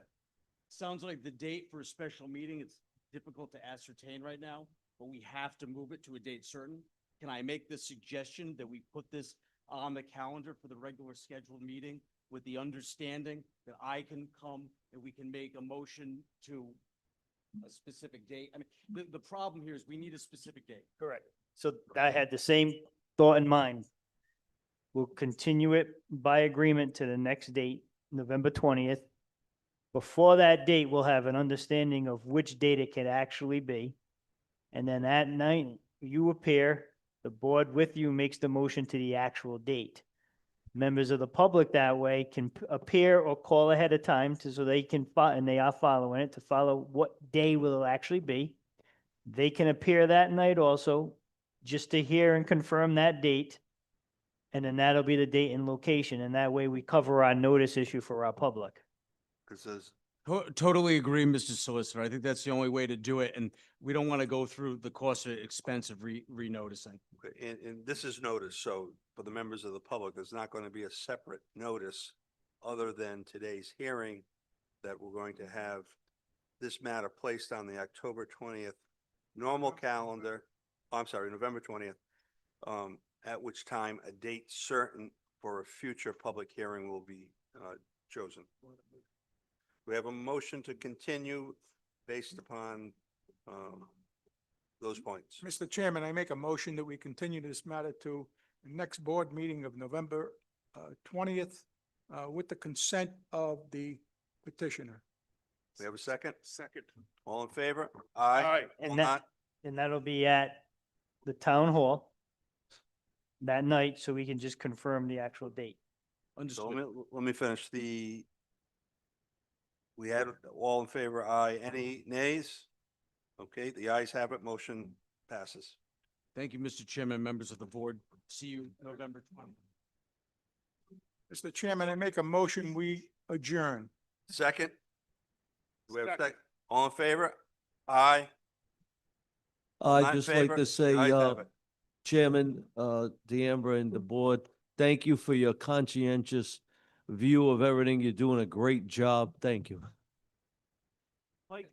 Sounds like the date for a special meeting, it's difficult to ascertain right now, but we have to move it to a date certain. Can I make the suggestion that we put this on the calendar for the regular scheduled meeting with the understanding that I can come and we can make a motion to a specific date? I mean, the problem here is we need a specific date. Correct. So I had the same thought in mind. We'll continue it by agreement to the next date, November 20th. Before that date, we'll have an understanding of which date it can actually be. And then that night, you appear, the board with you makes the motion to the actual date. Members of the public that way can appear or call ahead of time so they can, and they are following it, to follow what day will it actually be. They can appear that night also, just to hear and confirm that date. And then that'll be the date and location, and that way we cover our notice issue for our public. Because Totally agree, Mr. Solicitor. I think that's the only way to do it, and we don't want to go through the cost of expense of re-noticing. and this is notice, so for the members of the public, there's not going to be a separate notice other than today's hearing that we're going to have this matter placed on the October 20th normal calendar. Oh, I'm sorry, November 20th, at which time a date certain for a future public hearing will be chosen. We have a motion to continue based upon those points. Mr. Chairman, I make a motion that we continue this matter to the next board meeting of November 20th with the consent of the petitioner. We have a second? Second. All in favor? Aye. And that'll be at the town hall that night, so we can just confirm the actual date. So let me finish we had all in favor, aye. Any nays? Okay, the ayes have it. Motion passes. Thank you, Mr. Chairman, members of the board. See you November 20th. Mr. Chairman, I make a motion, we adjourn. Second? Do we have a second? All in favor? Aye. Not I'd in just like favor? to The say, ayes have it. Chairman, Deambra and the board, thank you for your conscientious view of everything. You're doing a great job. Thank you. Mike.